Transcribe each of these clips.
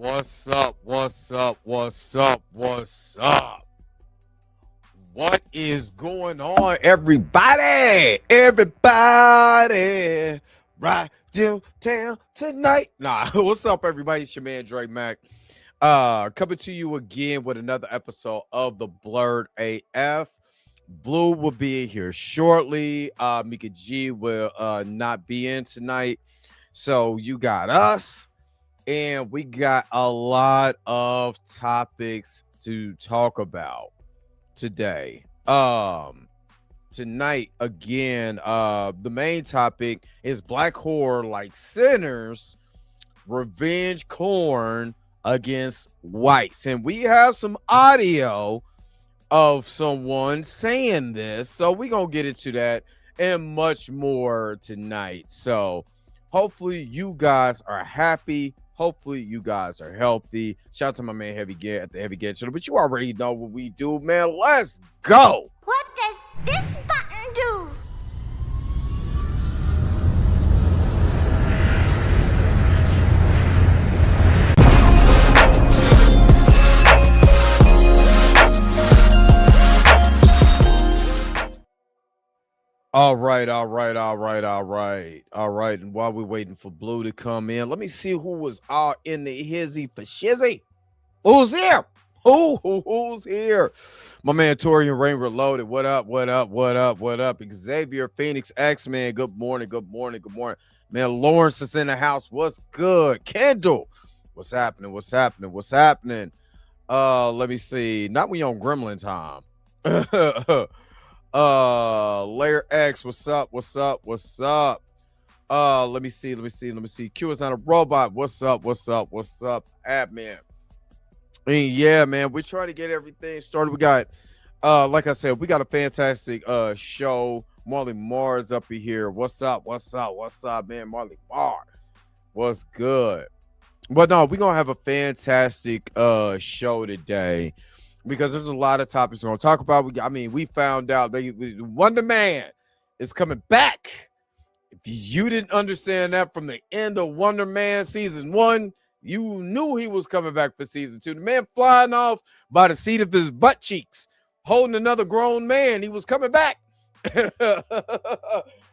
What's up? What's up? What's up? What's up? What is going on, everybody? Everybody, right to town tonight. Nah, what's up, everybody? It's your man Dre Mac. Coming to you again with another episode of the Blurred AF. Blue will be in here shortly. Mika G will not be in tonight. So you got us. And we got a lot of topics to talk about today. Tonight again, the main topic is black horror like sinners, revenge corn against whites. And we have some audio of someone saying this. So we're gonna get into that and much more tonight. So hopefully you guys are happy. Hopefully you guys are healthy. Shout out to my man Heavy Get at the Heavy Get channel. But you already know what we do, man. Let's go. What does this button do? All right. And while we're waiting for Blue to come in, let me see who was all in the hizzy for shizzy. Who's here? Who's here? My man Torian Rain Reloaded. What up? Xavier Phoenix X-Man. Good morning. Man, Lawrence is in the house. What's good? Kendall. What's happening? Let me see. Not when you're on Gremlin time. Layer X, what's up? Let me see. Q is not a robot. What's up? Admin. And yeah, man, we're trying to get everything started. We got like I said, we got a fantastic show. Marley Mars up in here. What's up, man? Marley Mars. What's good? But no, we're gonna have a fantastic show today, because there's a lot of topics we're going to talk about. We found out that Wonder Man is coming back. If you didn't understand that from the end of Wonder Man season 1, you knew he was coming back for season 2. The man flying off by the seat of his butt cheeks, holding another grown man. He was coming back. And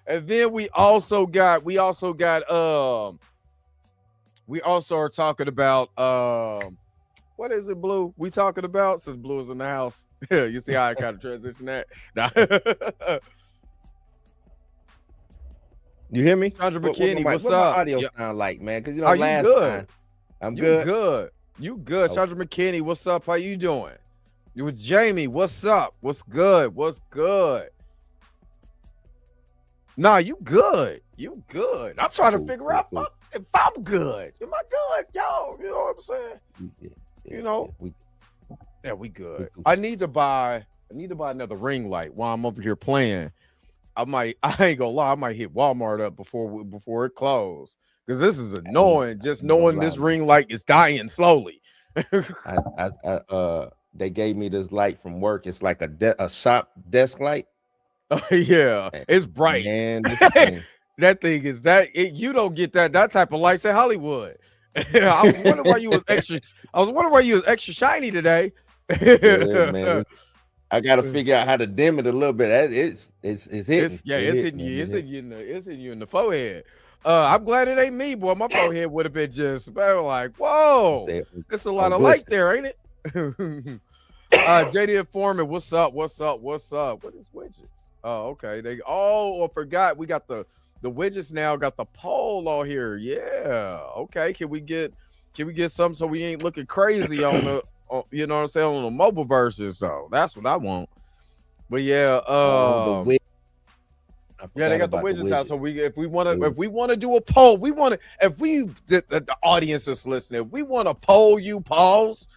then we also are talking about what is it, Blue? We talking about, since Blue is in the house. You see how I kind of transition that? Nah. You hear me? Chandra McKinney, what's what up? my audio sound like, man? Because Are you last good? time I'm good. You good. Okay. Chandra McKinney, what's up? How you doing? You with Jamie, what's up? What's good? Nah, you good. I'm trying to figure out if I'm good. Am I good? Yo, you know what I'm saying? We good. I need to buy another ring light while I'm over here playing. I ain't gonna lie, I might hit Walmart up before it closed, because this is annoying. Just knowing this ring light is dying slowly. They gave me this light from work. It's like a shop desk light. Yeah, it's bright. Man, That thing is you don't get that type of lights in Hollywood. I was wondering why you was extra shiny today. Yeah, man. I gotta figure out how to dim it a little bit. It's hitting. It's hitting you in the forehead. I'm glad it ain't me, boy. My forehead would have been just like, whoa, it's a lot of light there, ain't it? JD Informant, what's up? What is widgets? Oh, okay. I forgot we got the widgets now. Got the poll on here. Yeah. Okay. Can we get some so we ain't looking crazy on the you know what I'm saying, on the mobile versions though? That's what I want. But yeah, they got the widgets out. So if we want to do a poll, the audience is listening, we want to poll you, Pauls,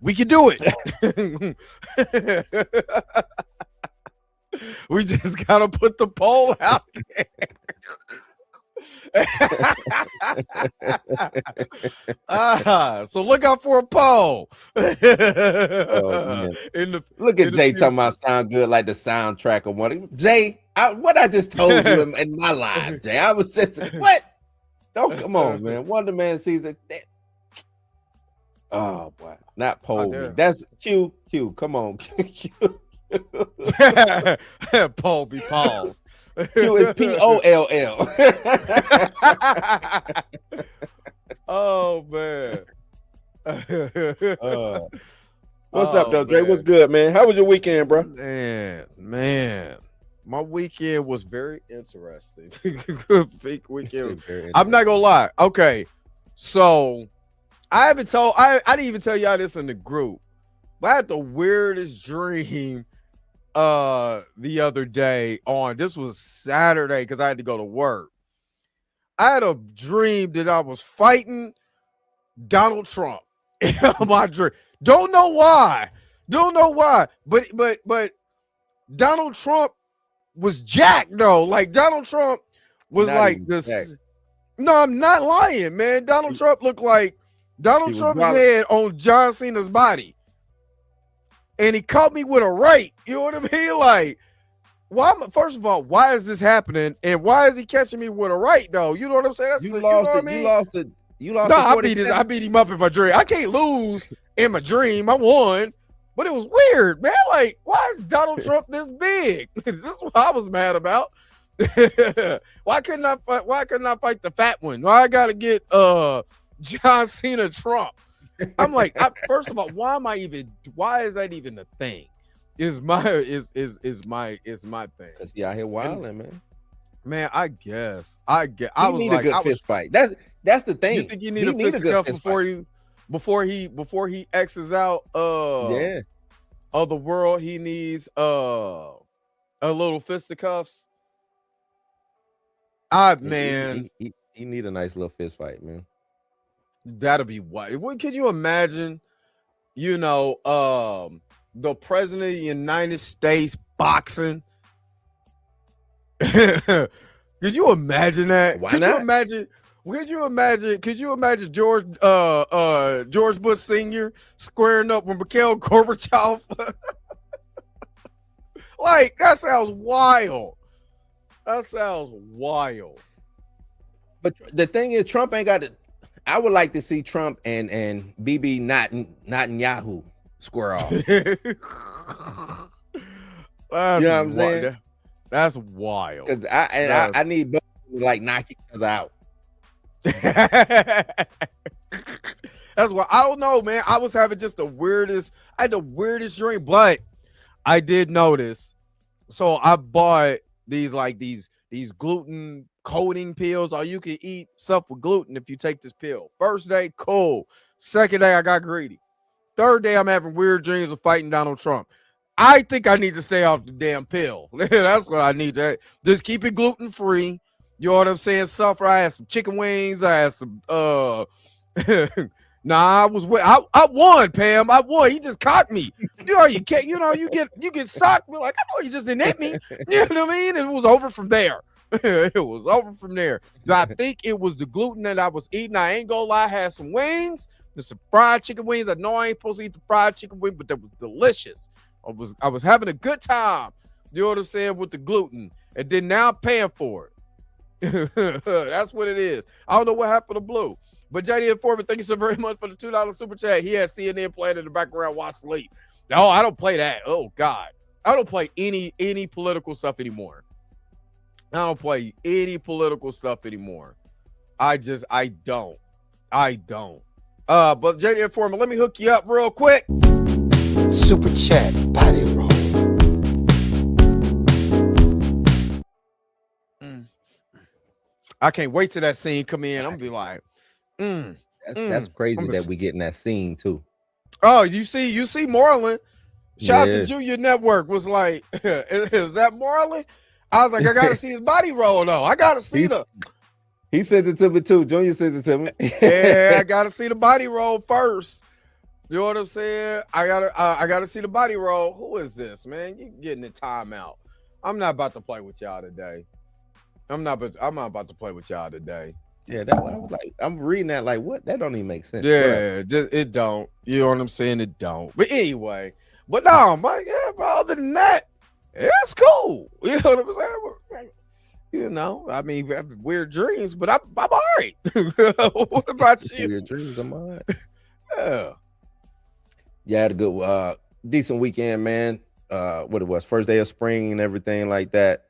we can do it. We just gotta put the poll out there. So look out for a poll. Look at Jay talking about sound good like the soundtrack of one. Jay, what I just told you in my life, Jay. I was just what? Don't come on, man. Wonder Man season. Oh boy, not Oh, pole me. That's Q. Come on, Q. Paul be Pauls. Q is POLL. Oh man. What's up, though, Dre? Man. What's good, man? How was your weekend, bro? Man. My weekend was very interesting. Fake weekend. I'm not gonna lie. Okay, so I didn't even tell y'all this in the group, but I had the weirdest dream the other day this was Saturday because I had to go to work. I had a dream that I was fighting Donald Trump in my dream. Don't know why, but Donald Trump was jacked though. Like Donald Trump was Not like even this. jacked. No, I'm not lying, man. Donald Trump looked like Donald Trump's wild. head on John Cena's body. And he caught me with a right. You know what I mean? Like, first of all, why is this happening? And why is he catching me with a right, though? You know what I'm saying? You lost it. No, I beat him up in my dream. I can't lose in my dream. I won. But it was weird, man. Like, why is Donald Trump this big? This is what I was mad about. Why couldn't I fight the fat one? Why I gotta get John Cena Trump? I'm like, first of all, why is that even a thing? Is my thing. Cause he out here wilding, man. Man, I guess. I was like, a good fist fight. That's the thing. You think you need a fist cuff before he X's out of the world? He needs a little fisticuffs. Man, he need a nice little fist fight, man. That'll be what. What could you imagine? You know, the president of the United States boxing. Could you imagine that? Why not? Could you imagine George Bush Sr. squaring up with Mikhail Gorbachev? Like, that sounds wild. But the thing is, Trump ain't got it. I would like to see Trump and Bibi Netanyahu square off. You know what I'm saying? That's wild. Because I need both to like knock each other out. That's why I don't know, man. I was having just I had the weirdest dream, but I did notice. So I bought these gluten coating pills, or you can eat stuff with gluten if you take this pill. First day, cool. Second day, I got greedy. Third day, I'm having weird dreams of fighting Donald Trump. I think I need to stay off the damn pill. That's what I need to just keep it gluten free. You know what I'm saying? Suffer. I had some chicken wings. I had some I won, Pam. I won. He just cocked me. You know, you can't, you get socked. We're like, I know he just didn't hit me. You know what I mean? And it was over from there. It was over from there. I think it was the gluten that I was eating. I ain't gonna lie, I had some wings. There's some fried chicken wings. I know I ain't supposed to eat the fried chicken wing, but that was delicious. I was having a good time. You know what I'm saying? With the gluten. And then now I'm paying for it. That's what it is. I don't know what happened to Blue. But JD Informant, thank you so very much for the $2 super chat. He has CNN playing in the background while I sleep. No, I don't play that. Oh God. I don't play any political stuff anymore. I don't play any political stuff anymore. I don't. But JD Informant, let me hook you up real quick. Super chat, body roll. I can't wait till that scene come in. I'm gonna be like, that's crazy that we getting that scene too. Oh, you see Marlon. Shout out to Junior Network was like, is that Marlon? I was like, I gotta see his body roll though. I gotta see He sent it to me too. Junior sent it to me. Yeah, I gotta see the body roll first. You know what I'm saying? I gotta see the body roll. Who is this, man? You getting the timeout? I'm not about to play with y'all today. I'm not about to play with y'all today. Yeah, I was like, I'm reading that like, what? That don't even make sense. Yeah, it don't. You know what I'm saying? It don't. But anyway, but no, but other than that, it's cool. You know what I'm saying? You know, I mean, I have weird dreams, but I'm all right. What about you? Weird dreams, I'm all right. Yeah. Yeah, had a good decent weekend, man. What it was, first day of spring and everything like that.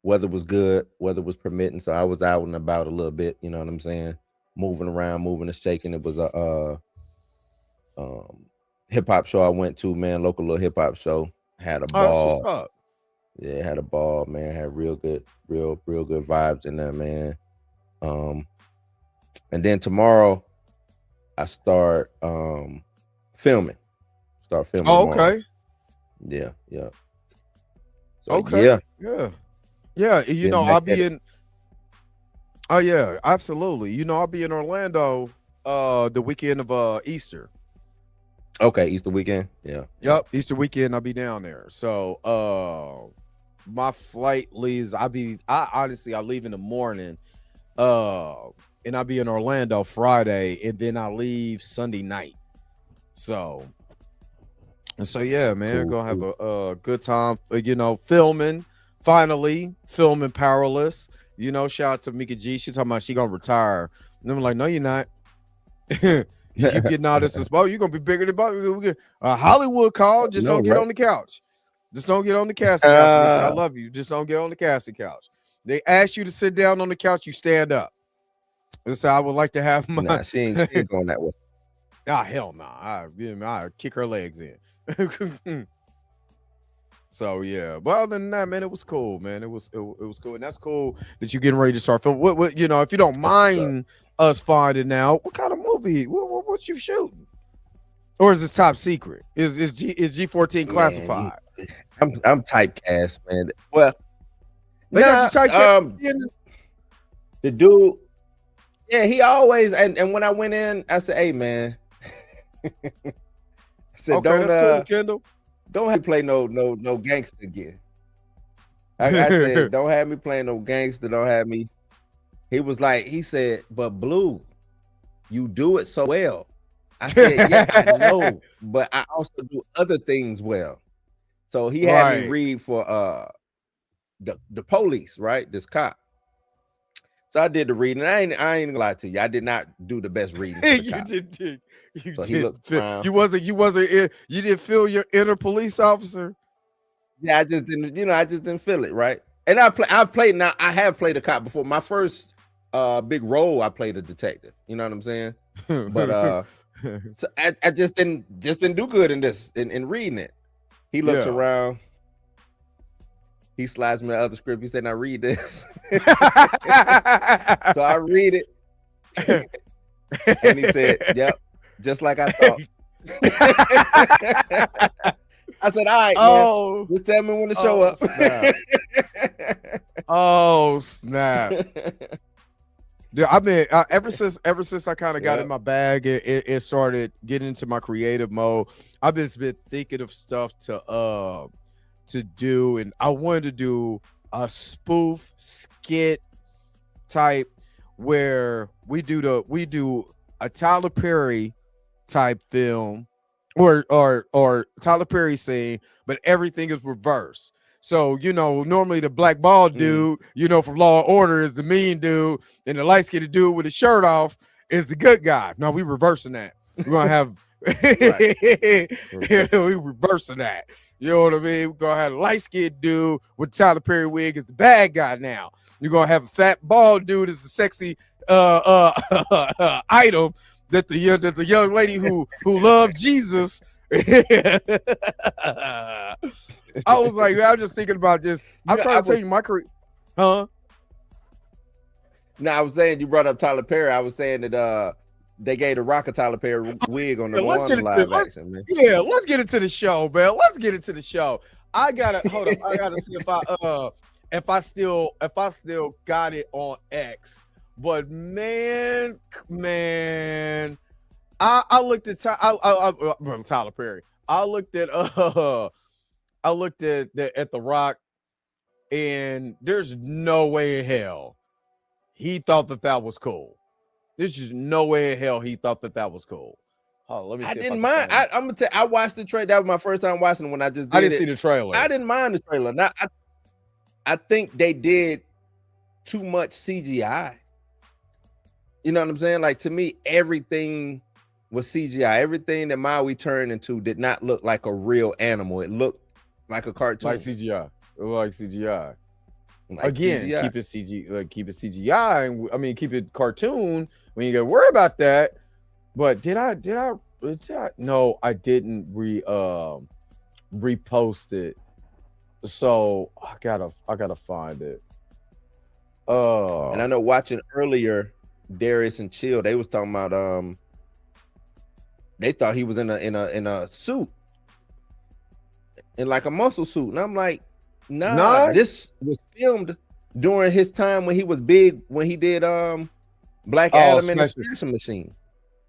Weather was good, weather was permitting, so I was out and about a little bit, you know what I'm saying? Moving around, moving and shaking. It was a hip hop show I went to, man, local little hip hop show. Had a Oh, that's what's ball. up. Yeah, had a ball, man. Had real good vibes in there, man. And then tomorrow I start filming. Start filming Oh, tomorrow. okay. Yeah. So Okay. yeah. Yeah. You Getting know, back I'll at be it. in. Oh yeah, absolutely. You know, I'll be in Orlando the weekend of Easter. Okay, Easter weekend. Yeah. Yep, Easter weekend I'll be down there. So my flight leaves. I honestly I leave in the morning. And I'll be in Orlando Friday, and then I leave Sunday night. So yeah, man, Cool. gonna have a good time. You know, finally filming Powerless. You know, shout out to Mika G. She talking about she gonna retire. And I'm like, no, you're not. You getting all this spot, you're gonna be bigger than Bob. We get a Hollywood call. Just No, don't get right? on the couch. Just don't get on the casting couch, Nikki. I love you. Just don't get on the casting couch. They ask you to sit down on the couch, you stand up. And so I would like to have my Nah, she ain't going that way. hell no. I kick her legs in. So yeah, but other than that, man, it was cool, man. It was cool, and that's cool that you're getting ready to start film. What you know, if you don't That's what's up. mind us finding out, what kind of movie? What you shooting? Or is this top secret? Is G14 Man, classified? I'm typecast, man. Well, They got you typecast. the dude, yeah, he always and when I went in, I said, hey man. I said, Okay, that's cool, Kendall. don't have me play no gangster again. I said, don't have me playing no gangster, don't have me. He said, but Blue, you do it so well. I said, yeah, I know, but I also do other things well. So he had me read for the police, right? This cop. So I did the reading. I ain't gonna lie to you. I did not do the best reading for the cop. He looked around. You didn't feel your inner police officer. Yeah, I just didn't feel it, right? And I have played a cop before. My first big role, I played a detective. You know what I'm saying? But so I just didn't do good in this in reading it. He looks around. He slides me the other script. He said, "Now read this." So I read it, and he said, "Yep, just like I thought." I said, "All right, man. Just tell me when to show up." Snap. Oh snap! Yeah, I mean, ever since I kind of got in my bag and started getting into my creative mode, I've just been thinking of stuff to do, and I wanted to do a spoof skit type where we do a Tyler Perry type film or Tyler Perry scene, but everything is reversed. So, you know, normally the black bald dude, you know, from Law and Order is the mean dude, and the light-skinned dude with his shirt off is the good guy. No, we reversing that. We're gonna have we reversing that. You know what I mean? We're gonna have a light-skinned dude with Tyler Perry wig as the bad guy now. You're gonna have a fat bald dude as the sexy item that the young lady who loved Jesus. I was like, I was just thinking about this. I'm trying to tell you my career, huh? No, I was saying you brought up Tyler Perry. I was saying that they gave the Rock a Tyler Perry wig on the Moana live action, man. Yeah, let's get into the show, man. Let's get into the show. I gotta hold up. I gotta see if I still got it on X. But man, I looked at Tyler Perry. I looked at the Rock, and there's no way in hell he thought that was cool. There's just no way in hell he thought that was cool. Oh, let me see. I didn't mind. I'm gonna tell. I watched the trailer. That was my first time watching it when I just did I didn't see the trailer. I didn't mind the trailer. Now I think they did too much CGI. You know what I'm saying? Like, to me, everything was CGI. Everything that Maui turned into did not look like a real animal. It looked like a cartoon. Like CGI. Like CGI. Like Again, CGI. keep it CGI, and I mean keep it cartoon. When you gotta worry about that. But did I? No, I didn't repost it. So I gotta find it. And I know watching earlier, Darius and Chill, they was talking about they thought he was in a suit, in like a muscle suit, and I'm like, nah. This was filmed during his time when he was big, when he did Black Adam and the Smashing Machine.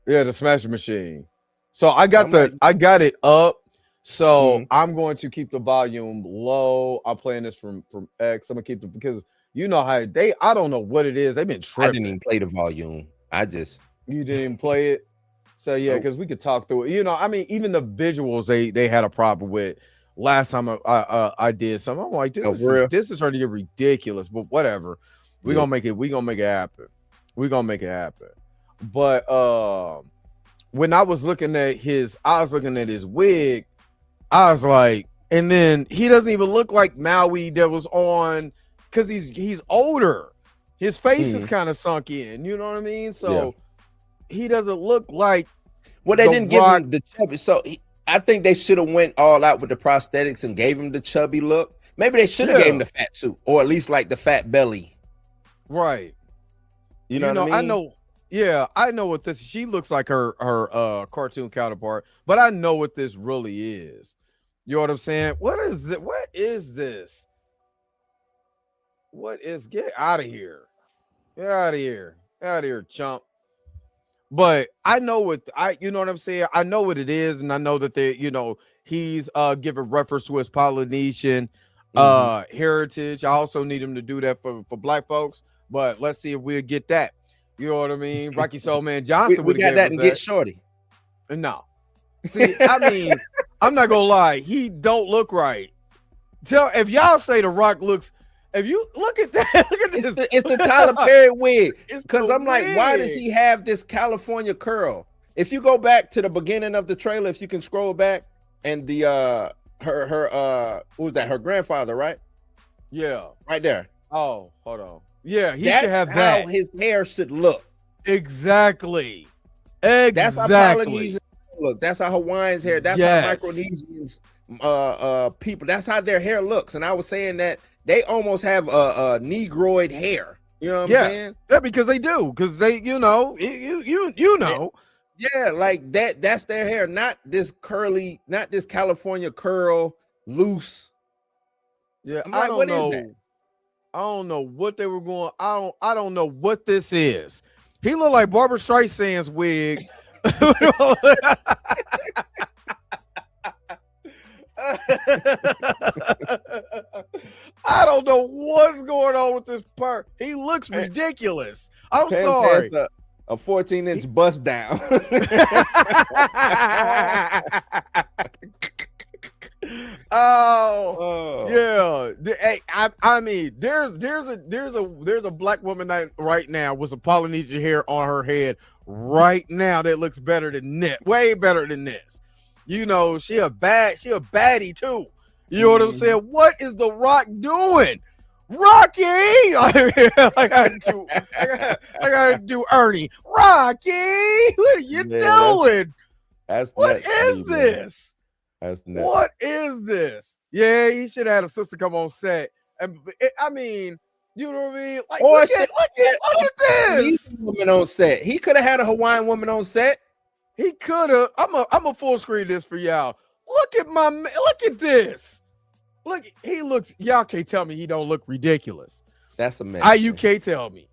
Yeah, the Smashing Machine. So I got it up. So I'm going to keep the volume low. I'm playing this from X. I'm gonna keep it because you know how I don't know what it is. They've been tripping. I didn't even play the volume. You didn't even play it. So yeah, because we could talk through it. You know, I mean, even the visuals they had a problem with last time I did something. I'm like, this is starting to get ridiculous, but whatever. We're gonna make it happen. We're gonna make it happen. But when I was looking at his wig, I was like, and then he doesn't even look like Maui that was on, because he's older. His face is kind of sunk in, you know what I mean? So he doesn't look like. Well, they didn't give him the chubby. So I think they should have went all out with the prosthetics and gave him the chubby look. Maybe they should have gave him the fat suit, or at least like the fat belly. Right. You know what I mean? I know what this. She looks like her cartoon counterpart, but I know what this really is. You know what I'm saying? What is it? What is this? Get out of here. Get out of here. Out of here, chump. But I know you know what I'm saying? I know what it is, and I know that he's giving reference to his Polynesian heritage. I also need him to do that for Black folks, but let's see if we'll get that. You know what I mean? Rocky Soul Man Johnson we got that and Get Shorty. No. See, I mean, I'm not gonna lie, he don't look right. If y'all say The Rock looks, if you look at that, look at this. It's the Tyler Perry wig. Because I'm like, why does he have this California curl? If you go back to the beginning of the trailer, if you can scroll back, and the her who's that? Her grandfather, right? Yeah, right there. Oh, hold on. Yeah, he should have that. How his hair should look. Exactly. That's how Polynesian look. That's how Hawaiians hair. That's how Micronesians people. That's how their hair looks. And I was saying that they almost have a negroid hair. You know what I'm saying? Yeah, because they do. Because they, you know. Yeah, like that. That's their hair. Not this curly. Not this California curl, loose. Yeah, I don't know. Is that? I don't know what they were going. I don't know what this is. He looked like Barbara Streisand's wig. I don't know what's going on with this part. He looks ridiculous. I'm sorry. A 14-inch bust down. Yeah. Hey, I mean, there's a black woman right now with some Polynesian hair on her head right now that looks better than this, way better than this. You know, she a baddie too. You know what I'm saying? What is The Rock doing? Rocky, I gotta do Ernie. Rocky, what are you doing? What is this? That's nuts. What is this? Yeah, he should have had a sister come on set. And I mean, you know what I mean? Like, look at this. Woman on set. He could have had a Hawaiian woman on set. He could have. I'm a full screen this for y'all. Look at this. Look, he looks. Y'all can't tell me he don't look ridiculous. That's a mess. You can't tell me.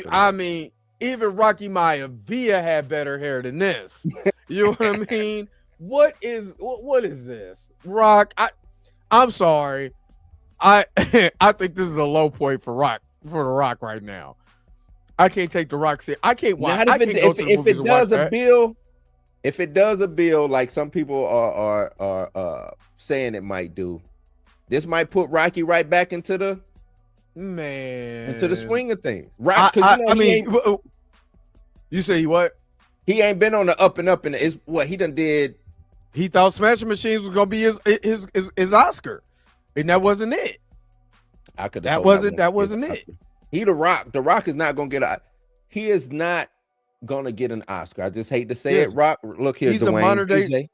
I mean, even Rocky Maivia had better hair than this. You know what I mean? What is this? Rock, I'm sorry. I think this is a low point for The Rock right now. I can't take The Rock serious. I can't watch. If it does a bill like some people are saying it might do, this might put Rocky right back into the swing of things. Right? You say what? He ain't been on the up and up, and it's what he done did. He thought Smashing Machines was gonna be his Oscar, and that wasn't it. I could. That wasn't it. He The Rock. The Rock is not gonna get a. He is not gonna get an Oscar. I just hate to say it. Rock. Look here, he's Dwayne, the modern day. DJ.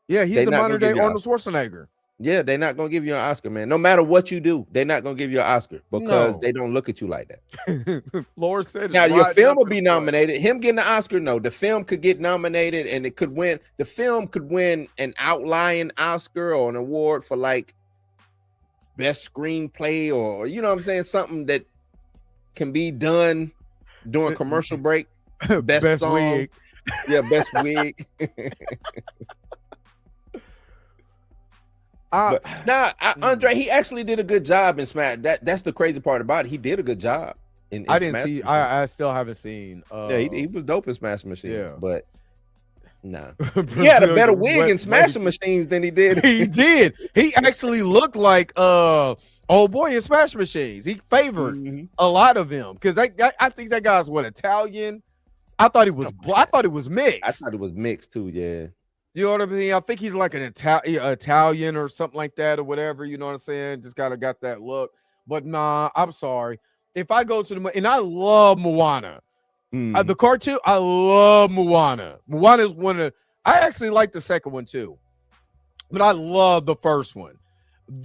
Yeah, he's the modern day Arnold Schwarzenegger. Yeah, they're not gonna give you an Oscar, man. No matter what you do, they're not gonna give you an Oscar because they don't look at you like that. Lord said. Now your film will be nominated. Him getting an Oscar, no. The film could get nominated and it could win. The film could win an outlying Oscar or an award for like best screenplay or you know what I'm saying, something that can be done during commercial break. Best song. Wig. Yeah, best wig. Andre, he actually did a good job in Smash. That's the crazy part about it. He did a good job. I didn't see. I still haven't seen. Yeah, he was dope in Smash Machines. Yeah, but nah, he had a better wig in Smashing Machines than he did. He did. He actually looked like old boy in Smash Machines. He favored a lot of him because I think that guy's Italian. I thought he was. I thought it was mixed. I thought it was mixed too. Yeah. You know what I mean? I think he's like an Italian or something like that or whatever. You know what I'm saying? Just kind of got that look. But nah, I'm sorry. If I go to and I love Moana. The cartoon, I love Moana. Moana is I actually like the second one too. But I love the first one.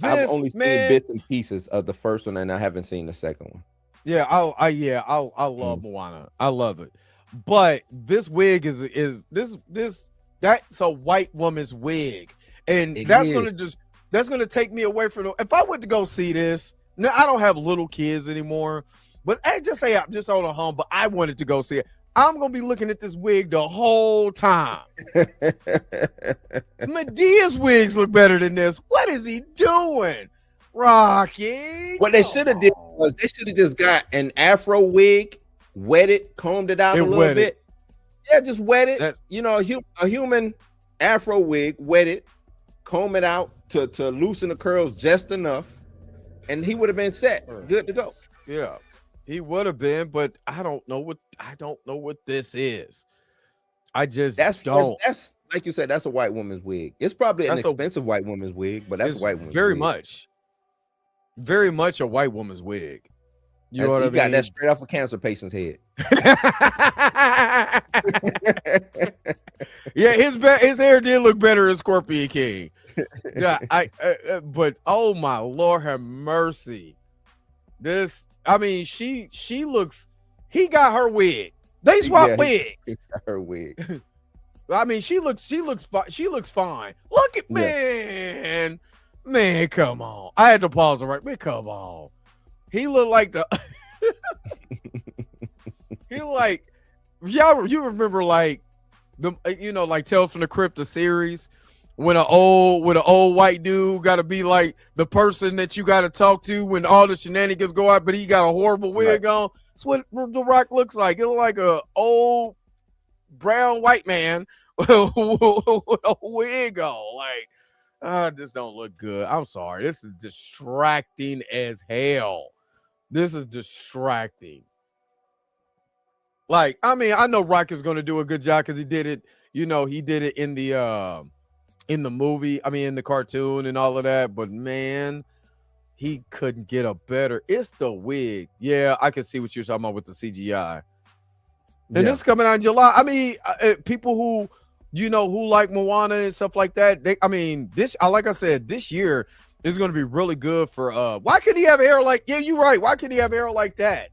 I've only seen bits and pieces of the first one and I haven't seen the second one. Yeah, I love Moana. I love it. But this wig is that's a white woman's wig, and that's gonna take me away from. If I went to go see this, now I don't have little kids anymore, but I just say I'm just on a home. But I wanted to go see it. I'm gonna be looking at this wig the whole time. Medea's wigs look better than this. What is he doing, Rocky? What they should have did was they should have just got an Afro wig, wet it, combed it out a little bit. Yeah, just wet it. You know, a human Afro wig, wet it, comb it out to loosen the curls just enough, and he would have been set, good to go. Yeah, he would have been, but I don't know what this is. That's like you said, that's a white woman's wig. It's probably an expensive white woman's wig, but that's a white woman's wig. Very much a white woman's wig. You know what I mean? Got that straight off a cancer patient's head. Yeah, his hair did look better as Scorpion King. Yeah, but oh my Lord, have mercy. She looks. He got her wig. They swapped wigs. He got her wig. I mean, she looks fine. Look at man, come on. I had to pause it right. Man, come on. He looked like you remember like like Tales from the Crypt, the series when an old white dude got to be like the person that you got to talk to when all the shenanigans go out, but he got a horrible wig on. That's what The Rock looks like. It looks like a old brown white man with a wig on. Like, this don't look good. I'm sorry. This is distracting as hell. This is distracting. Like, I mean, I know Rock is going to do a good job because he did it. He did it in the movie. I mean, in the cartoon and all of that. But man, he couldn't get a better. It's the wig. Yeah, I can see what you're talking about with the CGI. And this is coming out in July. I mean, people who who like Moana and stuff like that. Like I said, this year is going to be really good for. Why could he have hair like? Yeah, you're right. Why could he have hair like that?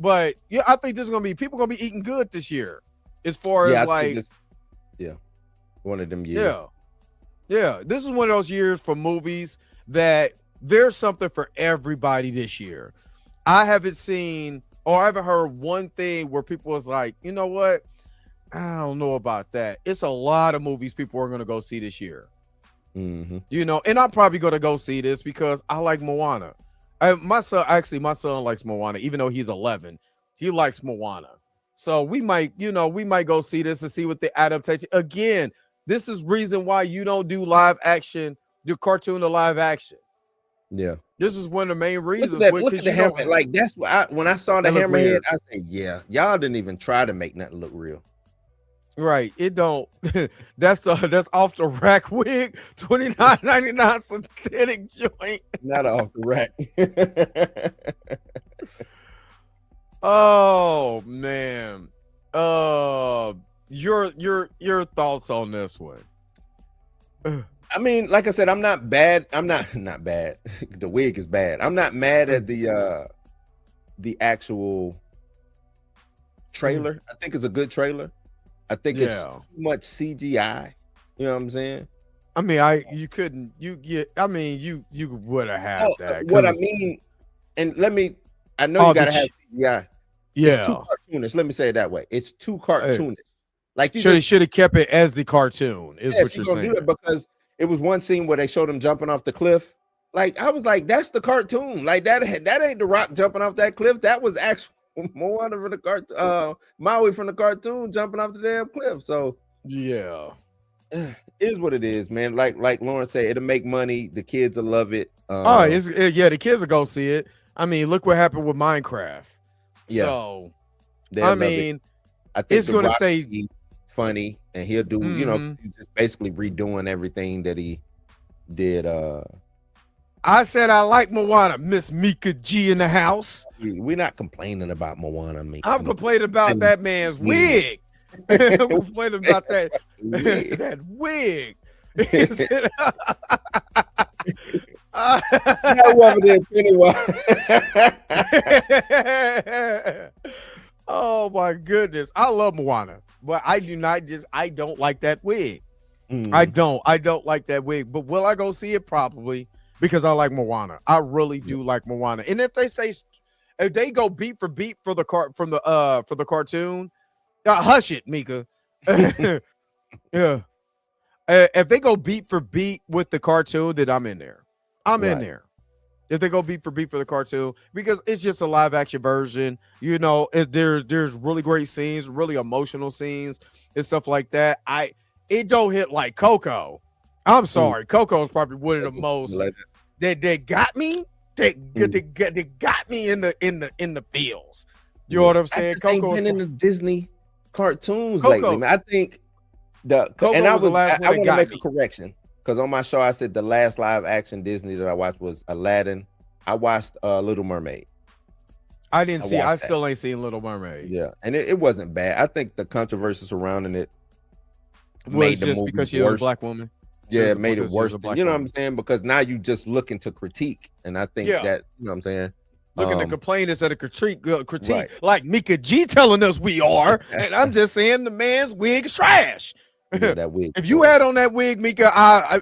But yeah, I think this is gonna be people gonna be eating good this year, as far as one of them years. Yeah. This is one of those years for movies that there's something for everybody this year. I haven't seen or I haven't heard one thing where people was like, you know what, I don't know about that. It's a lot of movies people are gonna go see this year. Mm-hmm. And I'm probably gonna go see this because I like Moana. My son likes Moana, even though he's 11. He likes Moana. So we might go see this and see what the adaptation. Again, this is reason why you don't do live action, your cartoon to live action. Yeah. This is one of the main reasons. Look at the hammer. That's what when I saw the hammerhead, I said, yeah, y'all didn't even try to make nothing look real. Right. It don't. That's off the rack wig. $29.99 synthetic joint. Not off the rack. Oh man. Your thoughts on this one? I mean, like I said, I'm not bad. I'm not bad. The wig is bad. I'm not mad at the actual trailer. I think it's a good trailer. I think it's too much CGI. You know what I'm saying? I mean, you would have had that. What I mean, and I know you gotta have CGI. Yeah. It's too cartoonish. Let me say it that way. It's too cartoonish. Like you should have kept it as the cartoon, is what you're saying. Do it because it was one scene where they showed him jumping off the cliff. Like I was like, that's the cartoon. Like that ain't the Rock jumping off that cliff. That was actual Moana from the cartoon, Maui from the cartoon jumping off the damn cliff. So yeah, it is what it is, man. Like Lauren said, it'll make money. The kids will love it. The kids will go see it. I mean, look what happened with Minecraft. Yeah. So I mean, I think it's gonna say funny, and he'll do. You know, he's just basically redoing everything that he did. I said I like Moana. Miss Mika G in the house. We're not complaining about Moana. I'm complaining about that man's wig. I'm complaining about that that wig. Oh my goodness. I love Moana, but I don't like that wig. I don't like that wig, but will I go see it? Probably, because I like Moana. I really do like Moana. And if they go beat for beat for the cartoon, hush it, Mika. Yeah. If they go beat for beat with the cartoon, then I'm in there. I'm in there. If they go beat for beat for the cartoon, because it's just a live action version, you know, there's really great scenes, really emotional scenes and stuff like that. It don't hit like Coco. I'm sorry, Coco is probably one of the most that got me. They got me in the feels. You know what I'm saying? Coco been in the Disney cartoons lately. Man. I think Coco and I was the last one I want to make me. a correction. Because on my show, I said the last live action Disney that I watched was Aladdin. I watched Little Mermaid. I still ain't seen Little Mermaid. Yeah, and it wasn't bad. I think the controversy surrounding it was just because she was a black woman. Yeah, it made it worse. You know what I'm saying? Because now you just looking to critique, and I think that, you know what I'm saying? Looking to complain instead of critique, right. Like Mika G telling us we are, and I'm just saying the man's wig is trash. Yeah, that wig. If you had on that wig, Mika,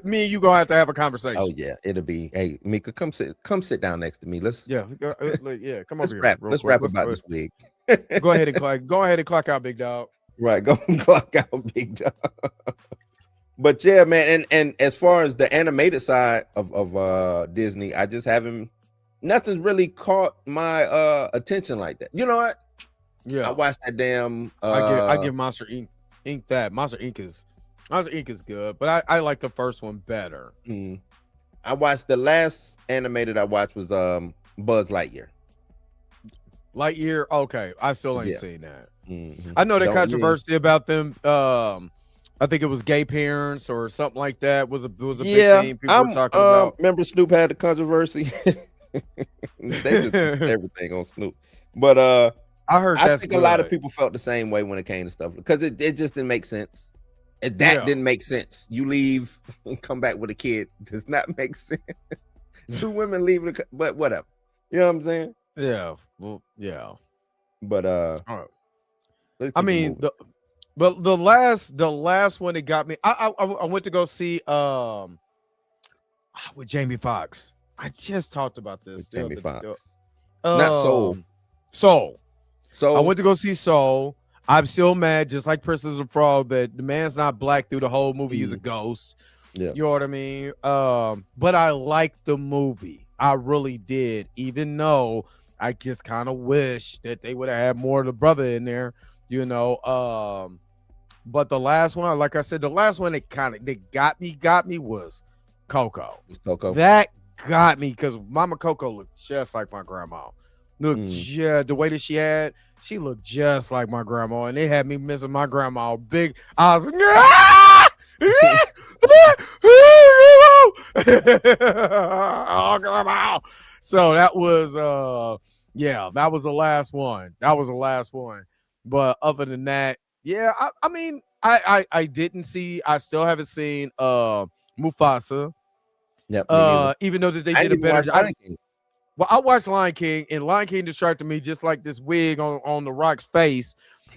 me and you gonna have a conversation. Oh yeah, it'll be. Hey, Mika, come sit down next to me. Let's come let's over rap. here. Let's rap about this wig. Go ahead and clock out, big dog. Right, go clock out, big dog. But yeah, man, and as far as the animated side of Disney, I just haven't. Nothing's really caught my attention like that. You know what? Yeah, I watched that damn. I give Monster Inc. That Monster Inc. is good, but I like the first one better. I watched the last animated I watched was Buzz Lightyear. Lightyear, okay. I still ain't seen that. I know the controversy about them. I think it was gay parents or something like that. Was a big thing people were talking about. Remember Snoop had the controversy. They just everything on Snoop, but I think a lot of people felt the same way when it came to stuff because it just didn't make sense. Didn't make sense. You leave and come back with a kid does not make sense. Two women leaving, but whatever. You know what I'm saying? Yeah. Well, yeah. But I mean, the last one that got me, I went to go see with Jamie Foxx. I just talked about this. Jamie Foxx. Not Soul. Soul. I went to go see Soul. I'm still mad, just like Princess and Frog, that the man's not black through the whole movie. He's a ghost. Yeah. You know what I mean? But I liked the movie. I really did, even though I just kind of wish that they would have had more of the brother in there, you know. But the last one, like I said, the last one that got me was Coco. Coco. That got me because Mama Coco looked just like my grandma. Looked, yeah, the way that she looked just like my grandma, and they had me missing my grandma big. I was oh, grandma. So that was yeah, that was the last one. That was the last one. But other than that, yeah, I mean, I didn't see, I still haven't seen Mufasa. Yep, me neither. Even though that they I did a didn't even better watch job. Lion King. Well, I watched Lion King, and Lion King distracted me just like this wig on the Rock's face,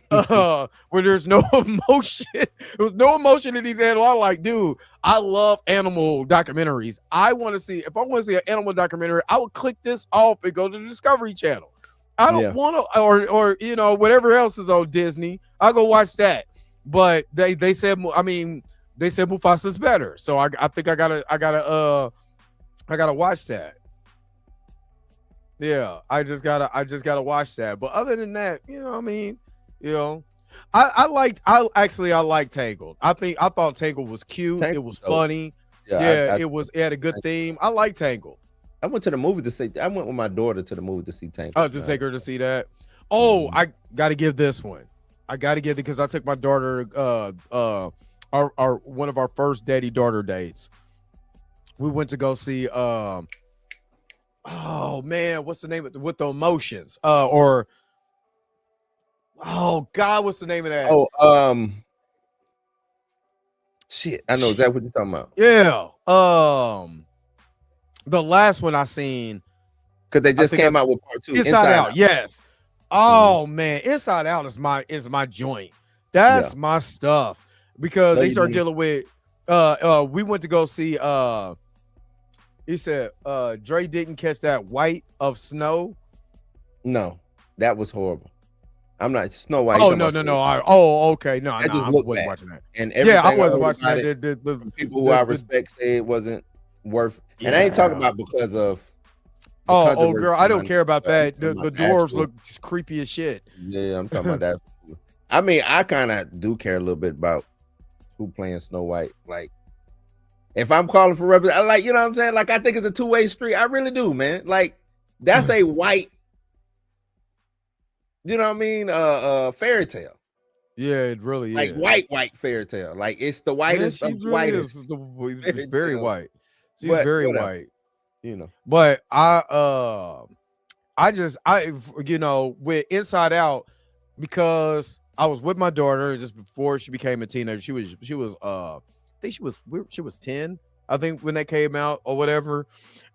where there's no emotion. There was no emotion in these animals. I'm like, dude, I love animal documentaries. I want to see, if I want to see an animal documentary, I would click this off and go to the Discovery Channel. I don't want to, or you know, whatever else is on Disney. I'll go watch that. But they said, I mean, they said Mufasa's better, so I think I gotta watch that. Yeah, I just gotta watch that. But other than that, you know, I mean, you know, I liked Tangled. I thought Tangled was cute. It was funny. Yeah, it had a good theme. I like Tangled. I went to the movie to see. I went with my daughter to the movie to see Tangled. Oh, to take her to see that. Oh, I gotta give this one. I gotta give it because I took my daughter our one of our first daddy-daughter dates. We went to go see oh man, what's the name of with the emotions? Or oh God, what's the name of that? Oh, shit, I know exactly what you're talking about. Yeah. The last one I seen, because they just came out with part 2. Inside Out. Yes. Oh man, Inside Out is my joint. That's my stuff. Because they start dealing with we went to go see he said Dre didn't catch that white of snow. No, that was horrible. I'm not Snow White. Oh no. Okay. No, I wasn't watching that. And I wasn't watching that. The people who I respect say it wasn't worth. And I ain't talking about because of. Oh, girl, I don't care about that. The dwarves look creepy as shit. Yeah, I'm talking about that. I mean, I kind of do care a little bit about who playing Snow White. Like, if I'm calling for representation, like, you know what I'm saying? Like, I think it's a two-way street. I really do, man. Like, that's a white, you know what I mean? Fairy tale. Yeah, it really like is. Like white fairy tale. Like, it's the whitest of really whitest. She's very white. She's very white. You know. But I you know, with Inside Out, because I was with my daughter just before she became a teenager. She was I think she was 10, I think, when that came out or whatever.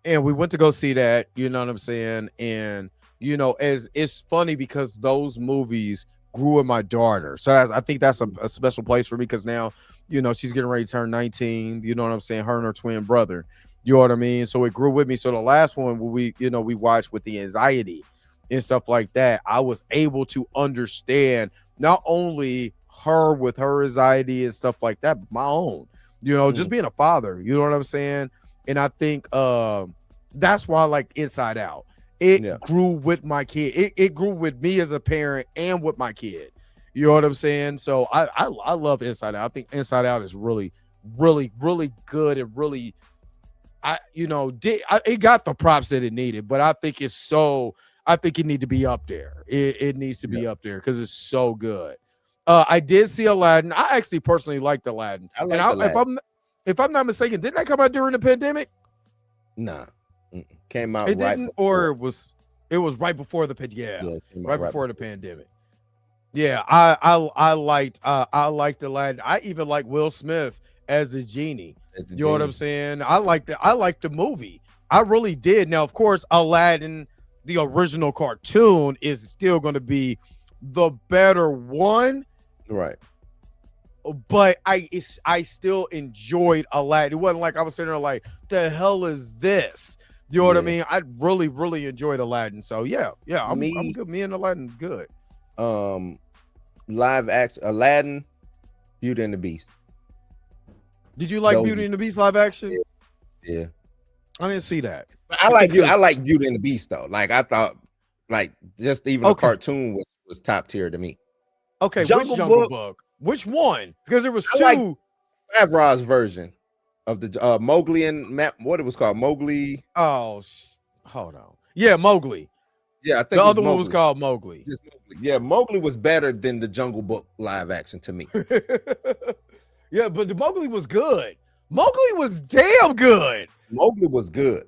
And we went to go see that, you know what I'm saying? And you know, as it's funny because those movies grew in my daughter. So I think that's a special place for me because now, you know, she's getting ready to turn 19, you know what I'm saying? Her and her twin brother. You know what I mean? So it grew with me. So the last one we watched with the anxiety and stuff like that, I was able to understand not only her with her anxiety and stuff like that, but my own, you know, just being a father, you know what I'm saying? And I think that's why I like Inside Out. It grew with my kid. It grew with me as a parent and with my kid. You know what I'm saying? So I love Inside Out. I think Inside Out is really, really, really good and really, it got the props that it needed, but I think it needs to be up there. It needs to be up there because it's so good. I did see Aladdin. I actually personally liked Aladdin. Aladdin. If I'm not mistaken, didn't that come out during the pandemic? Nah, came out. It didn't, or it was right before the pandemic. Yeah, right before the pandemic. Yeah, I liked Aladdin. I even like Will Smith as the genie. You know what I'm saying? I liked the movie. I really did. Now, of course, Aladdin, the original cartoon, is still going to be the better one. Right. But I still enjoyed Aladdin. It wasn't like I was sitting there like, the hell is this? You know what I mean? I really, really enjoyed Aladdin. So yeah, I'm good. Me and Aladdin, good. Live action Aladdin, Beauty and the Beast. Did you like Beauty and the Beast live action? Yeah. I didn't see that. I like Beauty and the Beast though. Like I thought, like just even the cartoon was top tier to me. Okay, which Jungle Book? Which one? Because there was two. Like Favreau's version of the Mowgli and what it was called, Mowgli. Oh, hold on. Yeah, Mowgli. Yeah, I think The it was other one was Mowgli. called Mowgli. Just Mowgli. Yeah, Mowgli was better than the Jungle Book live action to me. Yeah, but the Mowgli was good. Mowgli was damn good. Mowgli was good.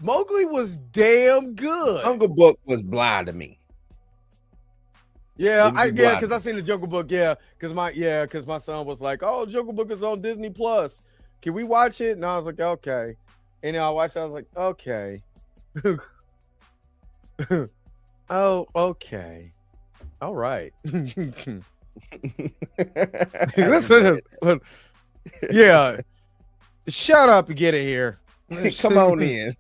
Mowgli was damn good. Jungle Book was blah to me. Yeah, It was blah because to I seen the Jungle Book. Yeah, because my son was like, "Oh, Jungle Book is on Disney Plus. Can we watch it?" And I was like, "Okay." And then I watched it. I was like, "Okay." Oh, okay. All right. Listen, yeah. Shut up and get it here. Come on in.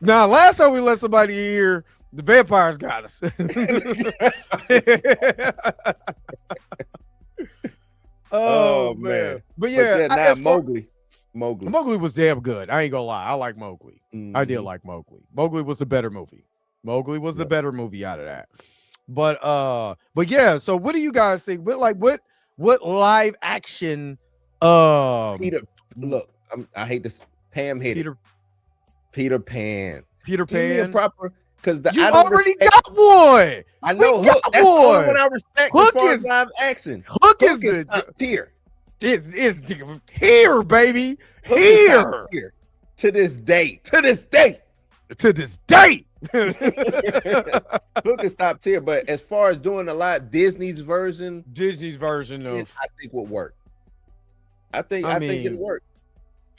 Now, last time we let somebody hear, the vampires got us. Oh man. But yeah, Mowgli was damn good. I ain't gonna lie. I like Mowgli. I did like Mowgli. Mowgli was the better movie. Mowgli was the better movie out of that. But yeah, so what do you guys think? What live action Peter, look, I hate this. Pam hit Peter Pan. Peter Give me a Pan. proper, because You already got one. I know We Hook. got That's the only one. one I respect Hook as far is- as live action. Hook is is the top tier. is here, baby. Hook is top Here tier. To this day. To this day. to this day. Hook is top tier. But as far as doing a lot, Disney's version, Disney's version of I think would work. I think I it'd mean, work.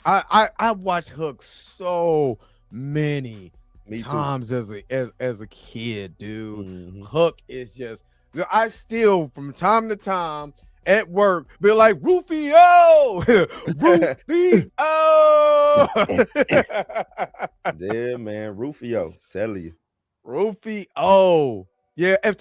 I watched Hook so many Me too. times as a kid, dude. Mhm. Hook is just, I still from time to time at work be like, Rufio. Rufio. Yeah, man. Rufio, tell you. Rufio. Yeah, if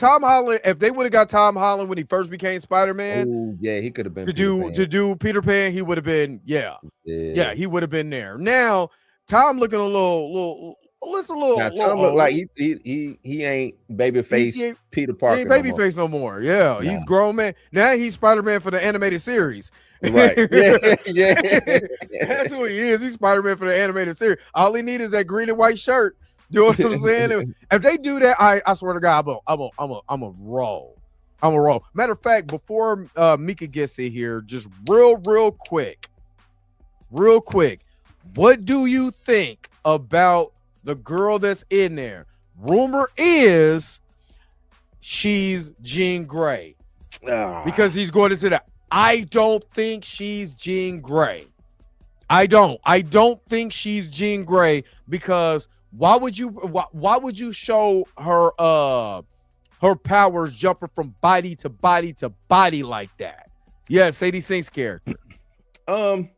they would have got Tom Holland when he first became Spider-Man Oh, yeah, he could have been to do Peter Pan, he would have been, yeah, he would have been there. Now, Tom looking a little Now, Tom look like he ain't babyface Peter Parker. He ain't no more. babyface no more. Yeah, he's Nah. grown man. Now he's Spider-Man for the animated series. Right. Yeah. That's who he is. He's Spider-Man for the animated series. All he needs is that green and white shirt. You know what I'm saying? If they do that, I swear to God, I'm a roll. I'm a roll. Matter of fact, before Mika gets in here, just real quick, what do you think about the girl that's in there? Rumor is she's Jean Grey because he's going into that. I don't think she's Jean Grey. I don't think she's Jean Grey because why would you show her powers jumping from body to body to body like that? Yeah, Sadie Sink's character. I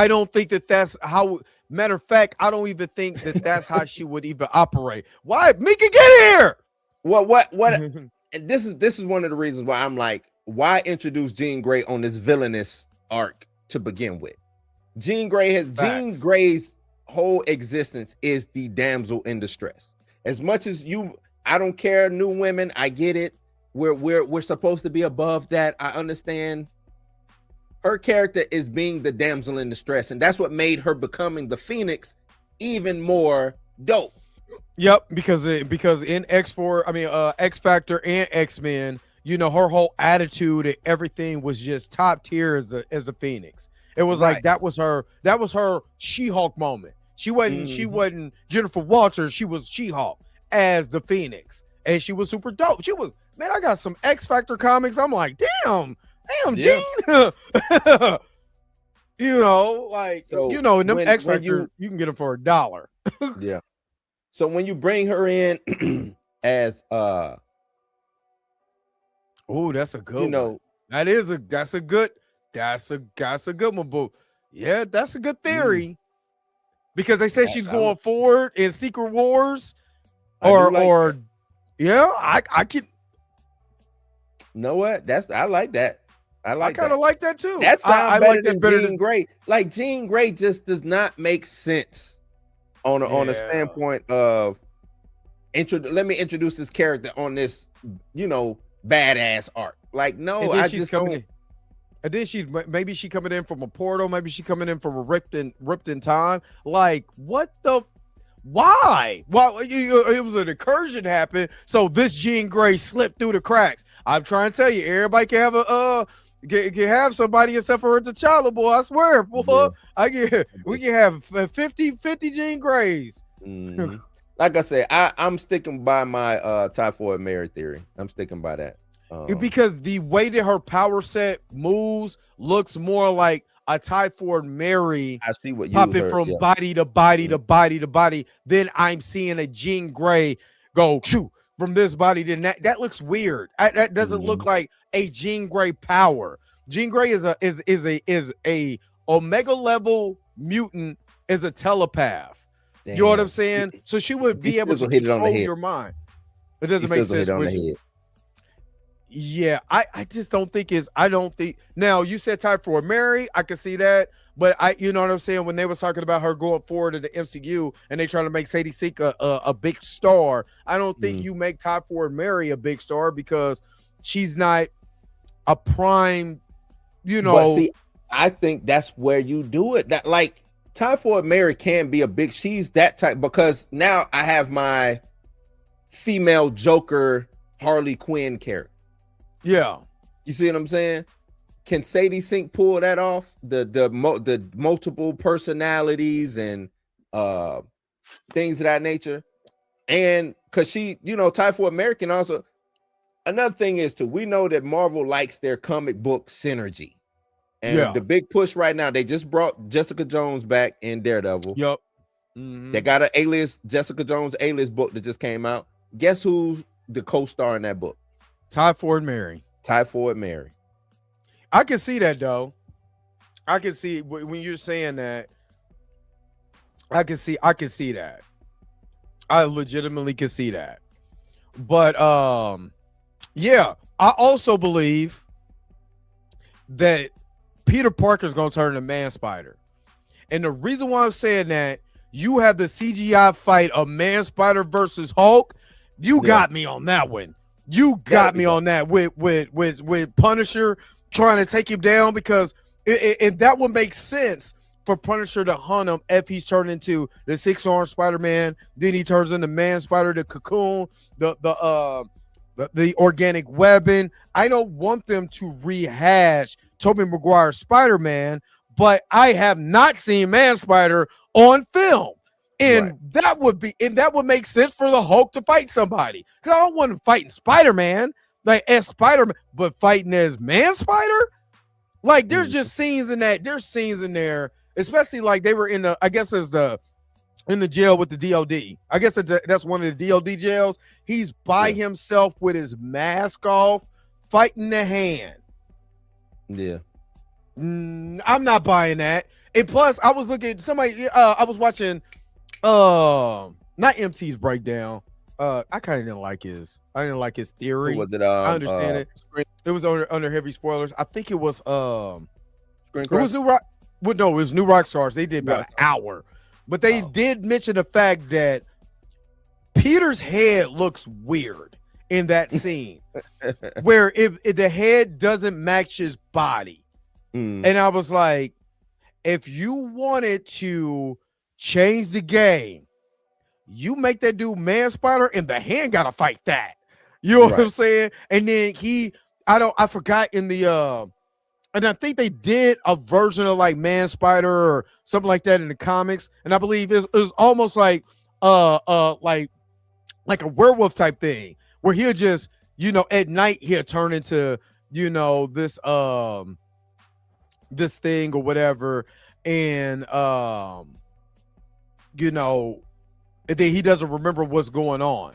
don't think that's how. Matter of fact, I don't even think that's how she would even operate. Why, Mika, get here? What? And this is one of the reasons why I'm like, why introduce Jean Grey on this villainous arc to begin with? Jean Grey's whole existence is the damsel in distress. As much as I don't care, new women, I get it. We're supposed to be above that. I understand. Her character is being the damsel in distress, and that's what made her becoming the Phoenix even more dope. Yep, because in X Factor and X-Men, her whole attitude and everything was just top tier as the Phoenix. It was like that was her She-Hulk moment. She wasn't Jennifer Walters, she was She-Hulk as the Phoenix, and she was super dope. She was, man, I got some X Factor comics. I'm like, damn, Jean. In them X Factor, you can get them for $1. Yeah. So when you bring her in as oh, that's a good one. That's a good one, but yeah, that's a good theory. Because they said she's going forward in Secret Wars. I could. Know what? I like that. I kind of like that too. That sounds better like than Jean Grey. Like Jean Grey just does not make sense on a standpoint of let me introduce this character on this, badass arc. Like, no, I just don't. And then maybe she coming in from a portal, maybe she coming in from a ripped in time. Like, what Why? Well, it was an incursion happened, so this Jean Grey slipped through the cracks. I'm trying to tell you, everybody can have a can have somebody except for T'Challa, boy. I swear, boy. Yeah. We can have 50 Jean Greys. Mhm. Like I said, I'm sticking by my Typhoid Mary theory. I'm sticking by that. Because the way that her power set moves looks more like a Typhoid Mary I see what you popping heard. from Yeah. body to body to body to body. Then I'm seeing a Jean Grey go shoo, from this body to that looks weird. That doesn't look like a Jean Grey power. Jean Grey is a Omega level mutant, is a telepath. You know what I'm saying? So she would be able to hit it on the control head. your mind. It doesn't make sense. On the head. Yeah, I just don't think now you said Typhoid Mary, I can see that, but you know what I'm saying, when they was talking about her going forward in the MCU and they trying to make Sadie Sink a big star, I don't think you make Typhoid Mary a big star because she's not a prime, you know. But see, I think that's where you do it. That like Typhoid Mary can be a big, she's that type, because now I have my female Joker Harley Quinn character. Yeah. You see what I'm saying? Can Sadie Sink pull that off? The multiple personalities and things of that nature. And because she, you know, Typhoid Mary can also. Another thing is too, we know that Marvel likes their comic book synergy. And the big push right now, they just brought Jessica Jones back in Daredevil. Yep. They got an A-list, Jessica Jones A-list book that just came out. Guess who's the co-star in that book? Typhoid Mary. Typhoid Mary. I can see that though. I can see when you're saying that. I can see that. I legitimately can see that. But yeah, I also believe that Peter Parker's gonna turn into Man Spider. And the reason why I'm saying that, you have the CGI fight of Man Spider versus Hulk. You got me on that one. You got me on that with Punisher trying to take him down, because and that would make sense for Punisher to hunt him if he's turned into the 6-armed Spider-Man. Then he turns into Man Spider, the Cocoon, the organic weapon. I don't want them to rehash Tobey Maguire's Spider-Man, but I have not seen Man Spider on film. And that would make sense for the Hulk to fight somebody. Because I don't want him fighting Spider-Man, like as Spider-Man, but fighting as Man Spider. Like there's just scenes in that. There's scenes in there, especially like they were in the, I guess in the jail with the DOD. I guess that's one of the DOD jails. He's by himself with his mask off, fighting the Hand. Yeah. I'm not buying that. And plus, I was looking somebody. I was watching. Not MT's breakdown. I kind of didn't like his. I didn't like his theory. Who was it? I understand it. It was under heavy spoilers. I think it was. Screen it was New Rock. Well, no, it was New Rock Stars. They did about an hour, but they did mention the fact that Peter's head looks weird in that scene, where if the head doesn't match his body, and I was like, if you wanted to change the game, you make that dude Man Spider, and the Hand gotta fight that. You know what I'm saying? And then I forgot in the and I think they did a version of like Man Spider or something like that in the comics, and I believe it was almost like like a werewolf type thing, where he'll just, you know, at night he'll turn into, you know, this thing or whatever, and you know, and then he doesn't remember what's going on.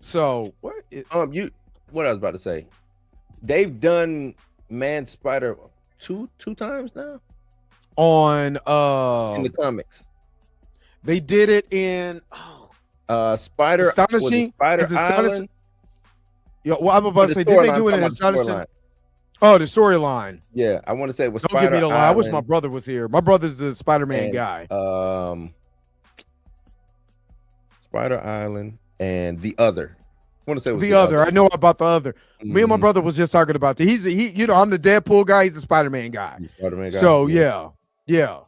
So what I was about to say, they've done Man Spider two times now on in the comics. They did it in Spider Astonishing Spider Island. Yeah, well, I'm about to say, did they do it in Astonishing? Oh, the storyline. Yeah, I want to say it was Don't Spider give me the lie. Island. I wish my brother was here. My brother's the Spider-Man guy. Spider Island and the other. I want to say it was the other. I know about the other. Me and my brother was just talking about it. He, you know, I'm the Deadpool guy. He's the Spider-Man guy. Spider-Man guy. So yeah.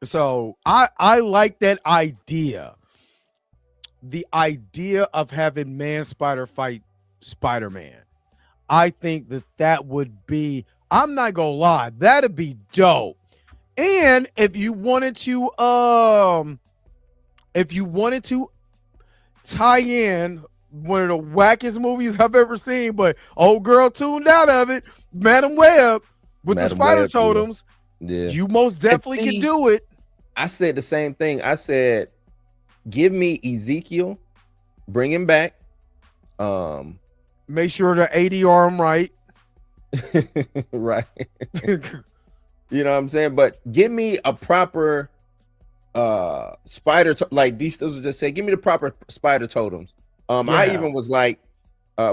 So I like that idea. The idea of having Man Spider fight Spider-Man. I think that would be, I'm not gonna lie, that'd be dope. And if you wanted to tie in one of the wackest movies I've ever seen, but old girl tuned out of it, Madam Web with the Madam spider Web, totems, Yeah. you most definitely see, can do it. I said the same thing. I said, give me Ezekiel, bring him back. Make sure the ADR him right. Right. You know what I'm saying? But give me a proper spider like these things just say, give me the proper spider totems. I even was like,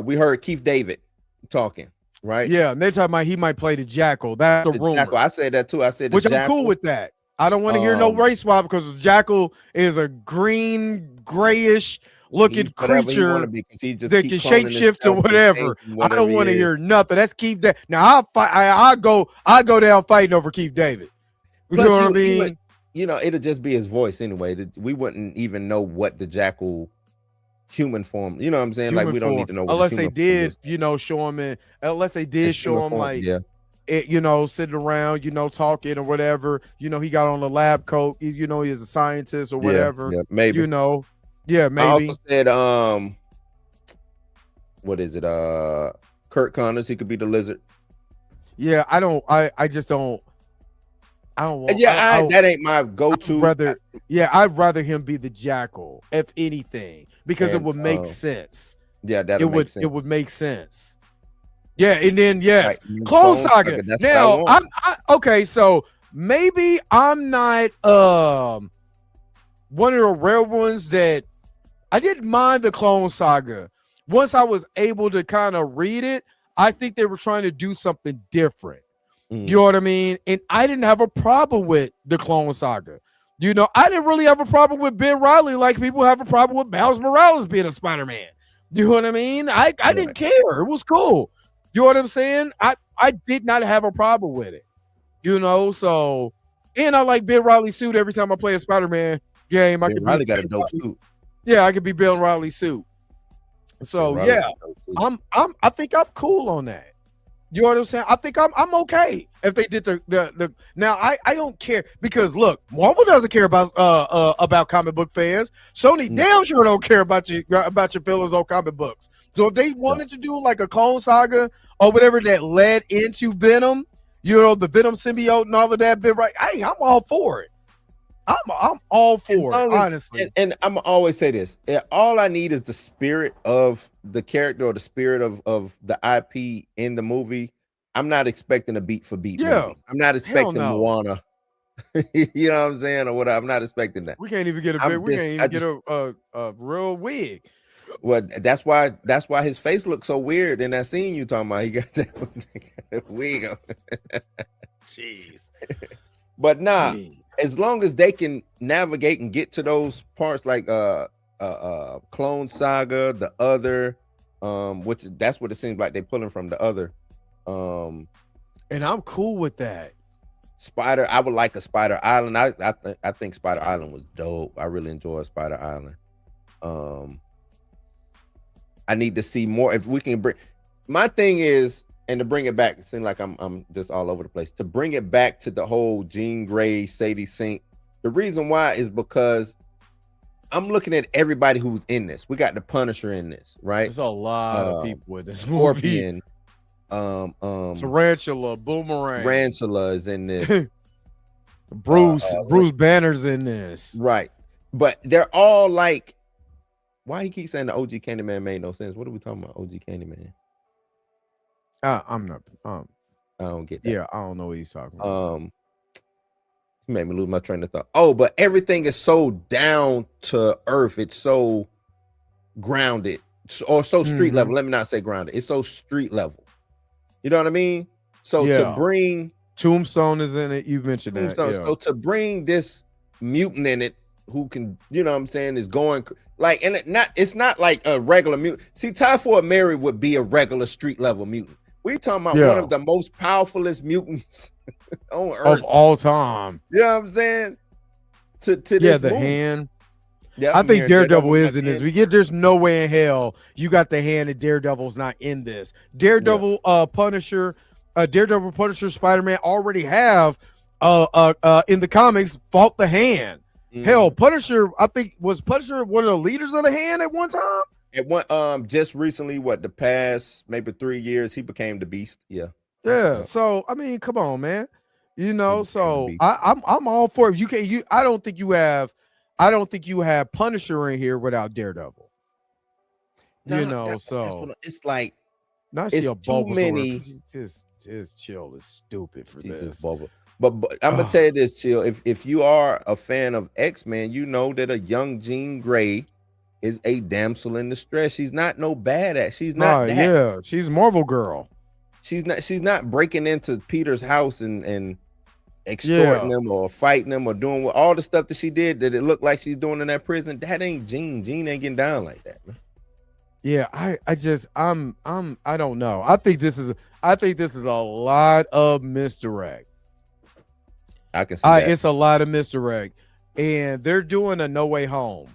we heard Keith David talking, right? Yeah, and they're talking about he might play the Jackal. That's a rumor. Jackal. I said that too. I said which Jackal. I'm cool with that. I don't want to hear no race swap because Jackal is a green, grayish looking creature that can shapeshift to whatever. I don't want to hear nothing. That's Keith David. Now I'll fight. I go down fighting over Keith David. You know what I mean? It'll just be his voice anyway. We wouldn't even know what the Jackal human form. You know what I'm saying? Human like we don't form. need to know. Unless they did, show him in. Unless they did show him form, like. Yeah. It, sitting around, talking or whatever. He got on the lab coat. He's a scientist or whatever. Yeah, maybe. Yeah, maybe. I also said, what is it? Kurt Connors. He could be the Lizard. Yeah, I just don't. I don't want. That ain't my go-to. I'd rather him be the Jackal, if anything, because it would make sense. Yeah, that would make sense. It would make sense. Yeah, and then yes, right. Clone Saga. Now I okay, so maybe I'm not one of the rare ones that I didn't mind the Clone Saga. Once I was able to kind of read it, I think they were trying to do something different. You know what I mean? And I didn't have a problem with the Clone Saga. I didn't really have a problem with Ben Reilly like people have a problem with Miles Morales being a Spider-Man. You know what I mean? I didn't care. It was cool. You know what I'm saying? I did not have a problem with it. So, and I like Ben Reilly's suit every time I play a Spider-Man game. Ben Reilly got a dope suit. Yeah, I could be Ben Reilly's suit. So I think I'm cool on that. You know what I'm saying? I think I'm okay if they did the now I don't care because look, Marvel doesn't care about comic book fans. Sony damn sure don't care about your feelings on comic books. So if they wanted to do like a Clone Saga or whatever that led into Venom, the Venom symbiote and all of that bit, right? Hey, I'm all for it. I'm all for it, honestly. And I'm always say this: all I need is the spirit of the character or the spirit of the IP in the movie. I'm not expecting a beat for beat. Yeah, movie. I'm not expecting Moana. You know what I'm saying, or whatever. I'm not expecting that. We can't even get a real wig. Well, that's why his face looks so weird in that scene you talking about. He got that wig on. Jeez. But nah. Jeez. As long as they can navigate and get to those parts like Clone Saga, the other, which that's what it seems like they're pulling from the other. And I'm cool with that. Spider, I would like a Spider Island. I think Spider Island was dope. I really enjoyed Spider Island. I need to see more. If we can bring, my thing is. And to bring it back, it seems like I'm just all over the place. To bring it back to the whole Jean Grey, Sadie Sink. The reason why is because I'm looking at everybody who's in this. We got the Punisher in this, right? There's a lot of people in this Scorpion, movie. Tarantula, Boomerang. Tarantula is in this. Bruce Banner's in this. Right. But they're all like, why he keep saying the OG Candyman made no sense? What are we talking about, OG Candyman? I'm not. I don't get that. Yeah, I don't know what he's talking about. He made me lose my train of thought. Oh, but everything is so down to earth. It's so grounded, or so street level. Let me not say grounded. It's so street level. You know what I mean? So to bring Tombstone is in it. You mentioned that. Yeah. So to bring this mutant in it, who can, you know what I'm saying, is going like, and it's not like a regular mutant. See, Typhoid Mary would be a regular street level mutant. We talking about one of the most powerfulest mutants on Earth of all time. You know what I'm saying? to Yeah, this the movie. hand. Yeah, I I'm think hearing Daredevil is got in this. the There's no way in hell you got the hand and Daredevil's not in this. Daredevil, Punisher, Daredevil, Punisher, Spider-Man already have in the comics fought the hand. Hell, Mhm. Punisher, I think was Punisher one of the leaders of the hand at one time. At one just recently, the past maybe 3 years, he became the Beast. Yeah, Yeah. yeah, So I mean, come on, man. You he know, became the so Beast. I'm all for it. You can you I don't think you have Punisher in here without Daredevil. You No, know, that's so what it's like. not she It's a too Bulbasaur. many. Just chill is stupid for She's just this. bubble. But I'm gonna tell Ugh. you this, chill. If you are a fan of X-Men, you know that a young Jean Grey is a damsel in distress. She's not no badass. She's not Nah, that. yeah, she's Marvel girl. She's not breaking into Peter's house and extorting Yeah, them or fighting them or doing all the stuff that she did that it looked like she's doing in that prison. That ain't Jean. Jean ain't getting down like that, man. yeah. I just I don't know. I think this is a lot of misdirect. I can see that. It's a lot of misdirect, and they're doing a No Way Home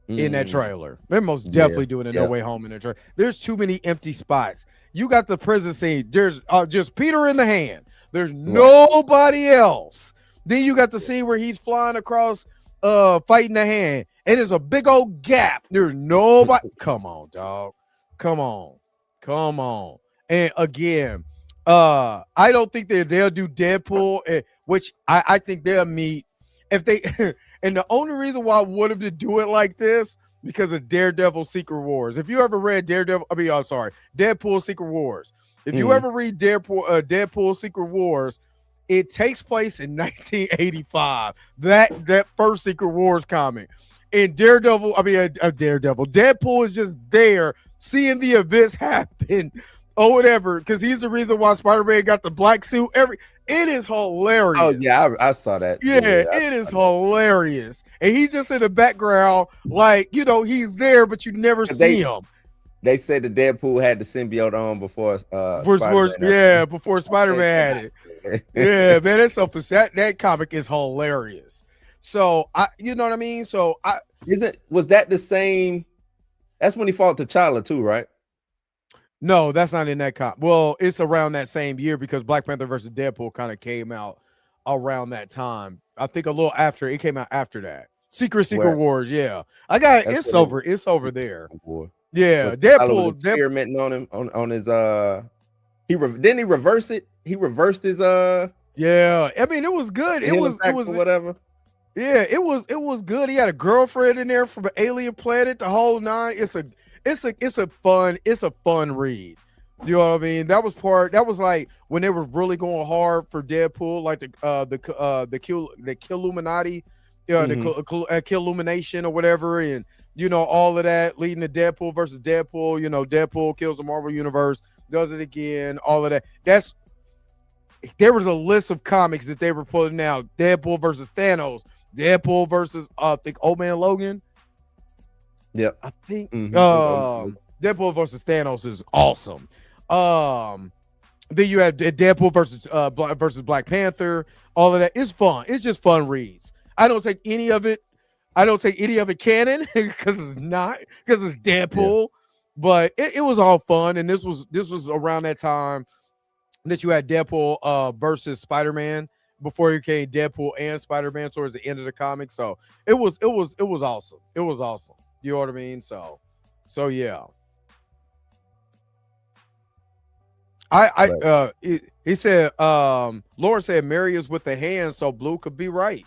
in that Mm, trailer. They're most yeah, definitely doing a No yeah, Way Home in the trailer. There's too many empty spots. You got the prison scene. There's just Peter in the hand. There's right. nobody else. Then you got the scene where he's flying across, fighting the hand, and there's a big old gap. There's nobody. Come on, dog. Come on. Come on. And again, I don't think they'll do Deadpool, which I think they'll meet if they. And the only reason why I wanted to do it like this because of Daredevil Secret Wars. If you ever read Deadpool Secret Wars. If you Mhm. ever read Deadpool Secret Wars, it takes place in 1985. That first Secret Wars comic. And Deadpool is just there seeing the events happen or whatever because he's the reason why Spider-Man got the black suit. It is Oh hilarious. yeah, I saw that. Yeah, Yeah, it is hilarious. And he's just in the background, like, he's there, but you never see him. they said the Deadpool had the symbiote on before Spider-Man. Before Spider-Man had it. Yeah, man, that comic is hilarious. So you know what I mean? So Was that the same? That's when he fought T'Challa too, right? no, that's not in that comic. Well, it's around that same year because Black Panther versus Deadpool kind of came out around that time. I think a little after it came out after that. Secret Where Wars, yeah. I got that's it's what over. It's over there. War. Yeah, But T'Challa was Deadpool. experimenting on him on his didn't he reverse it? He reversed his Yeah, I mean it was good. It healing was factor or whatever. yeah, it was good. He had a girlfriend in there from an alien planet. The whole nine. It's a fun read. You know what I mean? That was like when they were really going hard for Deadpool, like the Killuminati, Killumination or whatever, and all of that leading to Deadpool versus Deadpool. Deadpool kills the Marvel universe, does it again, all of that. There was a list of comics that they were putting out. Deadpool versus Thanos, Deadpool versus I think Old Man Logan. Yep. I think Mhm. Deadpool versus Thanos is awesome. Then you have Deadpool versus Black Panther. All of that is fun. It's just fun reads. I don't take any of it canon because it's not because it's Deadpool. Yeah. But it was all fun, and this was around that time that you had Deadpool versus Spider-Man before you came Deadpool and Spider-Man towards the end of the comic. So it was awesome. It was awesome. You know what I mean? So yeah. He said Laura said Mary is with the hand, so Blue could be right.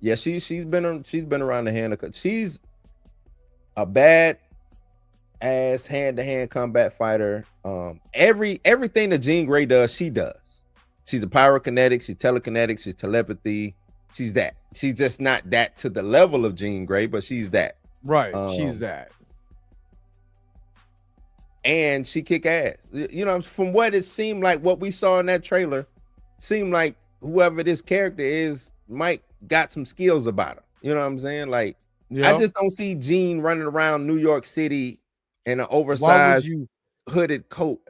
Yeah, she's been around the hand. She's a bad ass hand-to-hand combat fighter. Everything that Jean Grey does, she does. She's a pyrokinetic, she's telekinetic, she's telepathy. She's that. She's just not that to the level of Jean Grey, but she's that. Right. She's that. And she kick ass. From what it seemed like, what we saw in that trailer, seemed like whoever this character is, Mike got some skills about her. You know what I'm saying? Like, I just don't see Jean running around New York City in an oversized hooded coat.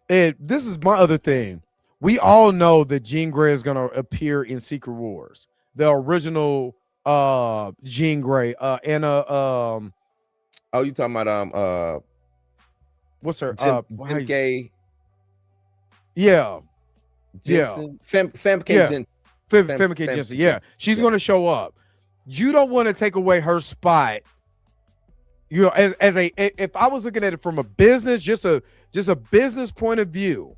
And this is my other thing. We all know that Jean Grey is going to appear in Secret Wars. the original Jean Grey. Anna Oh, you talking about what's her Jim K. Yeah. Jensen? Fem K. Yeah. Jensen. Fem K. Jensen. Yeah. She's gonna show up. You don't want to take away her spot. You know, as a if I was looking at it from a business, just a business point of view,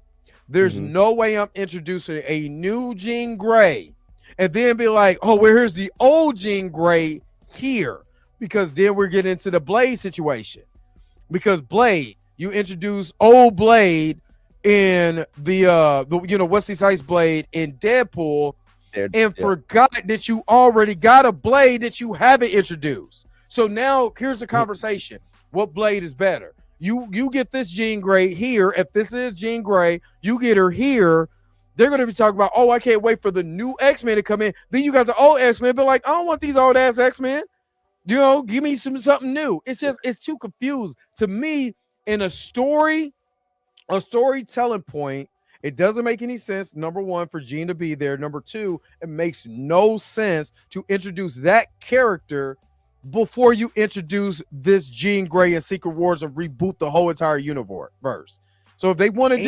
there's no way I'm introducing a new Jean Grey and then be like, oh, well, here's the old Jean Grey here, because then we're getting into the Blade situation. Because Blade, you introduce old Blade in the Wesley Snipes Blade in Deadpool, and forgot that you already got a Blade that you haven't introduced. So now here's the conversation. What Blade is better? You get this Jean Grey here. If this is Jean Grey, you get her here. They're going to be talking about, oh, I can't wait for the new X-Men to come in. Then you got the old X-Men, but like, I don't want these old ass X-Men. You know, give me something new. It's just, it's too confused. To me, in a storytelling point, it doesn't make any sense, number one, for Jean to be there. Number two, it makes no sense to introduce that character before you introduce this Jean Grey and Secret Wars and reboot the whole entire universe. So if they want to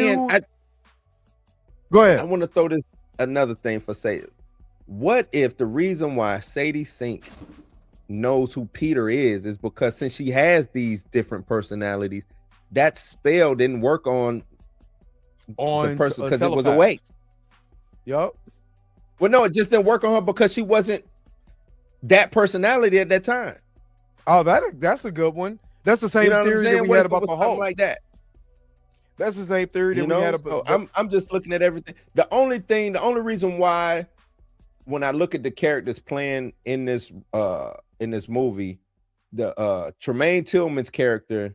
go ahead. I want to throw this another thing for Sadie. What if the reason why Sadie Sink knows who Peter is because since she has these different personalities, that spell didn't work on the person because it was awake. Yup. Well, no, it just didn't work on her because she wasn't that personality at that time. Oh, that's a good one. That's the same theory that we had about the Hulk. Like that. That's the same theory that we had about. So I'm just looking at everything. The only reason why, when I look at the characters playing in this movie, the Tremaine Tillman's character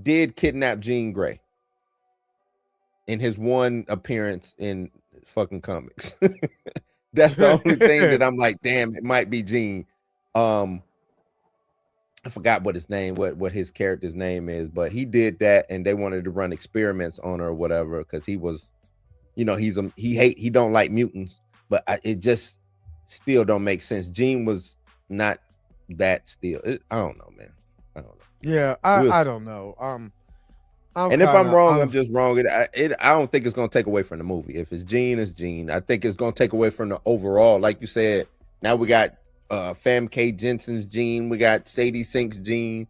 did kidnap Jean Grey in his one appearance in fucking comics. That's the only thing that I'm like, damn, it might be Jean. I forgot what his name, what his character's name is, but he did that, and they wanted to run experiments on her or whatever because he was, he don't like mutants, but it just still don't make sense. Jean was not that still. I don't know, man. I don't know. Yeah, I don't know. If I'm wrong, I'm just wrong. I don't think it's gonna take away from the movie. If it's Jean, it's Jean. I think it's gonna take away from the overall. Like you said, now we got Fam K. Jensen's Jean. We got Sadie Sink's Jean.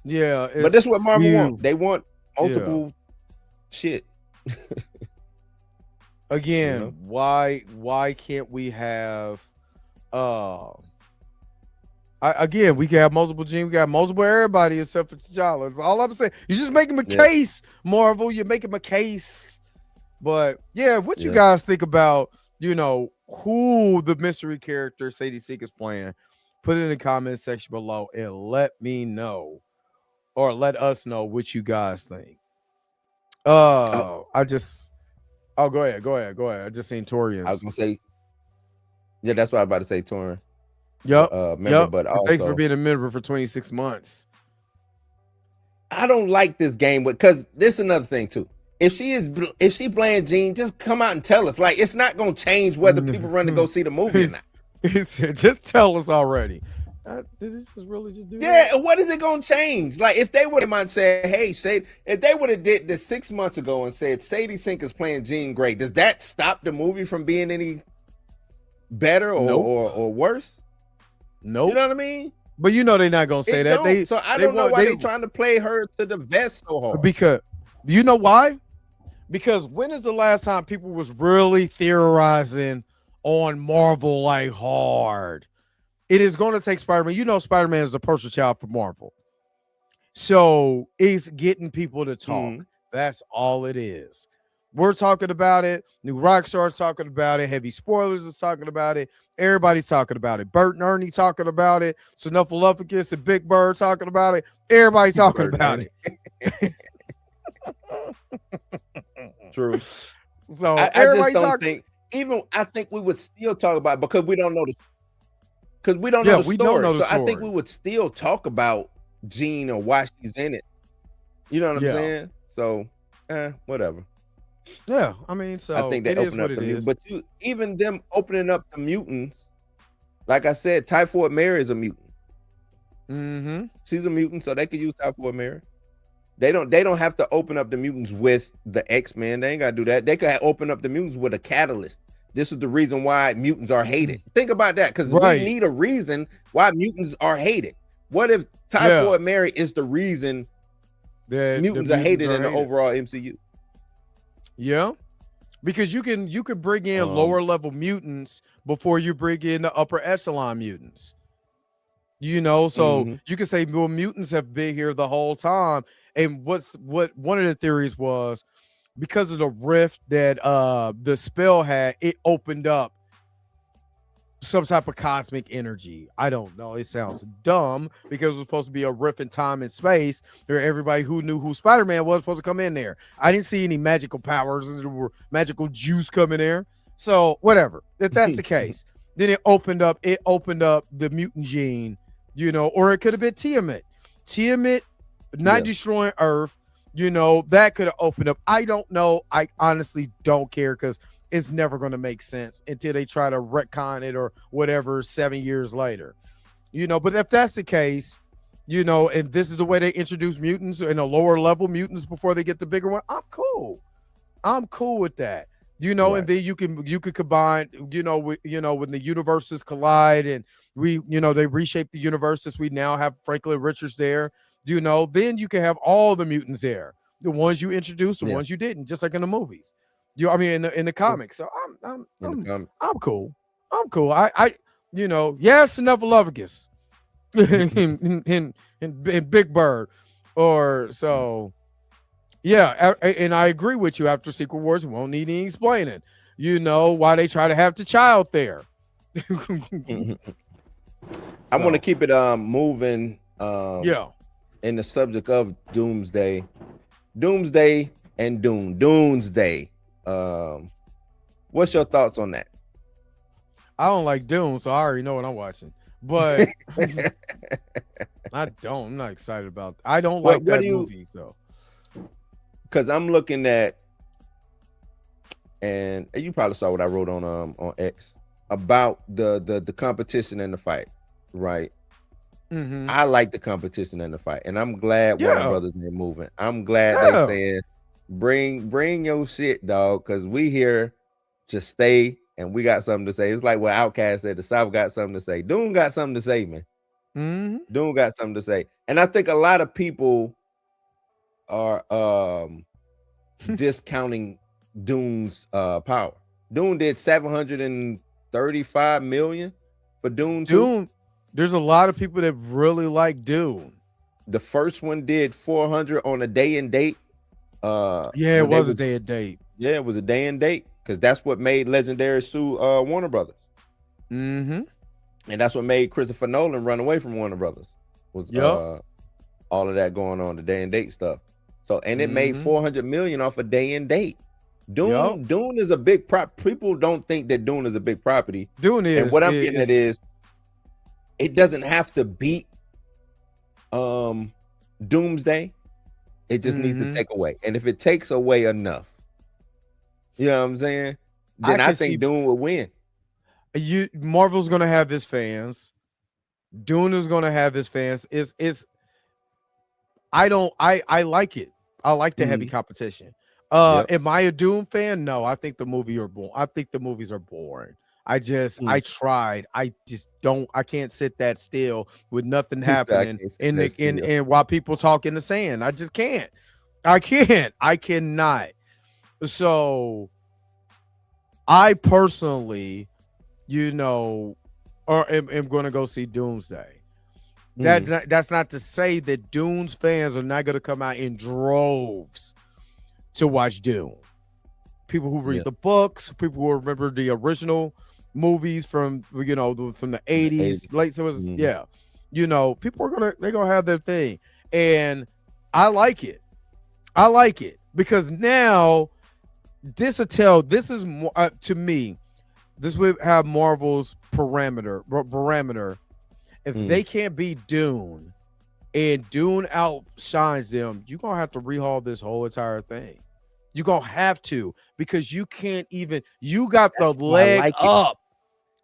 Yeah, but this is what Marvel want. They want multiple shit. Again, why can't we have we can have multiple Jean, we got multiple everybody except for T'Challa. That's all I'm saying. You're just making a case, Marvel. You're making a case. But yeah, what you guys think about, who the mystery character Sadie Sink is playing? Put it in the comment section below and let me know, or let us know what you guys think. Go ahead. I just seen Torians. I was gonna say, that's what I was about to say, Torian. Yep. But also, thanks for being a member for 26 months. I don't like this game because this is another thing too. If she playing Jean, just come out and tell us. Like, it's not gonna change whether people run to go see the movie or not. He said, just tell us already. Did this really just do that? Yeah, what is it gonna change? Like, if they would have said, hey, if they would have did this 6 months ago and said Sadie Sink is playing Jean Grey, does that stop the movie from being any better or worse? Nope. You know what I mean? But they're not gonna say that. So I don't know why they're trying to play her to the vest so hard. Because you know why? Because when is the last time people was really theorizing on Marvel like hard? It is going to take Spider-Man. Spider-Man is the poster child for Marvel. So it's getting people to talk. That's all it is. We're talking about it. New Rockstar's talking about it. Heavy Spoilers is talking about it. Everybody's talking about it. Bert and Ernie talking about it. Snuffleupagus and Big Bird talking about it. Everybody talking about it. True. So I just don't think. I think we would still talk about it because we don't know the story. Don't know the story. I think we would still talk about Jean or why she's in it. You know what I'm saying? So, whatever. Yeah, I mean, I so think they it is open what up it the mutant, is. but even them opening up the mutants, like I said, Typhoid Mary is a mutant. Mm-hmm. She's a mutant, so they could use Typhoid Mary. They don't have to open up the mutants with the X-Men. They ain't gotta do that. They could open up the mutants with a catalyst. This is the reason why mutants are hated. Think about that, because we Right. need a reason why mutants are hated. What if Yeah. Typhoid Mary is the reason The mutants are mutants hated are in the hated. overall MCU? Yeah. Because you could bring in Um, lower level mutants before you bring in the upper echelon mutants. So mhm. you can say, well, mutants have been here the whole time. And what one of the theories was, because of the rift that the spell had, it opened up some type of cosmic energy. I don't know. It sounds dumb because it was supposed to be a rift in time and space where everybody who knew who Spider-Man was supposed to come in there. I didn't see any magical powers or magical juice coming there. So whatever. If that's the case, then it opened up the mutant gene, or it could have been Tiamat. Tiamat not Yeah. destroying Earth, that could have opened up. I don't know. I honestly don't care because it's never going to make sense until they try to retcon it or whatever 7 years later. But if that's the case, and this is the way they introduce mutants in a lower level mutants before they get the bigger one, I'm cool. I'm cool with that. Right. And then you could combine, when the universes collide and they reshape the universes. We now have Franklin Richards there, then you can have all the mutants there. The ones you introduced, the Yeah. ones you didn't, just like in the movies. I mean in the comics. So In the comic. I'm cool. I'm cool. Yes, Snuffleupagus in Big Bird, or so. Yeah, and I agree with you. After Secret Wars, we won't need any explaining. Why they try to have the child there. I want to So, keep it moving yeah. in the subject of Doomsday. Doomsday and Dune. Doomsday. What's your thoughts on that? I don't like Dune, so I already know what I'm watching. But I don't. I'm not excited about. I don't like What that do you? movie. So Because I'm looking at, and you probably saw what I wrote on X about the competition and the fight, right? mhm. I like the competition and the fight, and I'm glad Warner Yeah, Brothers ain't moving. I'm glad they yeah. saying bring your shit, dog, because we here to stay, and we got something to say. It's like what Outkast said: the South got something to say. Doom got something to say, man. Mhm. Doom got something to say, and I think a lot of people are discounting Dune's power. Dune did 735 million for Dune 2. Dune. There's a lot of people that really like Dune. The first one did 400 on a day and date. Yeah, it When they was a was day and date. Yeah, it was a day and date because that's what made Legendary sue Warner Brothers, Mm-hmm. and that's what made Christopher Nolan run away from Warner Brothers. Was Yep. all of that going on, the day and date stuff. So, and it made Mm-hmm. 400 million off a day and date. Yep. Dune is a big prop. People don't think that Dune is a big property. Dune And is what I'm it getting at is is it doesn't have to beat Doomsday. It just needs to mm-hmm. take away. And if it takes away enough, you know what I'm saying? I Then I can think see Dune will win. Marvel's gonna have his fans. Dune is gonna have his fans. Is I don't I like it. I like the heavy Mhm. competition. Yep. Am I a Doom fan? No, I think the movies are boring. I Mm. tried. I just don't. I can't sit that still with nothing He said I happening can't sit in that the in still. and while people talk in the sand. I just can't. I can't. I cannot. So I personally, or am going to go see Doomsday. Mm. That's not to say that Dune's fans are not going to come out in droves to watch Dune. People who read Yeah. the books, people who remember the original movies from from the The 80s, 80s. late 70s. Mhm. Yeah. People are gonna have their thing. And I like it. I like it because now this is more to me, this would have Marvel's parameter. If Mm. they can't beat Dune and Dune outshines them, you're gonna have to rehaul this whole entire thing. You're gonna have to, because you can't even. You got the That's why I leg like it. up.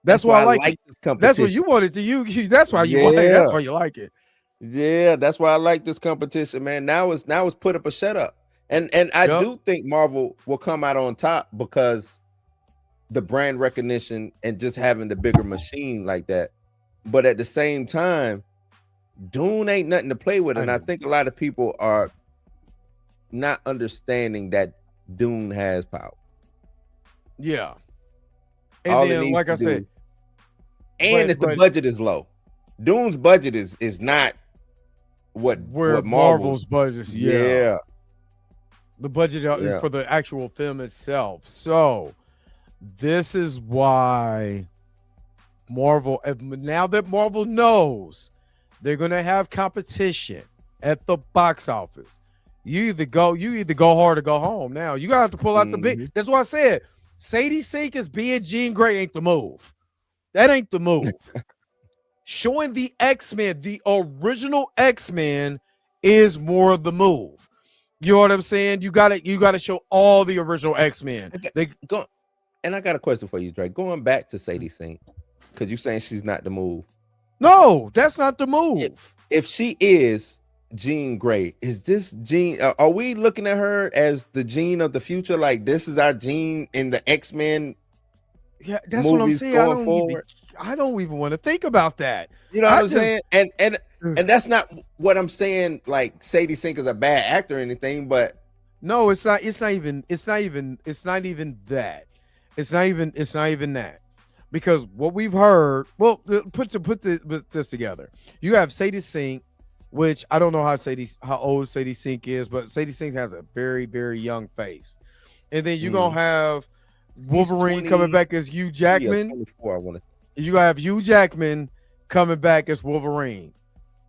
That's Why why I I like like it. this That's what competition. you wanted to. That's why you like. Yeah. That's why you like it. Yeah, that's why I like this competition, man. Now it's put up a shut up. And I Yep. do think Marvel will come out on top because the brand recognition and just having the bigger machine like that. But at the same time, Dune ain't nothing to play with. And I think a lot of people are not understanding that Dune has power. Yeah. And All it then, needs like to I do, said, and if the budget is low. Dune's budget is not what Marvel's budget. Yeah. The budget is for the actual film itself. So this is why Marvel, now that Marvel knows they're gonna have competition at the box office, you either go hard or go home. Now you gotta have to pull out the big. That's why I said Sadie Sink as being Jean Grey ain't the move. That ain't the move. Showing the X-Men, the original X-Men, is more the move. You know what I'm saying? You gotta show all the original X-Men. And I got a question for you, Dre. Going back to Sadie Sink, because you're saying she's not the move. No, that's not the move. If she is Jean Grey, is this Jean? Are we looking at her as the Jean of the future? Like this is our Jean in the X-Men? Yeah, that's what I'm saying. I don't even want to think about that. You know what I'm saying? And that's not what I'm saying. Like Sadie Sink is a bad actor or anything, but no, it's not even that. It's not even that. Because what we've heard, well, put this together. You have Sadie Sink, which I don't know how old Sadie Sink is, but Sadie Sink has a very, very young face. And then you're gonna have Wolverine coming back as Hugh Jackman. 24, I want to. You gotta have Hugh Jackman coming back as Wolverine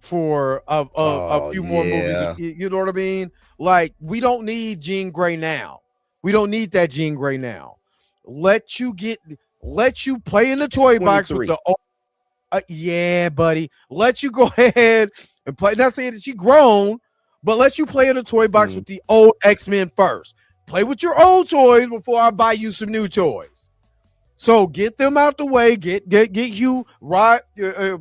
for a few more movies. You know what I mean? Like, we don't need Jean Grey now. We don't need that Jean Grey now. Let you play in the toy box with the yeah, buddy. Let you go ahead and play. Not saying that she grown, but let you play in the toy box with the old X-Men first. Play with your old toys before I buy you some new toys. So get them out the way. Get Hugh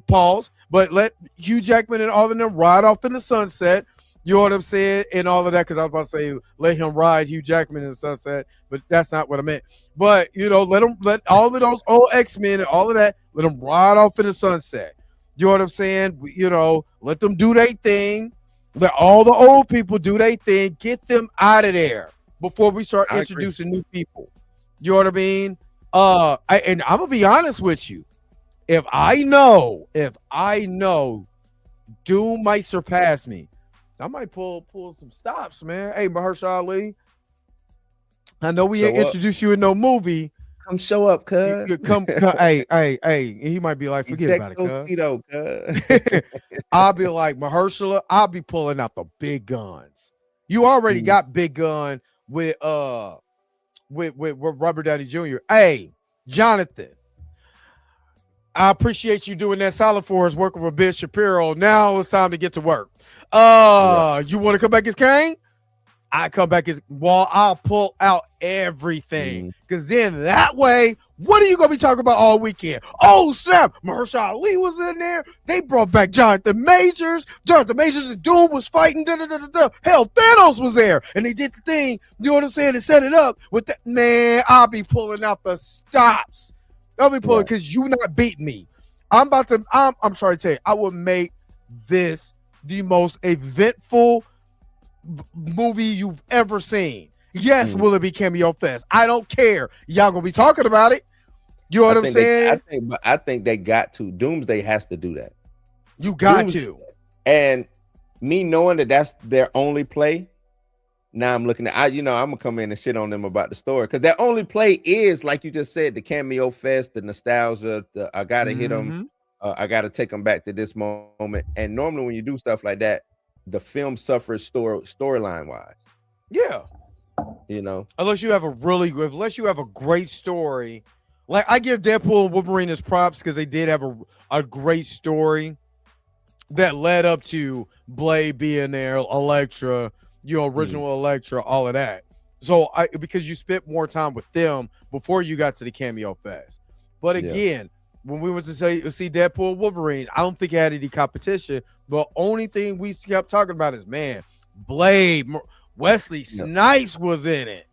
pause, but let Hugh Jackman and all of them ride off in the sunset. You know what I'm saying? And all of that, because I was about to say let him ride Hugh Jackman in the sunset, but that's not what I meant. But let all of those old X-Men and all of that, let them ride off in the sunset. You know what I'm saying? Let them do their thing. Let all the old people do their thing. Get them out of there before we start introducing new people. You know what I mean? And I'm gonna be honest with you. If I know Doom might surpass me, I might pull some stops, man. Hey, Mahershala Ali, I know we ain't introduced you in no movie. Come show up, cuz. Come, hey. He might be like, forget about it, cuz. I'll be like, Mahershala, I'll be pulling out the big guns. You already got big gun with Robert Downey Jr. Hey, Jonathan, I appreciate you doing that solid for us, working with Ben Shapiro. Now it's time to get to work. You want to come back as Kang? I come back as I'll pull out everything. Because then that way, what are you going to be talking about all weekend? Oh, snap. Mahershala Ali was in there. They brought back Jonathan Majors. Jonathan Majors and Doom was fighting. Hell, Thanos was there. And they did the thing. You know what I'm saying? They set it up with that. Man, I'll be pulling out the stops. I'll be pulling because you not beating me. I'm sorry to tell you, I will make this the most eventful movie you've ever seen. Yes, will it be Cameo Fest? I don't care. Y'all gonna be talking about it. You know what I'm saying? I think they got to. Doomsday has to do that. You got to. And me knowing that that's their only play, now I'm looking at, I'm gonna come in and shit on them about the story because their only play is, like you just said, the Cameo Fest, the nostalgia. I gotta hit them. I gotta take them back to this moment. And normally when you do stuff like that, the film suffers storyline wise. Yeah. Unless you have a great story. Like, I give Deadpool and Wolverine his props because they did have a great story that led up to Blade being there, Elektra, original Elektra, all of that. So because you spent more time with them before you got to the cameo fest. But again, when we went to see Deadpool Wolverine, I don't think it had any competition. But only thing we kept talking about is, man, Blade, Wesley Snipes was in it.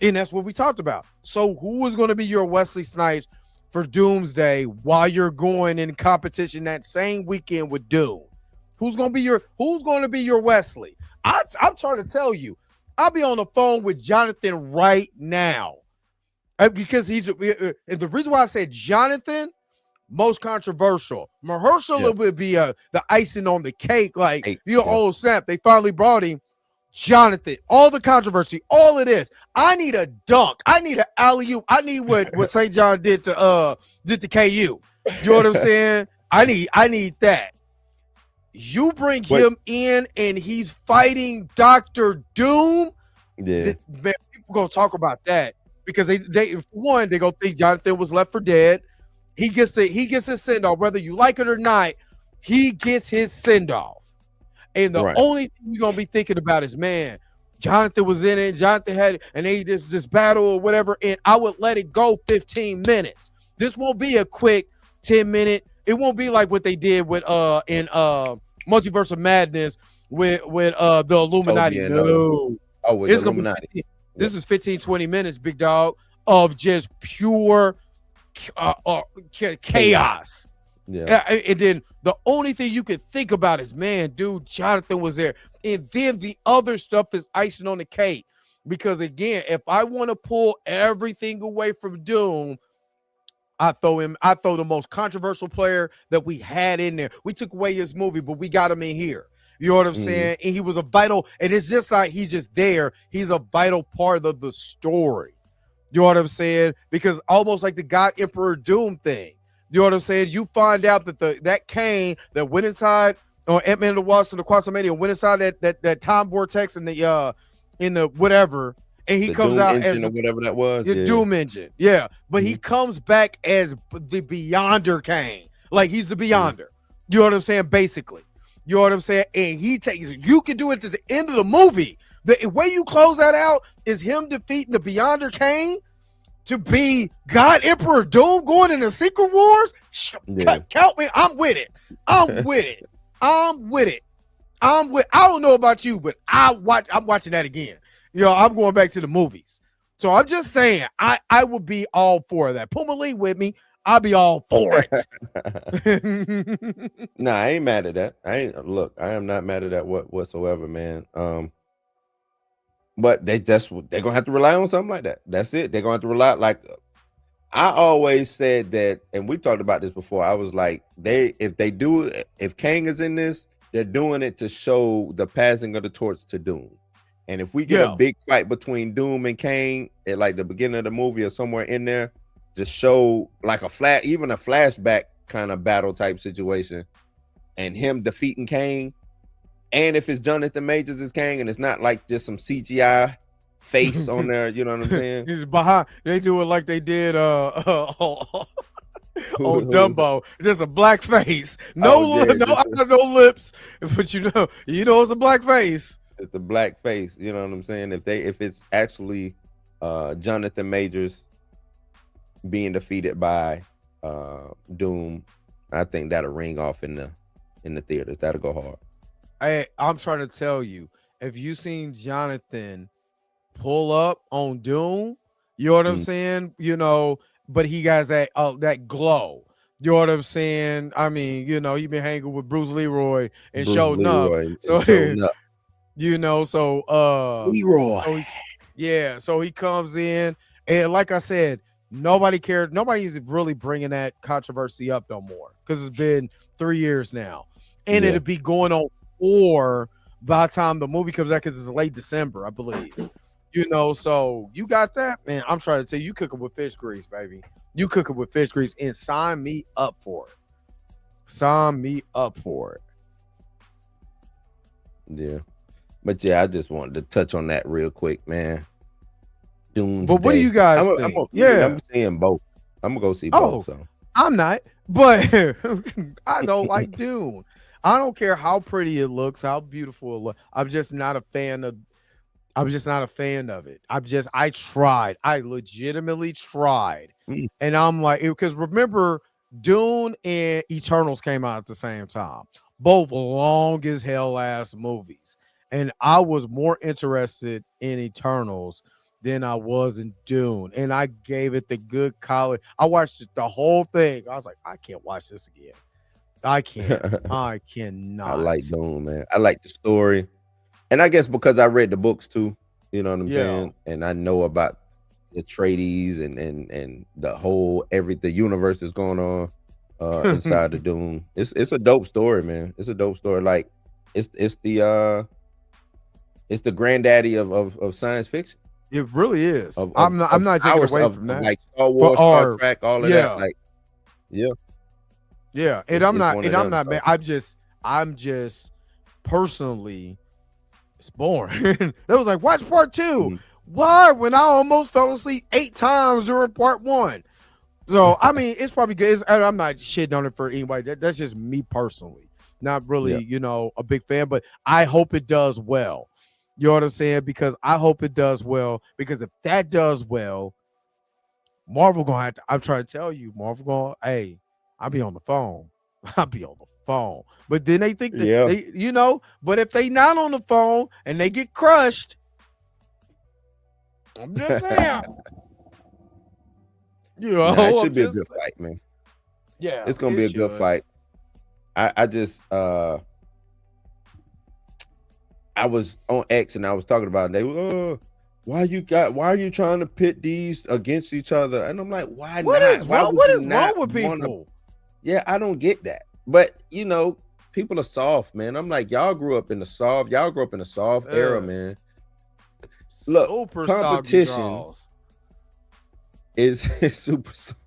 And that's what we talked about. So who is going to be your Wesley Snipes for Doomsday while you're going in competition that same weekend with Doom? Who's going to be your Wesley? I'm trying to tell you, I'll be on the phone with Jonathan right now. Because he's the reason why I said Jonathan, most controversial. Mahershala would be the icing on the cake. Like, old snap, they finally brought him. Jonathan, all the controversy, all of this. I need a dunk. I need an alley-oop. I need what St. John did to KU. You know what I'm saying? I need that. You bring him in and he's fighting Dr. Doom. Yeah. Man, people gonna talk about that because they for one, they gonna think Jonathan was left for dead. He gets his send-off, whether you like it or not, he gets his send-off. And the only thing you're gonna be thinking about is, man, Jonathan was in it, Jonathan had it, and they this battle or whatever, and I would let it go 15 minutes. This won't be a quick 10-minute. It won't be like what they did with in Multiverse of Madness with the Illuminati. It's Illuminati. This is 15-20 minutes, big dog, of just pure chaos. Yeah. And then the only thing you could think about is, man, dude, Jonathan was there. And then the other stuff is icing on the cake. Because again, if I want to pull everything away from Doom, I throw the most controversial player that we had in there. We took away his movie, but we got him in here. You know what I'm saying? And he was a vital, and it's just like he's just there. He's a vital part of the story. You know what I'm saying? Because almost like the God Emperor Doom thing. You know what I'm saying? You find out that that Kang that went inside, or Ant-Man and the Wasp and the Quantumania went inside that time vortex in the whatever, and he comes Doom out as or whatever that was. The Doom engine. Yeah. But he comes back as the Beyonder Kang. Like he's the Beyonder. You know what I'm saying? Basically. You know what I'm saying? And you can do it to the end of the movie. The way you close that out is him defeating the Beyonder Kang to be God Emperor Doom going into Secret Wars. Count me. I'm with it. I'm with it. I don't know about you, but I'm watching that again. You know, I'm going back to the movies. So I'm just saying, I would be all for that. Puma Lee with me. I'll be all for it. Nah, I ain't mad at that. I am not mad at that whatsoever, man. But they're gonna have to rely on something like that. That's it. They're gonna have to rely. Like I always said that, and we talked about this before. I was like, if Kang is in this, they're doing it to show the passing of the torch to Doom. And if we get a big fight between Doom and Kang at like the beginning of the movie or somewhere in there, just show like even a flashback kind of battle type situation, and him defeating Kang. And if it's Jonathan Majors as Kang, and it's not like just some CGI face on there, you know what I'm saying? He's behind. They do it like they did on Dumbo, just a black face, no lips, but you know it's a black face. It's a black face, you know what I'm saying? If it's actually Jonathan Majors being defeated by Doom, I think that'll ring off in the theaters. That'll go hard. I'm trying to tell you, if you seen Jonathan pull up on Doom, you know what I'm saying? You know, but he has that glow. You know what I'm saying? I mean, you know, he been hanging with Bruce Leroy and showing up. So you know, so Leroy. So he comes in, and like I said, nobody cared. Nobody's really bringing that controversy up no more because it's been 3 years now, and it'll be going on 4 by the time the movie comes out because it's late December, I believe. You know, so you got that, man. I'm trying to tell you, cooking with fish grease, baby. You cooking with fish grease, and sign me up for it. Sign me up for it. Yeah. But yeah, I just wanted to touch on that real quick, man. Doomsday. But what do you guys think? I'm seeing both. I'm gonna go see both. So I'm not, but I don't like Dune. I don't care how pretty it looks, how beautiful it looks. I'm just not a fan of. I'm just not a fan of it. I tried. I legitimately tried. Mm. And I'm like, because remember, Dune and Eternals came out at the same time. Both long as hell ass movies. And I was more interested in Eternals than I was in Dune. And I gave it the good college. I watched the whole thing. I was like, I can't watch this again. I can't. I I cannot. like Doom, man. I like the story. And I guess because I read the books too, you know what I'm Yeah. saying? And I know about the Atreides and the whole the universe is going on inside the Doom. It's a dope story, man. It's a dope story. Like it's the granddaddy of science fiction. It really is. Of I'm not taking away from that. Like Star Wars, Star Trek, all of that. Like, yeah. Yeah. And I'm not mad. I'm just personally, it's boring. That was like, watch part 2. Mm-hmm. Why? When I almost fell asleep 8 times during part 1. So I mean, it's probably good. I'm not shitting on it for anybody. That's just me personally. Not really, a big fan, but I hope it does well. You know what I'm saying? Because I hope it does well. Because if that does well, Marvel gonna have to. I'm trying to tell you, Marvel gonna. Hey, I'll be on the phone. I'll be on the phone. But then they think that they, But if they not on the phone and they get crushed, I'm just saying. It should be a good fight, man. Yeah, it's gonna be a good fight. I just I was on X and I was talking about it. They were, why are you trying to pit these against each other? And I'm like, why what not? Is wrong? What is wrong with people? Yeah, I don't get that. But people are soft, man. I'm like, y'all grew up in the soft era, man. Look, super competition is super soft.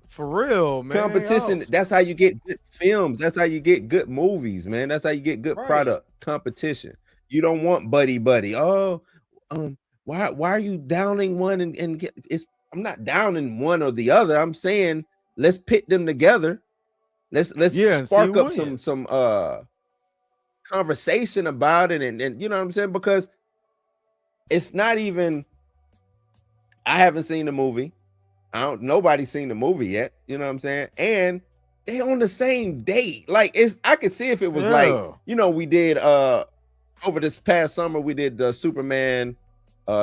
For real, man. Competition, that's how you get good films. That's how you get good movies, man. That's how you get good product. Competition. You don't want buddy. Oh, why are you downing one and get it's I'm not downing one or the other. I'm saying let's pit them together. Let's spark up some conversation about it and you know what I'm saying? Because it's not even I haven't seen the movie. Nobody's seen the movie yet. You know what I'm saying? And they on the same date. Like I could see if it was like, we did over this past summer, we did the Superman,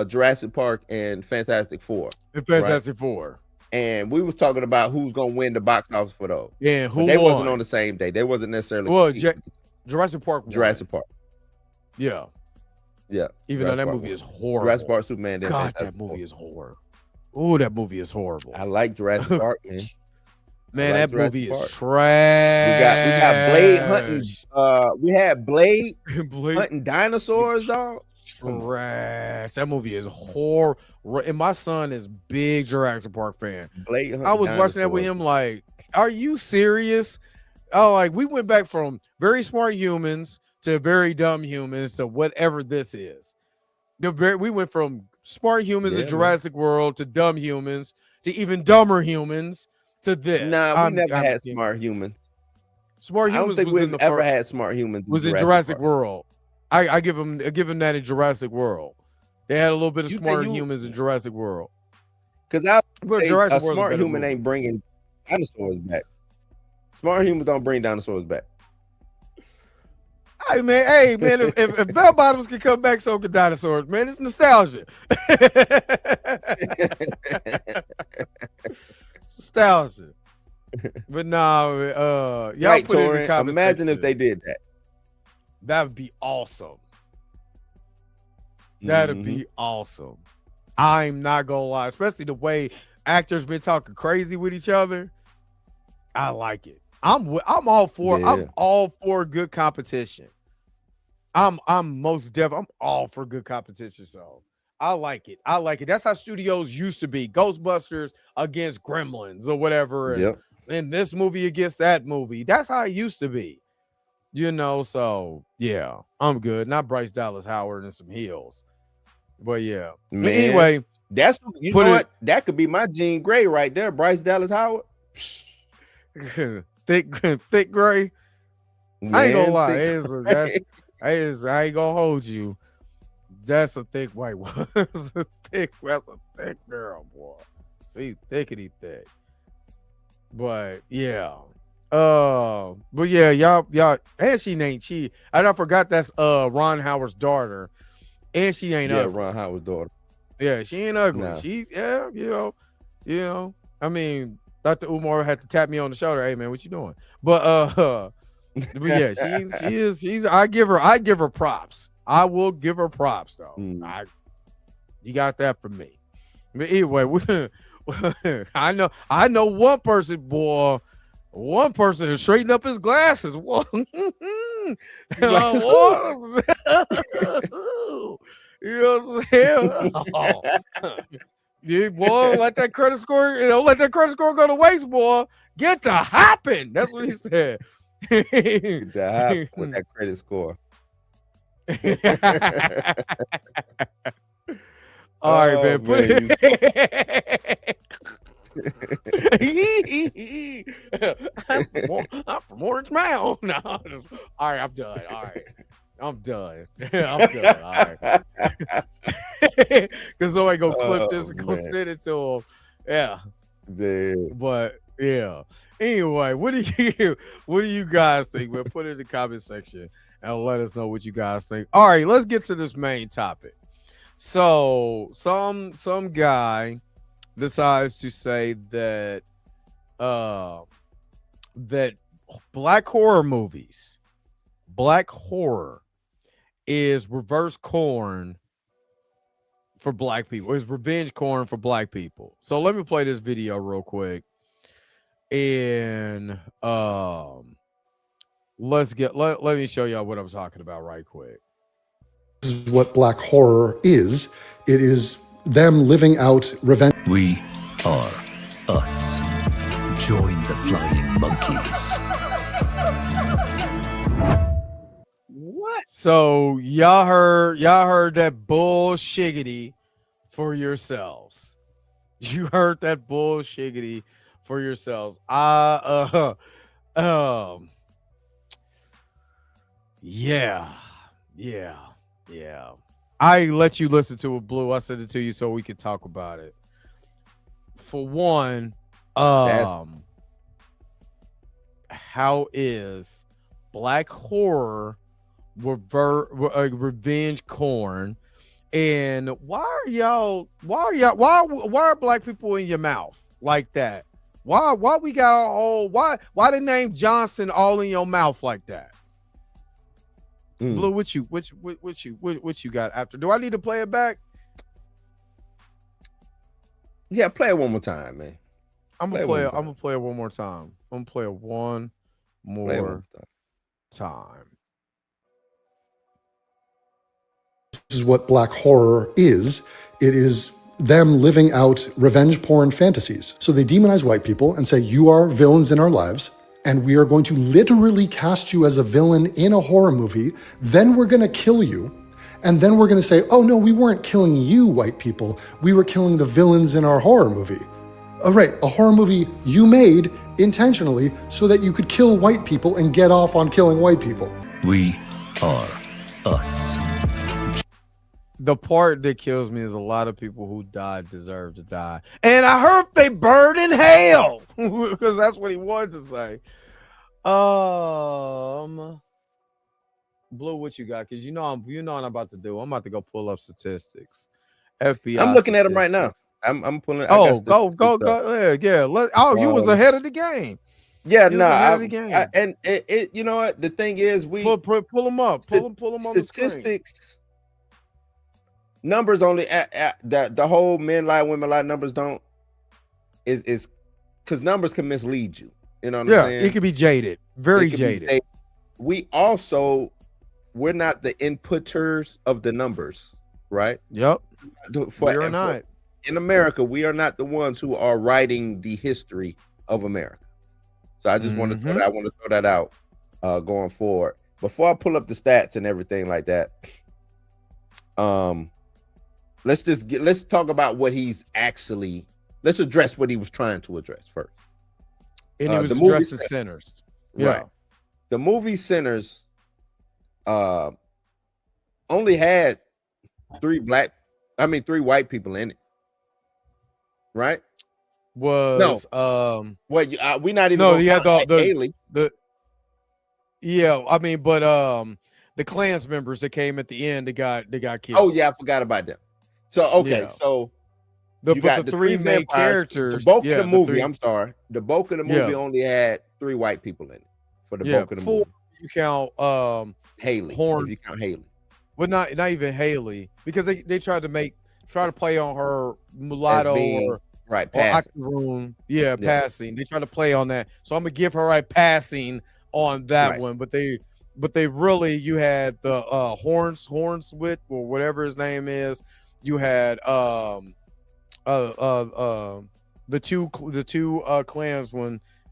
Jurassic Park, and Fantastic Four. Fantastic Four. And we was talking about who's gonna win the box office for those. Yeah, they wasn't on the same day. They wasn't necessarily Jurassic Park. Jurassic Park. Yeah. Yeah. Even though that movie is horrible. Jurassic Park, Superman. God, that movie is horrible. Oh, that movie is horrible. I like Jurassic Park, man. Man, that movie is trash. We got Blade hunting. We had Blade hunting dinosaurs, dog. Trash. That movie is horrible. And my son is big Jurassic Park fan. I was watching that with him like, are you serious? Oh, like we went back from very smart humans to very dumb humans to whatever this is. We went from smart humans in Jurassic World to dumb humans to even dumber humans to this. Nah, we never had smart humans. Smart humans. I don't think we've ever had smart humans. Was in Jurassic World. I give them that in Jurassic World. They had a little bit of smart humans in Jurassic World. Because a smart human ain't bringing dinosaurs back. Smart humans don't bring dinosaurs back. Hey man, if bell bottoms can come back, so can dinosaurs, man. It's nostalgia. It's nostalgia. But nah, y'all put it in the comments. Imagine if they did that. That would be awesome. That'd be awesome. I'm not gonna lie, especially the way actors been talking crazy with each other. I like it. I'm all for I'm all for good competition. I'm all for good competition. So I like it. That's how studios used to be. Ghostbusters against Gremlins or whatever. And this movie against that movie. That's how it used to be. So yeah, I'm good. Not Bryce Dallas Howard and some heels. But yeah. Man, but anyway, that's what that could be my Jean Grey right there. Bryce Dallas Howard. thick gray. Man, I ain't gonna lie. I ain't gonna hold you. That's a thick white one. That's a thick girl, boy. See, thickety thick. But yeah. But yeah, y'all, and she ain't and I forgot that's Ron Howard's daughter. And she ain't ugly. Ron Howard's daughter. Yeah, she ain't ugly. Nah. She's you know. I mean, Dr. Umar had to tap me on the shoulder. Hey man, what you doing? But yeah, she's I give her props. I will give her props though. You got that from me. But anyway, I know one person, boy. One person to straighten up his glasses. Boy. You know what I'm saying? You boy, let that credit score, let that credit score go to waste, boy. Get to hopping. That's what he said. Get to hopping with that credit score. All right, man. Put it. I'm from Orange Mound. No, all right, I'm done. All right. I'm done. I'm done. All right. Because somebody go clip this and go send it to him. Yeah. But yeah. Anyway, what do you guys think? Man, put it in the comment section and let us know what you guys think. All right, let's get to this main topic. So some guy decides to say that that black horror is reverse corn for black people. It's revenge corn for black people. So let me play this video real quick. And let me show y'all what I'm talking about right quick. This is what black horror is. It is them living out revenge. We are us. Join the flying monkeys. What? So y'all heard that bullshiggity for yourselves. You heard that bullshiggity for yourselves. Yeah. I let you listen to it, Blue. I sent it to you so we could talk about it. For one, how is black horror revenge corn? And why are black people in your mouth like that? Why we got our whole why the name Johnson all in your mouth like that? Blue, what you got after? Do I need to play it back? Yeah, play it one more time, man. I'm gonna play it one more time. I'm gonna play it one more time. This is what black horror is. It is them living out revenge porn fantasies. So they demonize white people and say, you are villains in our lives, and we are going to literally cast you as a villain in a horror movie. Then we're going to kill you. And then we're going to say, oh no, we weren't killing you, white people. We were killing the villains in our horror movie. Oh, right, a horror movie you made intentionally so that you could kill white people and get off on killing white people. We are us. The part that kills me is a lot of people who died deserve to die. And I heard they burned in hell because that's what he wanted to say. Blue, what you got? Because you know what I'm about to do. I'm about to go pull up statistics. FBI. I'm looking at them right now. I'm pulling. Oh, go. Yeah. You was ahead of the game. Yeah, and it you know what? The thing is, we pull them up. Pull them on the screen. Statistics. Numbers only the whole men lie, women lie. Numbers don't is because numbers can mislead you. You know what I'm saying? It could be jaded, very jaded. We're not the inputters of the numbers, right? Yep. We're not in America. We are not the ones who are writing the history of America. So I just want to throw that out going forward. Before I pull up the stats and everything like that. Let's talk about what he's actually. Let's address what he was trying to address first. And he was addressing sinners, right? The movie Sinners only had three white people in it, right? Was Well, we not even no, gonna you had count the Haley. yeah, I mean, but the Klans members that came at the end, they got killed. Oh yeah, I forgot about them. So okay, Yeah. so The you but got the three main vampires. characters. The bulk yeah, of the movie. three, I'm sorry, the bulk of the movie Yeah. only had 3 white people in it for the yeah, bulk of the 4 movie. you count Haley, Horn, if you count Haley. but not even Haley, because they tried to play on her mulatto being, or right, or passing. Octoroon, Yeah. passing. They try to play on that, so I'm gonna give her a passing on that Right. one. But they really, you had the Hornswit or whatever his name is. You had the two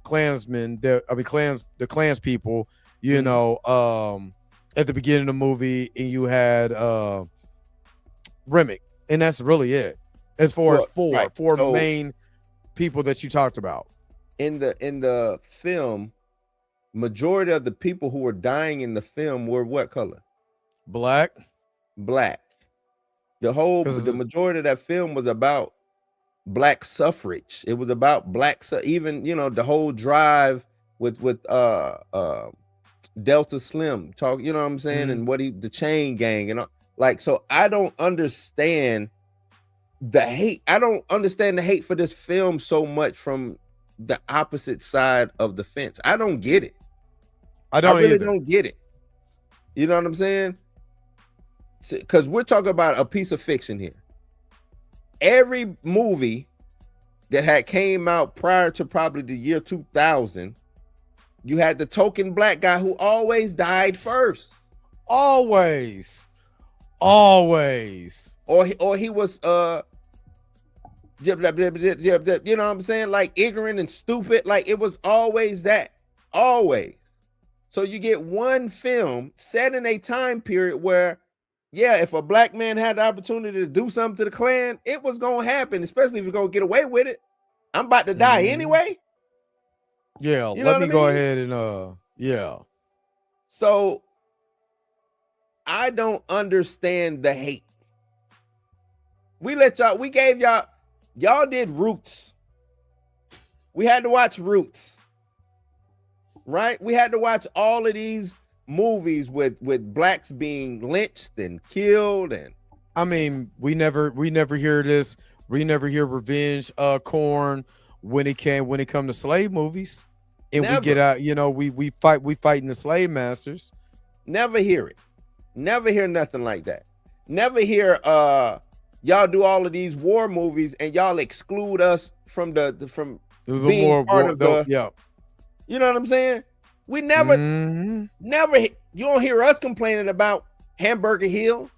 Klansmen, the Klans people. You Mhm. know, at the beginning of the movie, and you had Remick, and that's really it as far as four So main people that you talked about. in the film, majority of the people who were dying in the film were what color? Black. Black. The 'Cause- majority of that film was about black suffrage. It was about even the whole drive with Delta Slim talk, you know what I'm saying, Mhm. and the chain gang and all, like, so I don't understand the hate. I don't understand the hate for this film so much from the opposite side of the fence. I don't get it. I don't really either. don't get it. You know what I'm saying? Because we're talking about a piece of fiction here. Every movie that had came out prior to probably the year 2000, you had the token black guy who always died first. Always. Or he was you know what I'm saying, like ignorant and stupid. Like, it was always that. Always. So you get one film set in a time period where, yeah, if a black man had the opportunity to do something to the Klan, it was gonna happen, especially if you're gonna get away with it. I'm about to die anyway. Yeah, You know let what me I go mean? ahead and yeah. So I don't understand the hate. We gave y'all did Roots. We had to watch Roots. Right? We had to watch all of these movies with blacks being lynched and killed, and I mean, we never hear this. We never hear revenge corn when it come to slave movies. And Never. we get out, we fighting the slave masters. never hear it. Never hear nothing like that. Never hear y'all do all of these war movies and y'all exclude us from being part of the yeah. You know what I'm saying? We never, Mhm. never. You don't hear us complaining about Hamburger Hill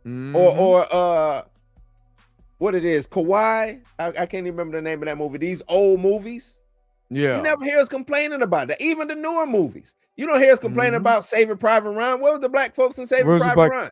Mhm. or what it is, Kauai. I can't even remember the name of that movie. These old movies. Yeah. You never hear us complaining about that. Even the newer movies. You don't hear us complaining Mhm. about Saving Private Ryan. Where was the black folks in Saving Where's the Private black- Ryan?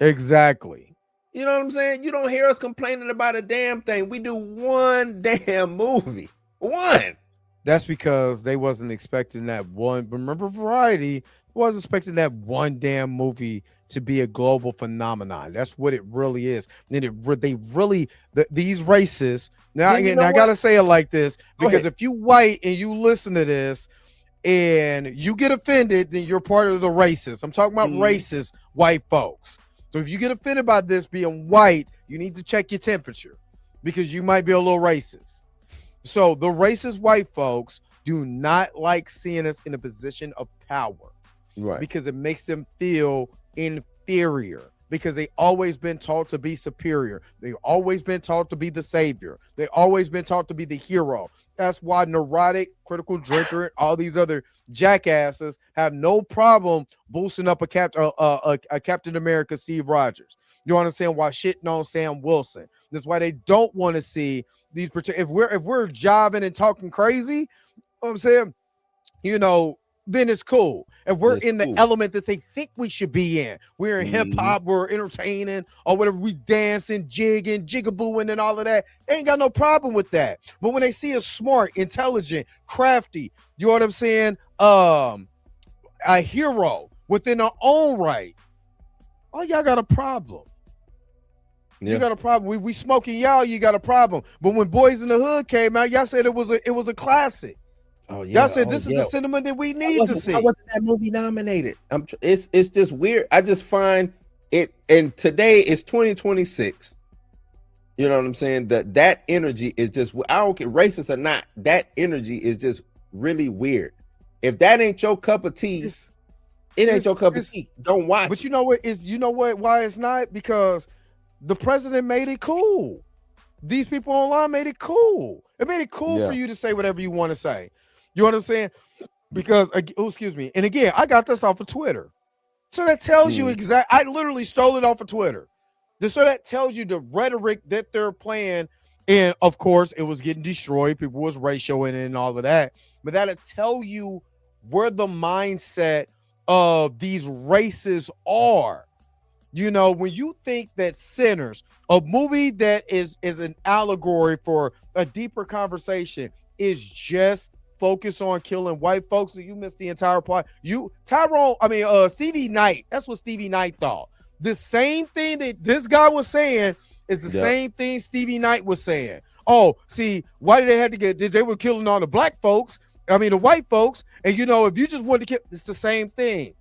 Exactly. You know what I'm saying? You don't hear us complaining about a damn thing. We do one damn movie. One. That's because they wasn't expecting that one. Remember, Variety wasn't expecting that one damn movie to be a global phenomenon. That's what it really is. And these races. Now, Then you again, know I gotta say it like this, Go because ahead. if you white and you listen to this and you get offended, then you're part of the racist. I'm talking about racist white folks. So if you get offended by this being white, you need to check your temperature, because you might be a little racist. So the racist white folks do not like seeing us in a position of power, Right. because it makes them feel inferior, because they always been taught to be superior. They've always been taught to be the savior. They've always been taught to be the hero. That's why neurotic, critical drinker, and all these other jackasses have no problem boosting up a Captain America Steve Rogers. You understand why shitting on Sam Wilson? That's why they don't want to see these. If we're jiving and talking crazy, you know what I'm saying, then it's cool. If we're in the element that they think we should be in, we're in hip hop, we're entertaining, or whatever, we dancing, jigging, jigabooing, and all of that. They ain't got no problem with that. But when they see us smart, intelligent, crafty, you know what I'm saying, a hero within our own right, oh, y'all got a problem. Yeah. You got a problem. We smoking y'all, you got a problem. But when Boys in the Hood came out, y'all said it was a classic. Oh yeah. Y'all said this is the cinema that we need to see. Why wasn't that movie nominated? It's just weird. I just find it, and today is 2026. You know what I'm saying? That energy is just, I don't care, racist or not, that energy is just really weird. If that ain't your cup of tea, it ain't your cup of tea. Don't watch. But you know what is, you know what, why it's not? Because the president made it cool. These people online made it cool. It made it cool for you to say whatever you want to say. You know what I'm saying? Because, oh, excuse me. And again, I got this off of Twitter. So that tells you I literally stole it off of Twitter. So that tells you the rhetoric that they're playing. And of course, it was getting destroyed. People was racial in it and all of that. But that'll tell you where the mindset of these races are. You know, when you think that Sinners, a movie that is an allegory for a deeper conversation, is just focused on killing white folks, and you miss the entire plot. Stevie Knight, that's what Stevie Knight thought. The same thing that this guy was saying is the same thing Stevie Knight was saying. Oh, see, why did they have to they were killing all the black folks, the white folks, and you know, if you just wanted to kill, it's the same thing.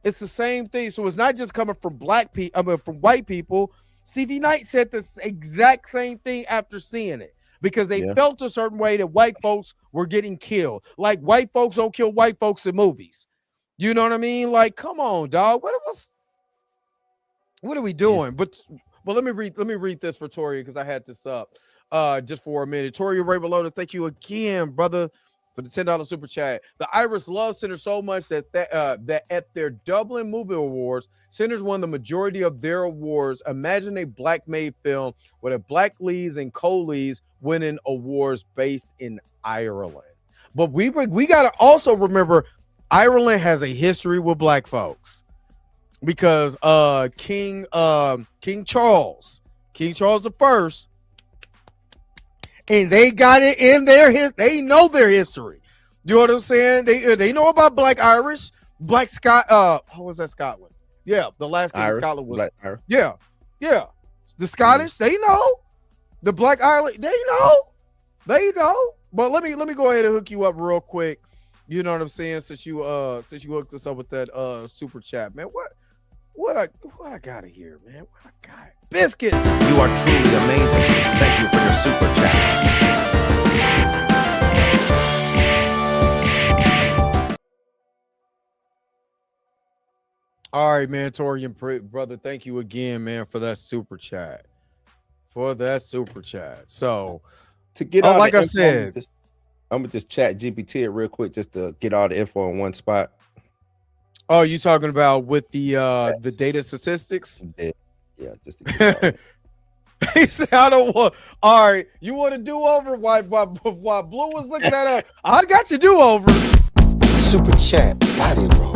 It's the same thing. So it's not just coming from from white people. Stevie Knight said the exact same thing after seeing it, because they felt a certain way that white folks were getting killed. Like, white folks don't kill white folks in movies. You know what I mean? Like, come on, dog. What are we doing? But let me read this for Tori, because I had this up just for a minute. Tori Ray Below, thank you again, brother, for the $10 super chat. The Irish love Sinners so much that at their Dublin Movie Awards, Sinners won the majority of their awards. Imagine a black made film with a black leads and co-leads winning awards based in Ireland. But we got to also remember, Ireland has a history with black folks, because King Charles the First, and they got it in they know their history. You know what I'm saying? They know about Black Irish, Black Scott. How was that, Scotland? Yeah, the last king of Scotland was Black Irish. Yeah. The Scottish, they know. The Black Ireland, they know. But let me go ahead and hook you up real quick. You know what I'm saying? Since you hooked us up with that super chat, man. What I got here, man? What I got? Biscuits. You are truly amazing. Thank you for your super chat. All right, man, Torian brother, thank you again, man, for that super chat. So to get all like I info, said, I'm gonna just chat GPT it real quick just to get all the info in one spot. Oh, you talking about with the data statistics? Yeah, just to get he said, I don't want. All right, you want to do over? Why Blue was looking at her? I got you do over. Super chat body roll.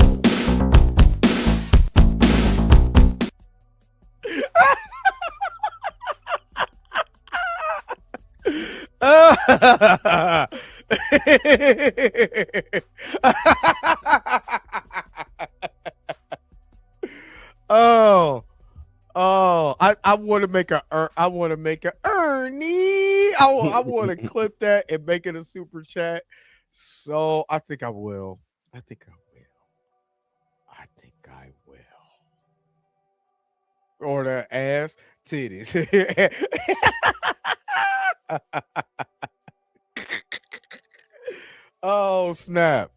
I want to make a Ernie. I want to clip that and make it a super chat. So I think I will. Or the ass titties. Oh snap.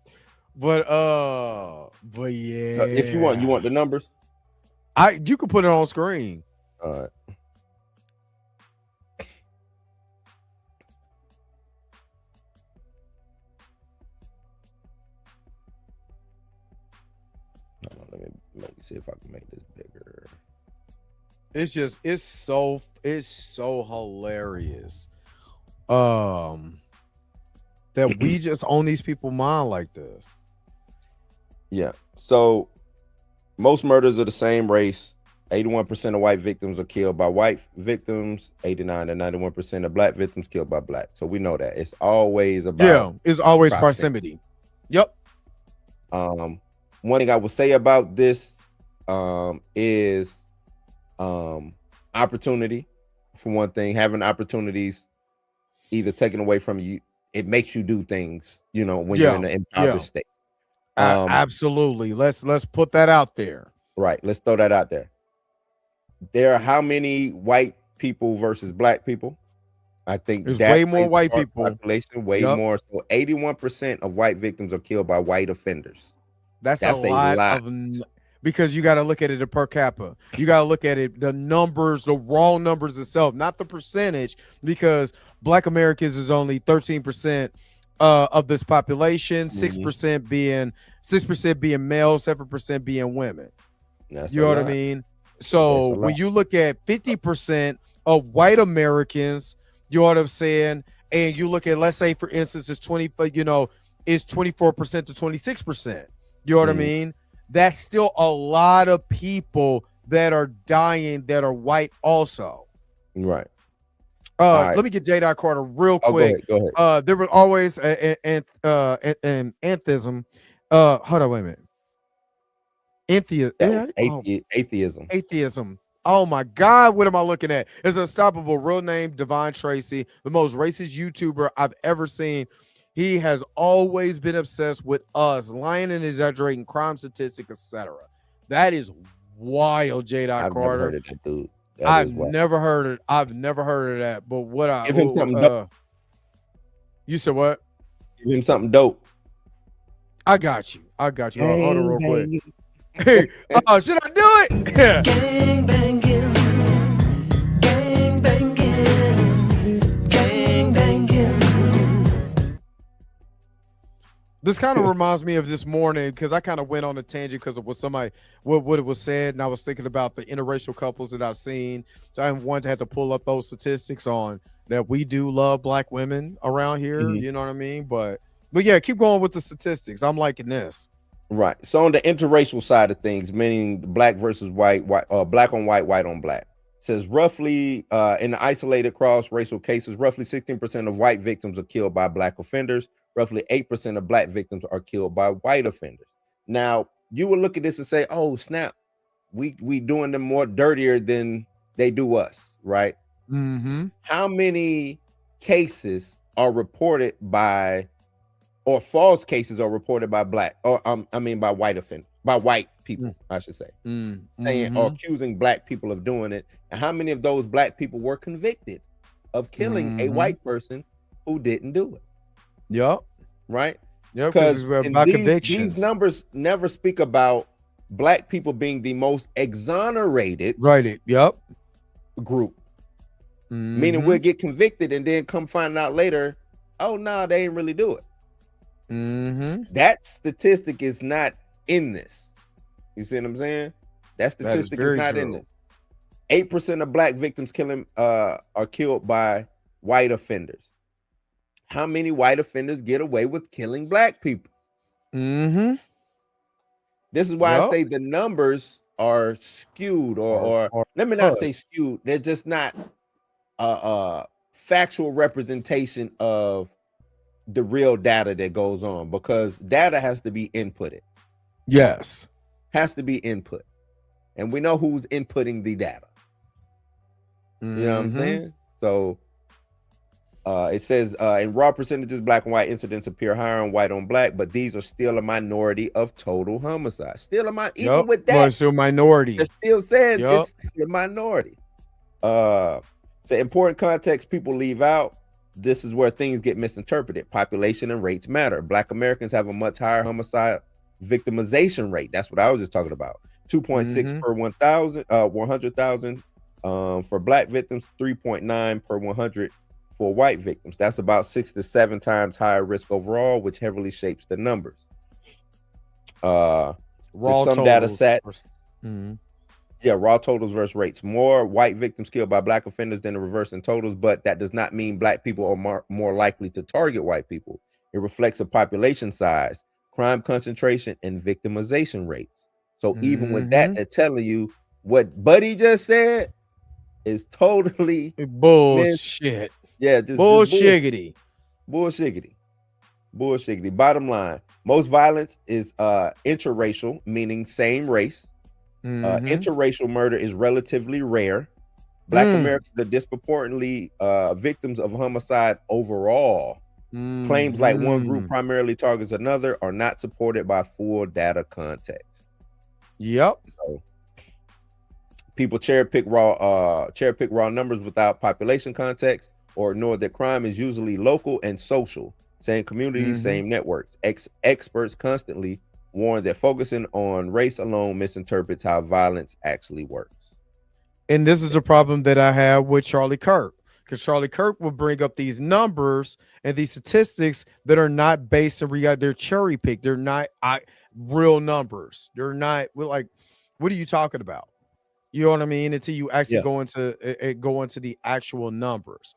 But yeah. If you want the numbers? You can put it on screen. All right. Let me see if I can make this bigger. It's so hilarious. That we just own these people mind like this. Yeah. So most murders of the same race, 81% of white victims are killed by white victims, 89 to 91% of black victims killed by black. So we know that it's always about it's always proximity. Yep. One thing I will say about this is opportunity, for one thing. Having opportunities either taken away from you, it makes you do things, when you're in an impoverished state. Absolutely. Let's put that out there. Right. Let's throw that out there. There are how many white people versus black people? I think There's that way more plays a white part of people. Population, way more. So 81% of white victims are killed by white offenders. That's a lot of, because you got to look at it per capita. You got to look at it, the numbers, the raw numbers itself, not the percentage, because black Americans is only 13% of this population, 6% being male, 7% being women. That's you know what I mean? So when you look at 50% of white Americans, you know what I'm saying, and you look at, let's say for instance, it's 24% to 26%. You know what I mean? That's still a lot of people that are dying that are white also. Right. Let me get J. Carter real quick. Go ahead. There was always an atheism. Hold on, wait a minute. Atheism. Atheism. Oh my God, what am I looking at? It's Unstoppable. Real name Devon Tracy, the most racist YouTuber I've ever seen. He has always been obsessed with us, lying and exaggerating crime statistics, etc. That is wild, J. Carter. Never heard of that dude. I've never heard it. I've never heard of that. But what I give him something dope. You said what? Give him something dope. I got you. Hold on real quick. Should I do it? Gang banging, gang banging, gang banging. This kind of reminds me of this morning, because I kind of went on a tangent because of what it was said, and I was thinking about the interracial couples that I've seen. So I wanted to have to pull up those statistics on that. We do love black women around here, you know what I mean? But yeah, keep going with the statistics. I'm liking this. Right. So on the interracial side of things, meaning black versus white, black on white, white on black, says roughly in the isolated cross-racial cases, roughly 16% of white victims are killed by black offenders. Roughly 8% of black victims are killed by white offenders. Now, you would look at this and say, oh, snap, we doing them more dirtier than they do us, right? How many cases are reported by, or false cases are reported by black, or by white offenders, by white people, I should say, saying or accusing black people of doing it? And how many of those black people were convicted of killing a white person who didn't do it? Yep. Right. Yeah, because these numbers never speak about black people being the most exonerated group. Meaning we'll get convicted and then come find out later, oh no, they ain't really do it. That statistic is not in this. You see what I'm saying? That statistic is not in this. 8% of black victims are killed by white offenders. How many white offenders get away with killing black people? This is why I say the numbers are skewed, or let me not say skewed. They're just not a factual representation of the real data that goes on, because data has to be inputted. Yes. Has to be input. And we know who's inputting the data. You know what I'm saying? So it says in raw percentages, black and white incidents appear higher on white on black, but these are still a minority of total homicide. Still a minority. Even with that, well, it's still minority. They're still saying it's still a minority. So important context people leave out. This is where things get misinterpreted. Population and rates matter. Black Americans have a much higher homicide victimization rate. That's what I was just talking about. 2.6 per 100,000 for black victims, 3.9 per 100 for white victims. That's about 6 to 7 times higher risk overall, which heavily shapes the numbers. Raw some data sets. Raw totals versus rates. More white victims killed by black offenders than the reverse in totals, but that does not mean black people are more likely to target white people. It reflects a population size, crime concentration, and victimization rates. So even with that, they're telling you what Buddy just said is totally bullshit. Just bullshiggity. Bottom line, most violence is intraracial, meaning same race. Interracial murder is relatively rare. Black Americans are disproportionately victims of homicide overall. Claims like one group primarily targets another are not supported by full data context. Yep. So, people cherry pick raw numbers without population context, or ignore that crime is usually local and social. Same communities, same networks. Experts constantly warn that focusing on race alone misinterprets how violence actually works. And this is the problem that I have with Charlie Kirk, because Charlie Kirk will bring up these numbers and these statistics that are not based in reality. They're cherry picked. They're not real numbers. They're not. We're like, what are you talking about? You know what I mean? Until you actually go into the actual numbers.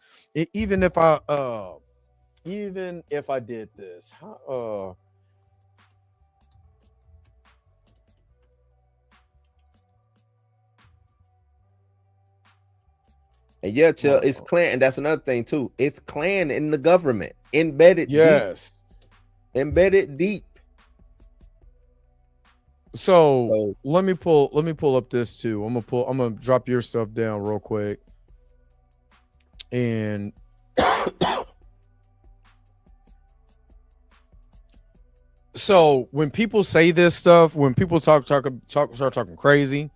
Even if I did this, and Chill, it's Klan, and that's another thing too. It's Klan in the government, embedded deep. Embedded deep. So let me pull up this too. I'm gonna drop your stuff down real quick. And so when people say this stuff, when people start talking crazy,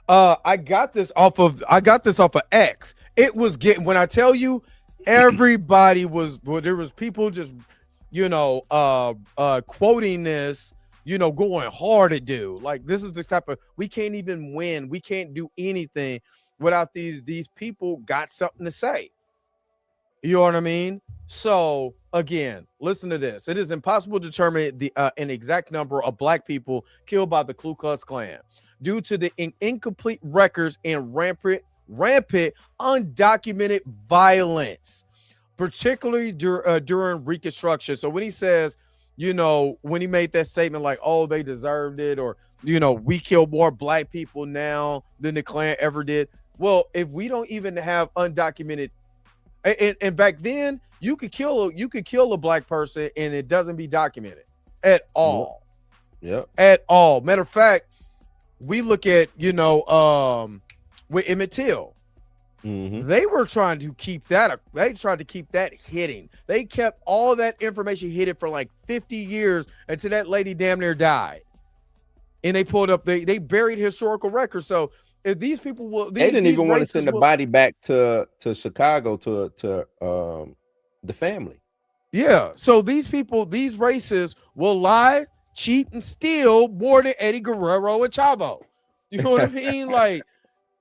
I got this off of X. It was getting, when I tell you, everybody was, there was people just, quoting this, going hard at dude. Like, this is the type of, we can't even win. We can't do anything without these people got something to say. You know what I mean? So again, listen to this. It is impossible to determine an exact number of black people killed by the Ku Klux Klan due to the incomplete records and rampant undocumented violence, particularly during Reconstruction. So when he says, when he made that statement like, oh, they deserved it, or, we kill more black people now than the Klan ever did. Well, if we don't even have undocumented, and back then you could kill a black person and it doesn't be documented at all. At all. Matter of fact, we look at, with Emmett Till. They were trying to keep that. They tried to keep that hidden. They kept all that information hidden for like 50 years until that lady damn near died. And they pulled up, they buried historical records. So if these people will, they didn't even want to send the body back to Chicago to the family. Yeah. So these people, these races will lie, cheat, and steal more than Eddie Guerrero and Chavo. You know what I mean? Like,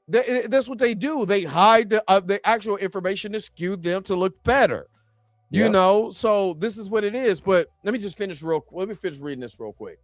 that's what they do. They hide the actual information to skew them to look better. You know, so this is what it is. But let me finish reading this real quick.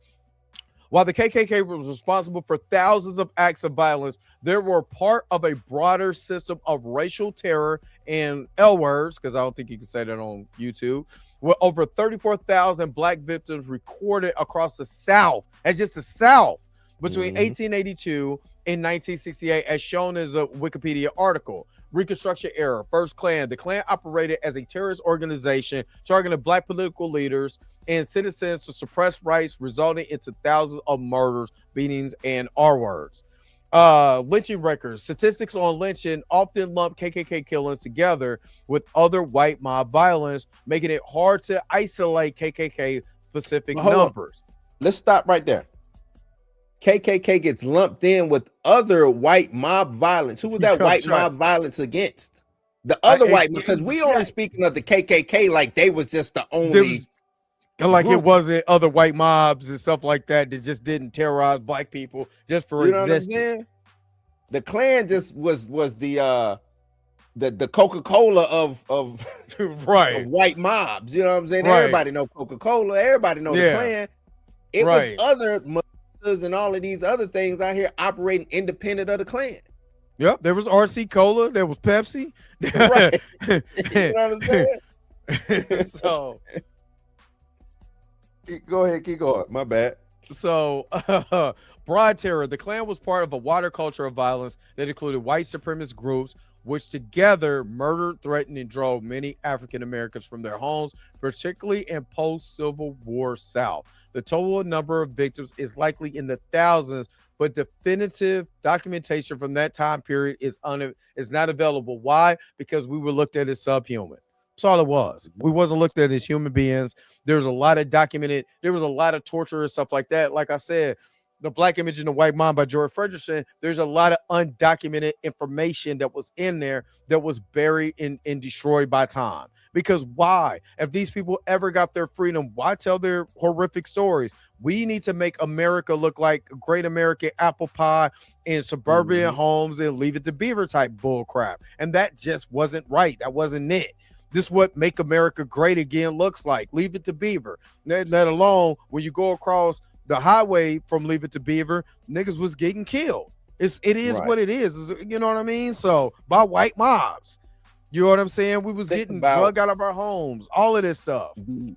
While the KKK was responsible for thousands of acts of violence, they were part of a broader system of racial terror and L words, because I don't think you can say that on YouTube, with over 34,000 black victims recorded across the South. That's just the South between 1882 and 1968, as shown as a Wikipedia article. Reconstruction era, First Klan. The Klan operated as a terrorist organization targeting black political leaders and citizens to suppress rights, resulting into thousands of murders, beatings, and R words. Lynching records. Statistics on lynching often lump KKK killings together with other white mob violence, making it hard to isolate KKK specific numbers. Let's stop right there. KKK gets lumped in with other white mob violence. Who was that white mob violence against? The other white, because we only speaking of the KKK like they was just the only. Like group. It wasn't other white mobs and stuff like that that just didn't terrorize black people just for existing. The Klan just was the Coca-Cola of right of white mobs. You know what I'm saying? Right. Everybody know Coca-Cola. Everybody know the Klan. It was other and all of these other things out here operating independent of the Klan. Yep, there was RC Cola, there was Pepsi. Right. You know what I'm saying? So go ahead, keep going. My bad. So broad terror. The Klan was part of a wider culture of violence that included white supremacist groups, which together murdered, threatened, and drove many African Americans from their homes, particularly in post-Civil War South. The total number of victims is likely in the thousands, but definitive documentation from that time period is not available. Why? Because we were looked at as subhuman. That's all it was. We wasn't looked at as human beings. There was a lot of documented, there was a lot of torture and stuff like that. Like I said, The Black Image and the White Mind by George Frederickson, there's a lot of undocumented information that was in there that was buried and destroyed by time. Because why? If these people ever got their freedom, why tell their horrific stories? We need to make America look like a great American apple pie in suburban homes and Leave It to Beaver type bull crap. And that just wasn't right. That wasn't it. This is what Make America Great Again looks like. Leave It to Beaver. Let alone when you go across the highway from Leave It to Beaver, niggas was getting killed. It is Right. what it is. You know what I mean? So by white mobs. You know what I'm saying? We was Think getting about- drug out of our homes. All of this stuff. The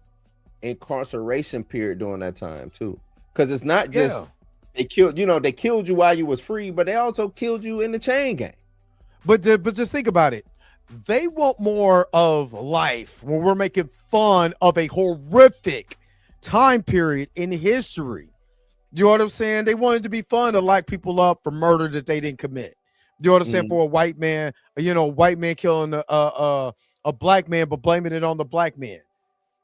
incarceration period during that time too, because it's not just Yeah. they killed you while you was free, but they also killed you in the chain gang. But just think about it. They want more of life when we're making fun of a horrific time period in history. You know what I'm saying? They wanted to be fun to lock people up for murder that they didn't commit. You know what I'm saying? For a white man, white man killing a black man, but blaming it on the black man.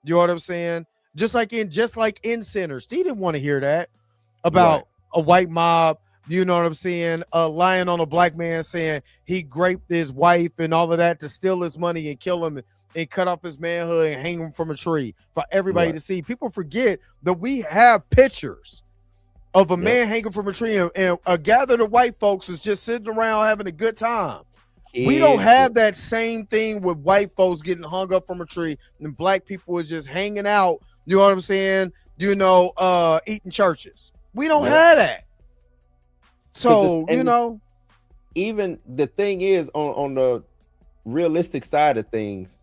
You know what I'm saying? Just like in Sinners, he didn't want to hear that about Right. a white mob. You know what I'm saying? Lying on a black man saying he raped his wife and all of that to steal his money and kill him and cut off his manhood and hang him from a tree for everybody Right. to see. People forget that we have pictures of a Yep. man hanging from a tree and a gathered of white folks is just sitting around having a good time. We don't Kids, have that same thing with white folks getting hung up from a tree and black people is just hanging out. You know what I'm saying? Eating churches. We don't Yep. have that. So, and- even the thing is on the realistic side of things,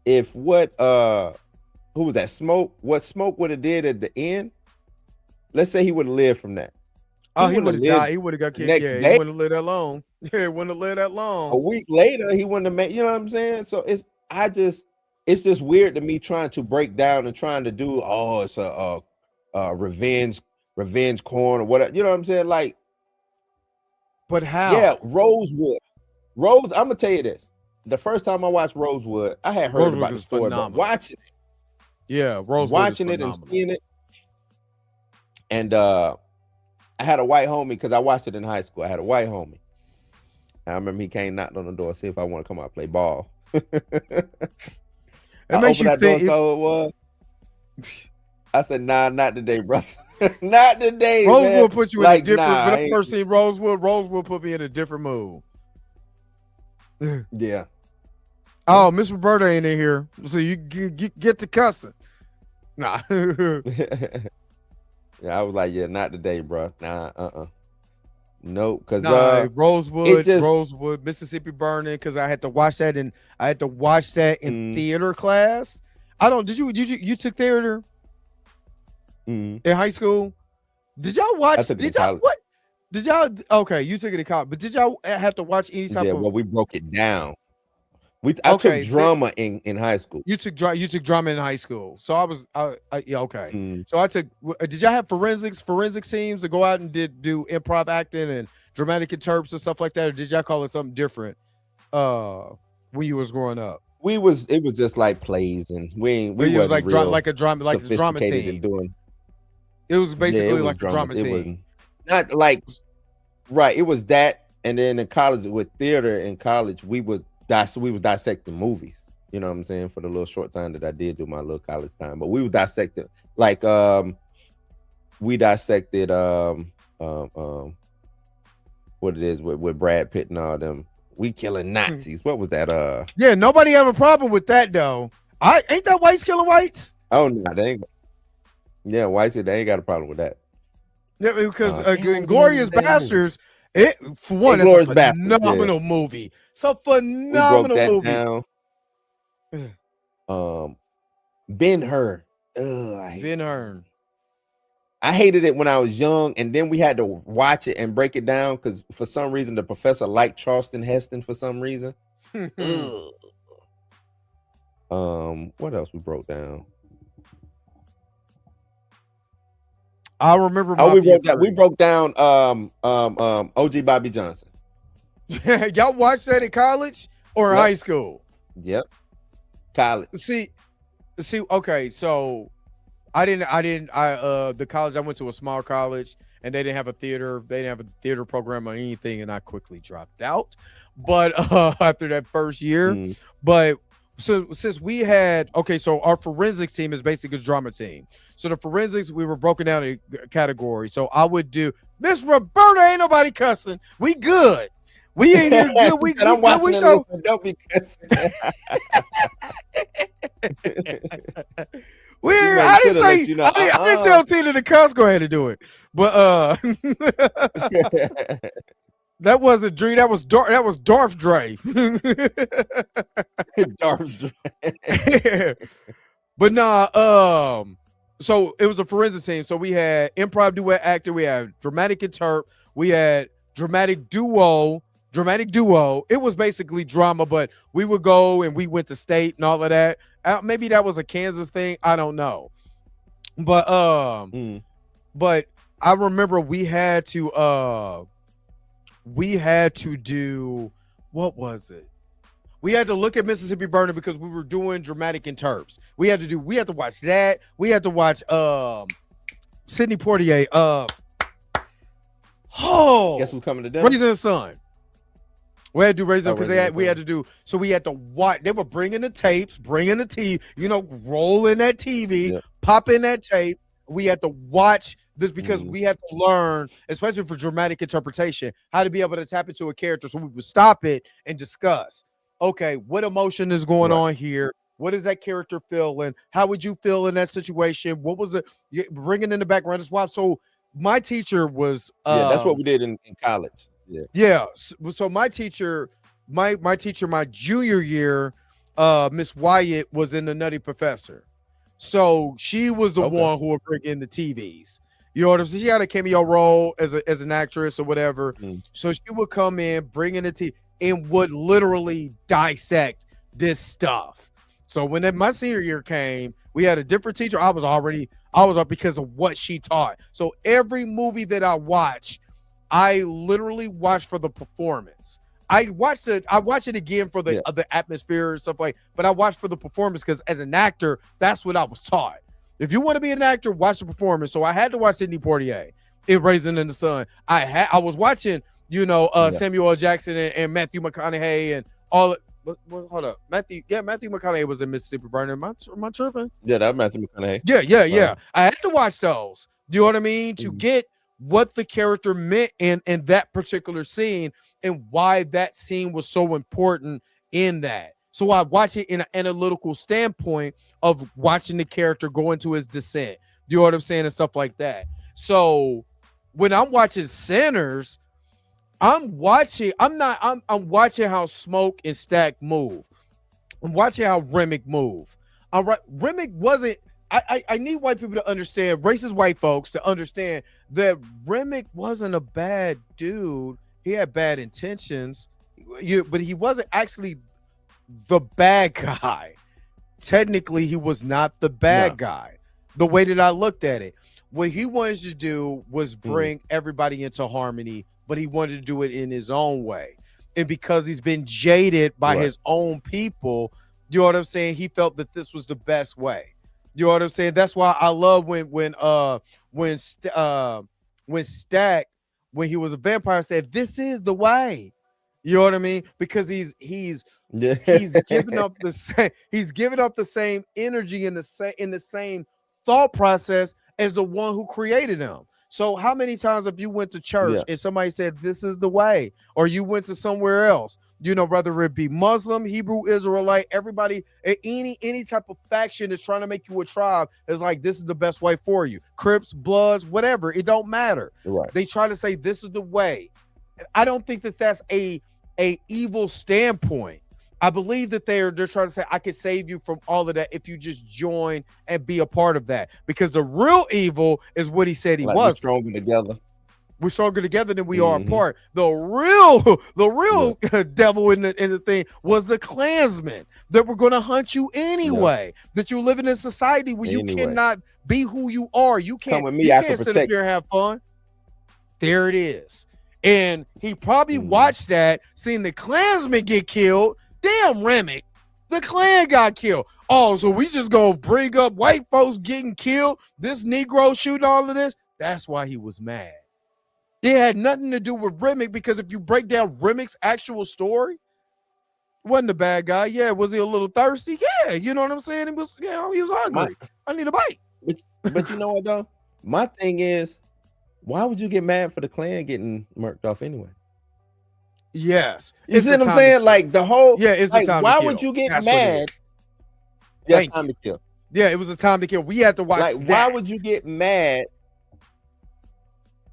if who was that what Smoke would have did at the end, let's say he would have lived from that. he would've would have lived died. He would have got killed. next Yeah, day. he wouldn't have lived that long. Yeah, he wouldn't have lived that A long. week later, he wouldn't have made, you know what I'm saying? So it's just weird to me trying to break down and trying to do, it's a revenge corn or whatever. You know what I'm saying? Like, But how? yeah, Rosewood. I'm gonna tell you this. The first time I watched Rosewood, I had heard Rosewood about the is story, phenomenal. but Yeah, Rosewood watching is it and phenomenal. seeing it, and I had a white homie because I watched it in high school. I had a white homie. I remember he came knocked on the door, see if I want to come out and play ball. I makes opened you that think door, so it was. I said, "Nah, not today, brother. Not today, man." Rosewood put you in a Like, different. nah, when I I ain't- first seen Rosewood put me in a different mood. Yeah. Oh, Miss Roberta ain't in here, so you get to cussing. Nah. Yeah, I was like, yeah, not today, bro. Nah, nope. Because Nah, Rosewood, just- Rosewood, Mississippi Burning, because I had to watch that in theater class. Did you took theater in high school? Did y'all watch? I took it in Did y'all college. what? Did y'all? Okay, you took it in college, but did y'all have to watch any type yeah, of? well, we broke it down. I Okay, took drama in high school. You took drama in high school, so yeah, okay. Mm. So I took. Did y'all have forensic teams to go out and do improv acting and dramatic interps and stuff like that, or did y'all call it something different? When you was growing up, It was just like plays, and we it was wasn't like real like a drama sophisticated team. in doing. It was basically Yeah, it was like a drama It was team. not like right. It was that, and then in college with theater in college, we was dissecting movies. You know what I'm saying? For the little short time that I did do my little college time, but we would dissect it like we dissected what it is with Brad Pitt and all them. We killing Nazis. What was that? Yeah, nobody have a problem with that though. Ain't that whites killing whites? Oh no, they ain't. Yeah, white said they ain't got a problem with that. Yeah, because damn, Inglorious damn. Bastards. It for one, Inglourious it's a Basterds, phenomenal movie. It's a We broke phenomenal that movie. down. Ben Hur. Ugh, I hate Ben Hur. I hated it when I was young, and then we had to watch it and break it down because for some reason the professor liked Charleston Heston for some reason. Ugh. What else we broke down? I remember. Oh, we broke down OG Bobby Johnson. Y'all watched that in college or Yep. high school? Yep. College. See, okay, so the college I went to, a small college, and they didn't have a theater. They didn't have a theater program or anything, and I quickly dropped out. But after that first year, but so since we had, okay, so our forensics team is basically a drama team. So the forensics, we were broken down in categories. So I would do Miss Roberta, ain't nobody cussing. We good. We ain't here good. We good. I'm watching We it. show. Listen, don't be cussing. Weird. might I didn't coulda say. let you know, I didn't tell Tina to cuss. Go ahead and do it. But that wasn't Dre. That was Darth. That was Darth Dre. Darth. But nah. So it was a forensic team. So we had improv duet actor. We had dramatic interp. We had dramatic duo. It was basically drama, but we would go and we went to state and all of that. Maybe that was a Kansas thing. I don't know. But but I remember we had to do, what was it? We had to look at Mississippi Burning because we were doing dramatic interps. We had to watch that. We had to watch Sidney Poitier. Guess who's coming to dinner? Raising the Sun. We had to do Raising because Raising the we had to do, so we had to watch. They were bringing the tapes, bringing the TV, rolling that TV, popping that tape. We had to watch this because we had to learn, especially for dramatic interpretation, how to be able to tap into a character. So we would stop it and discuss, okay, what emotion is going on here? What is that character feeling? How would you feel in that situation? What was it? Bringing in the background as well. So my teacher was that's what we did in college. So my teacher, my junior year, Miss Wyatt was in the Nutty Professor. So she was the one who would bring in the TVs. You know what I'm saying? She had a cameo role as an actress or whatever. So she would come in, bring in the TV, and would literally dissect this stuff. So when my senior year came, we had a different teacher. I was up because of what she taught. So every movie that I watch, I literally watch for the performance. I watch it again for the atmosphere and stuff like, but I watch for the performance because as an actor, that's what I was taught. If you want to be an actor, watch the performance. So I had to watch Sidney Poitier in Raising in the Sun. I was watching, Samuel L. Jackson and Matthew McConaughey and all. Hold up, Matthew McConaughey was in Mississippi Burning. Am I tripping? Yeah, that was Matthew McConaughey. Yeah. I had to watch those. You know what I mean? To get what the character meant in that particular scene and why that scene was so important in that. So I watch it in an analytical standpoint of watching the character go into his descent. Do you know what I'm saying? And stuff like that. So when I'm watching Sinners, I'm watching how Smoke and Stack move. I'm watching how Remick move. All right, Remick wasn't. I need white people to understand, racist white folks to understand that Remick wasn't a bad dude. He had bad intentions, but he wasn't actually the bad guy. Technically, he was not the bad guy. The way that I looked at it, what he wanted to do was bring everybody into harmony, but he wanted to do it in his own way. And because he's been jaded by his own people, you know what I'm saying? He felt that this was the best way. You know what I'm saying? That's why I love when Stack, when he was a vampire, said, "This is the way." You know what I mean? Because he's giving up the same energy in the same thought process as the one who created him. So how many times have you went to church and somebody said this is the way, or you went to somewhere else, whether it be Muslim, Hebrew, Israelite, everybody, any type of faction that's trying to make you a tribe is like, this is the best way for you. Crips, Bloods, whatever, it don't matter. Right. They try to say this is the way. I don't think that that's a evil standpoint. I believe that they're trying to say I could save you from all of that if you just join and be a part of that. Because the real evil is what he said he Like we're was. stronger together. We're stronger together than we are apart. The real devil in the thing was the Klansmen that were going to hunt you anyway. That you're living in society where you cannot be who you are. You can't. Come with me, you I can't can sit up protect here and have fun. There it is. And he probably watched that, seen the Klansmen get killed. Damn, Remick, the Klan got killed. Oh, so we just gonna bring up white folks getting killed? This Negro shooting all of this? That's why he was mad. It had nothing to do with Remick, because if you break down Remick's actual story, wasn't a bad guy. Yeah, was he a little thirsty? Yeah, you know what I'm saying? He was, he was hungry. I need a bite. But you know what though? My thing is, why would you get mad for the Klan getting murked off anyway? Yes. You see what I'm saying? Like the whole it's like, a time why to kill. would you get That's mad? Yeah, time to kill. Yeah, it was a time to kill. We had to watch like that. Why would you get mad?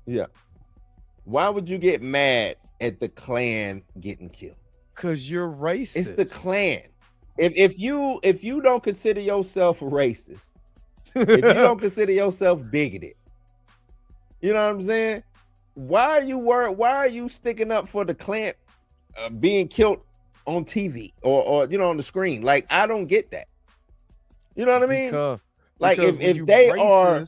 Yeah. Why would you get mad at the Klan getting killed? Because you're racist. It's the Klan. If you don't consider yourself racist, if you don't consider yourself bigoted, you know what I'm saying? Why are you worried? Why are you sticking up for the Klan being killed on TV or on the screen? Like, I don't get that. You know what I mean? Like because if they are,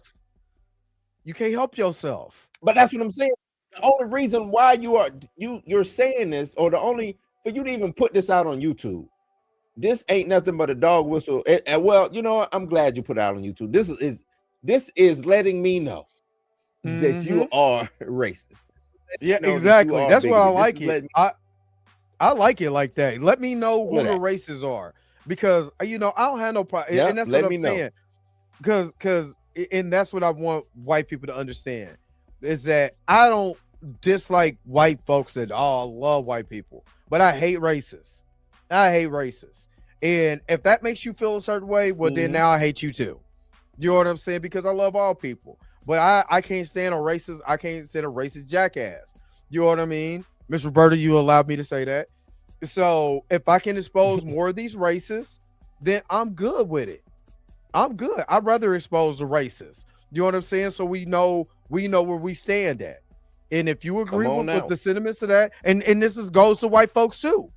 you can't help yourself. but that's what I'm saying. The only reason why you're saying this, or the only for you to even put this out on YouTube, this ain't nothing but a dog whistle. And well, you know what? I'm glad you put it out on YouTube. This is letting me know that you are racist. Yeah, exactly. That's why I like it. I like it like that. Let me know who the races are, because I don't have no problem. And that's what I'm saying. Because and that's what I want white people to understand, is that I don't dislike white folks at all. I love white people, but I hate racists. And if that makes you feel a certain way, well, then now I hate you too. You know what I'm saying? Because I love all people. But I can't stand a racist. I can't stand a racist jackass. You know what I mean? Miss Roberta, you allowed me to say that. So if I can expose more of these racists, then I'm good with it. I'm good. I'd rather expose the racists. You know what I'm saying? So we know where we stand at. And if you agree with the sentiments of that, and this goes to white folks too.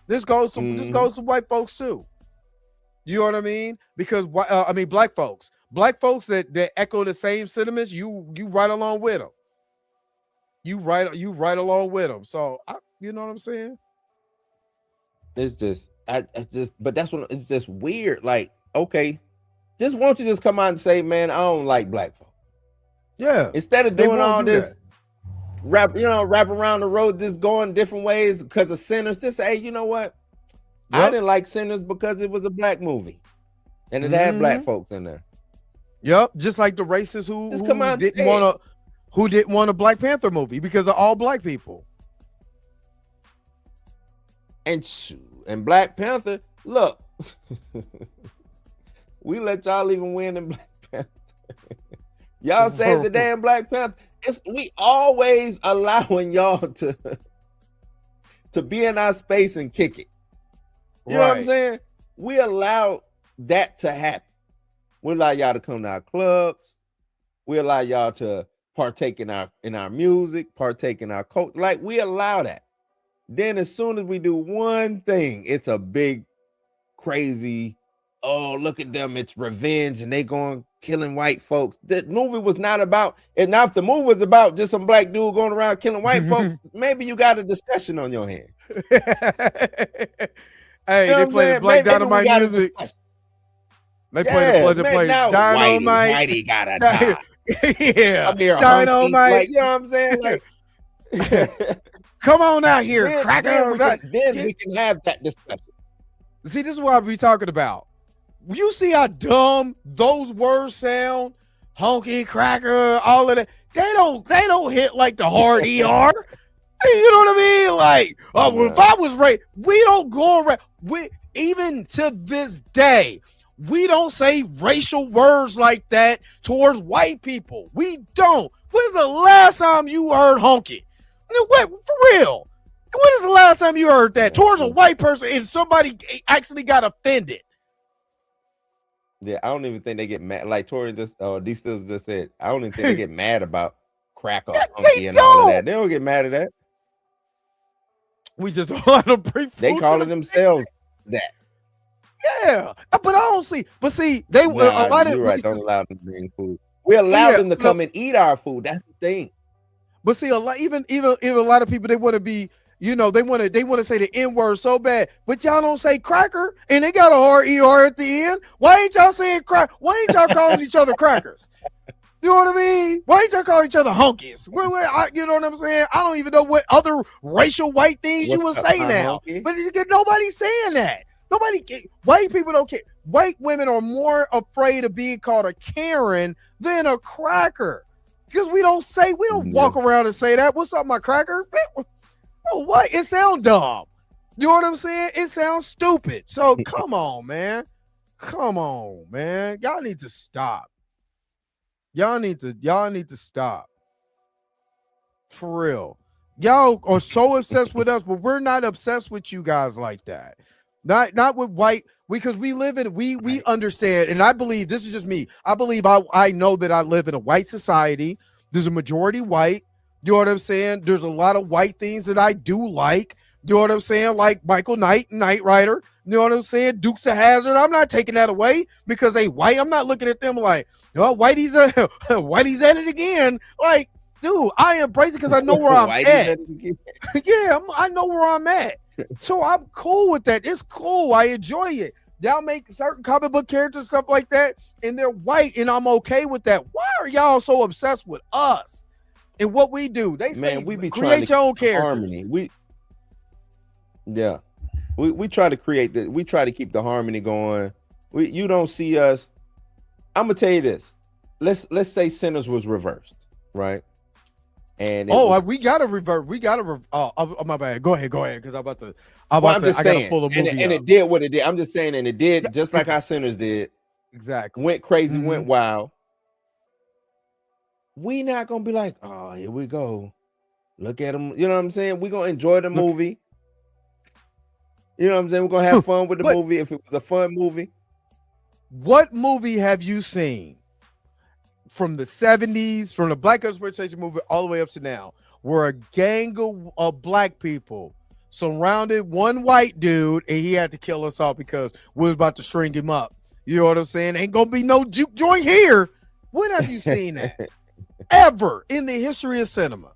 This goes to white folks too. You know what I mean? Because black folks that echo the same sentiments, you right along with them. You right along with them. So you know what I'm saying? It's just, but that's what it's just weird. Like, okay, just won't you just come out and say, man, I don't like black folks. Yeah. Instead of doing all this rap around the road, just going different ways because of Sinners, just say, hey, you know what? Yep. I didn't like Sinners because it was a black movie and it had black folks in there. Yep. Just like the racists who didn't want a Black Panther movie because of all black people. And Black Panther, look, we let y'all even win in Black Panther. Y'all saved the damn Black Panther. We always allowing y'all to be in our space and kick it. You know what I'm saying? We allow that to happen. We allow y'all to come to our clubs. We allow y'all to partake in our music, partake in our culture. Like, we allow that. Then as soon as we do one thing, it's a big, crazy, oh, look at them, it's revenge, and they going killing white folks. That movie was not about, and now if the movie was about just some black dude going around killing white folks, maybe you got a discussion on your hand. Hey, they play the Black Dynamite music. They play the Dynamite. Whitey gotta die. Yeah, Dynamite. Like, you know what I'm saying? Like, come on out here, cracker. Then we can have that discussion. See, this is what we talking about. You see how dumb those words sound? Honky, cracker, all of that. They don't hit like the hard ER. You know what I mean? Like, well, if I was raised, we don't go around. Even to this day, we don't say racial words like that towards white people. We don't. When's the last time you heard honky? What, for real? When is the last time you heard that towards a white person and somebody actually got offended? Yeah, I don't even think they get mad. Like Tori just D Stills just said, I don't even think they get mad about cracker, hunky, and all of that. They don't get mad at that. We just don't let them bring food. They calling themselves that. Yeah, but I don't see. But see, they a lot of you're right. Don't allow them to bring food. We allow them to come and eat our food. That's the thing. But see, a lot, even a lot of people, they want to be, they want to say the N word so bad, but y'all don't say cracker, and they got a hard ER at the end. Why ain't y'all saying crack? Why ain't y'all calling each other crackers? You know what I mean? Why ain't y'all calling each other hunkies? You know what I'm saying? I don't even know what other racial white things you would say now. Hunky? But nobody's saying that. White people don't care. White women are more afraid of being called a Karen than a cracker. Because we don't walk around and say that. What's up, my cracker? Oh, what? It sounds dumb. You know what I'm saying? It sounds stupid. So come on, man. Come on, man. Y'all need to stop. Y'all need to stop. For real. Y'all are so obsessed with us, but we're not obsessed with you guys like that. Not with white, because we live in, we understand, and I believe, this is just me, I believe I know that I live in a white society. There's a majority white. You know what I'm saying? There's a lot of white things that I do like. You know what I'm saying? Like Michael Knight, Knight Rider. You know what I'm saying? Dukes of Hazzard. I'm not taking that away because they white. I'm not looking at them like, Whitey's at it again. Like, dude, I embrace it because I know where I'm at. Yeah, I know where I'm at. So I'm cool with that. It's cool. I enjoy it. Y'all make certain comic book characters, stuff like that, and they're white, and I'm okay with that. Why are y'all so obsessed with us and what we do? They say, we be create your own characters. Harmony. We try to create the. We try to keep the harmony going. You don't see us. I'm gonna tell you this. Let's say Sinners was reversed, right? And we gotta revert. My bad. Go ahead. Because I'm about to. I'm just saying, gotta pull the movie and it did what it did. I'm just saying, and it did just like our Sinners did. Exactly. Went crazy, went wild. We not gonna be like, oh, here we go. Look at them. You know what I'm saying? We gonna enjoy the movie. You know what I'm saying? We're gonna have fun with the movie if it was a fun movie. What movie have you seen from the 70s, from the Black exploitation movie all the way up to now, where a gang of black people surrounded one white dude and he had to kill us all because we was about to string him up? You know what I'm saying? Ain't gonna be no juke joint here. When have you seen that? Ever in the history of cinema?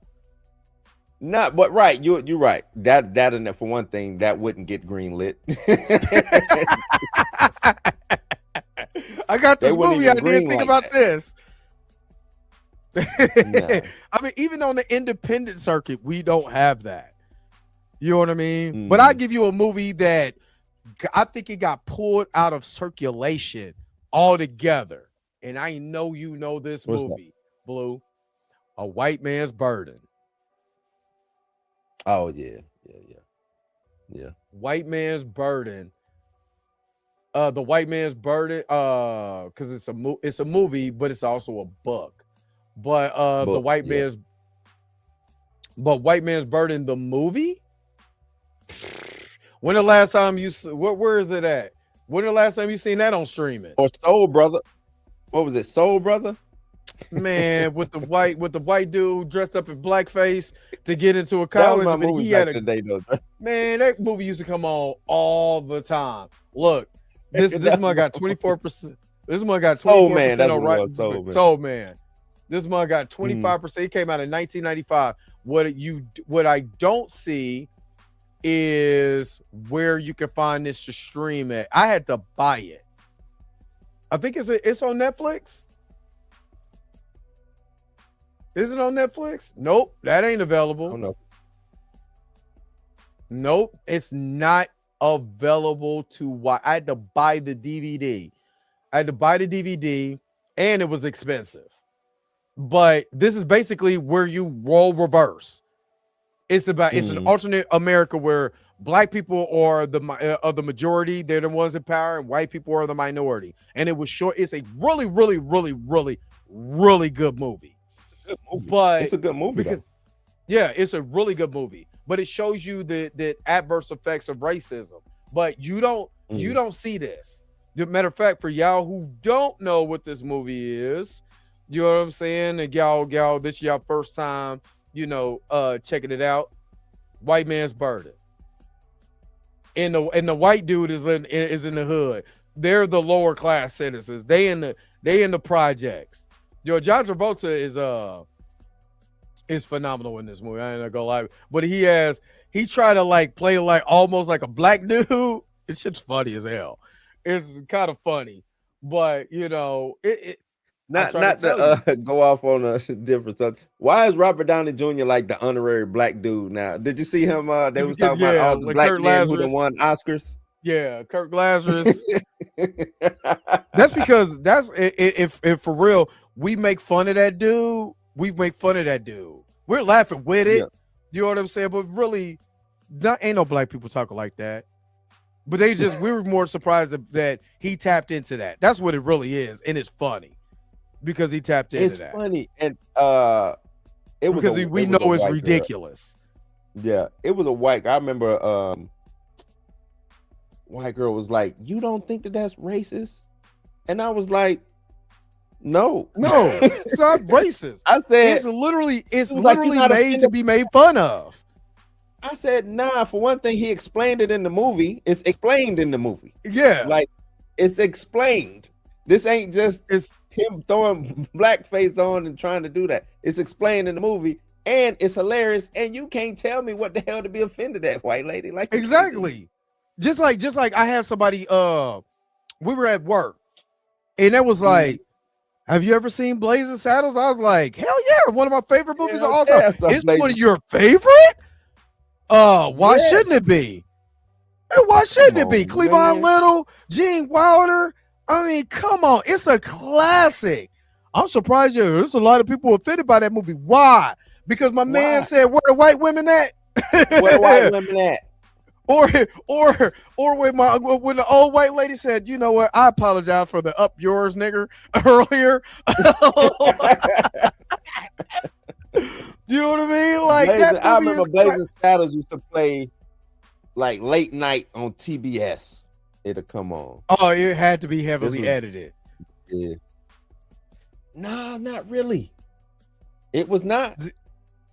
Not, but right, you're right. That and for one thing, that wouldn't get greenlit. I got this movie idea. Think about this. No. I mean, even on the independent circuit, we don't have that. You know what I mean? But I give you a movie that I think it got pulled out of circulation altogether. And I know you know this movie, Blue. A White Man's Burden. Oh, yeah. White Man's Burden. The White Man's Burden, because it's a movie, but it's also a book. But the White Man's Burden, the movie. When the last time where is it at? When the last time you seen that on streaming? Or Soul Brother? What was it? Soul Brother? Man, with the white dude dressed up in blackface to get into a college. That was my movie back in the day, though. Man, that movie used to come on all the time. Look, this one got 24%. This one got 24% on Rotten Tomatoes. Soul Man. This one got 25%. It came out in 1995. What I don't see is where you can find this to stream at. I had to buy it. I think it's on Netflix. Is it on Netflix? Nope, that ain't available. Oh, no. Nope, it's not available to watch. I had to buy the DVD. And it was expensive. But this is basically where you roll reverse. It's an alternate America where black people are the majority. They're the ones in power, and white people are the minority. And it was short. It's a really, really, really, really, really good movie. But it's a good movie because, yeah, it's a really good movie. but it shows you the adverse effects of racism. But you don't see this. The matter of fact, for y'all who don't know what this movie is, you know what I'm saying? And y'all, this is y'all first time, checking it out. White man's burden. And the white dude is in the hood. They're the lower class citizens. They in the projects. John Travolta is phenomenal in this movie. I ain't gonna lie, but he tried to like play like almost like a black dude. It's shit's funny as hell. It's kind of funny, but not to go off on a different subject. Why is Robert Downey Jr. like the honorary black dude now? Did you see him? They was talking about all the like black Kurt men Lazarus. Who done won Oscars. Yeah, Kirk Lazarus. That's because that's if for real, we make fun of that dude. We make fun of that dude. We're laughing with it. Yeah. You know what I'm saying? But really, ain't no black people talking like that. But we were more surprised that he tapped into that. That's what it really is, and it's funny. Because he tapped into that. It's funny, and we know it's ridiculous. Girl. Yeah, it was a white. I remember white girl was like, "You don't think that's racist?" And I was like, "No, it's not racist." I said, "It's literally made to be made fun of." I said, "Nah." For one thing, he explained it in the movie. It's explained in the movie. Yeah, like it's explained. This ain't just him throwing blackface on and trying to do that. It's explained in the movie, and it's hilarious. And you can't tell me what the hell to be offended at, white lady. Like exactly, just like I had somebody. We were at work, and that was like, "Have you ever seen Blazing Saddles?" I was like, "Hell yeah, one of my favorite movies of all time." It's one of your favorite. Why shouldn't it be? Why shouldn't it be? Cleavon Little, Gene Wilder. I mean, come on. It's a classic. I'm surprised there's a lot of people offended by that movie. Why? Because my man said, "Where the white women at?" Where the white women at? Or when the old white lady said, "You know what? I apologize for the up yours nigger earlier." You know what I mean? Like I remember Blazing Saddles used to play like late night on TBS. It'll come on. Oh, it had to be heavily edited. Yeah. Nah, not really. It was not.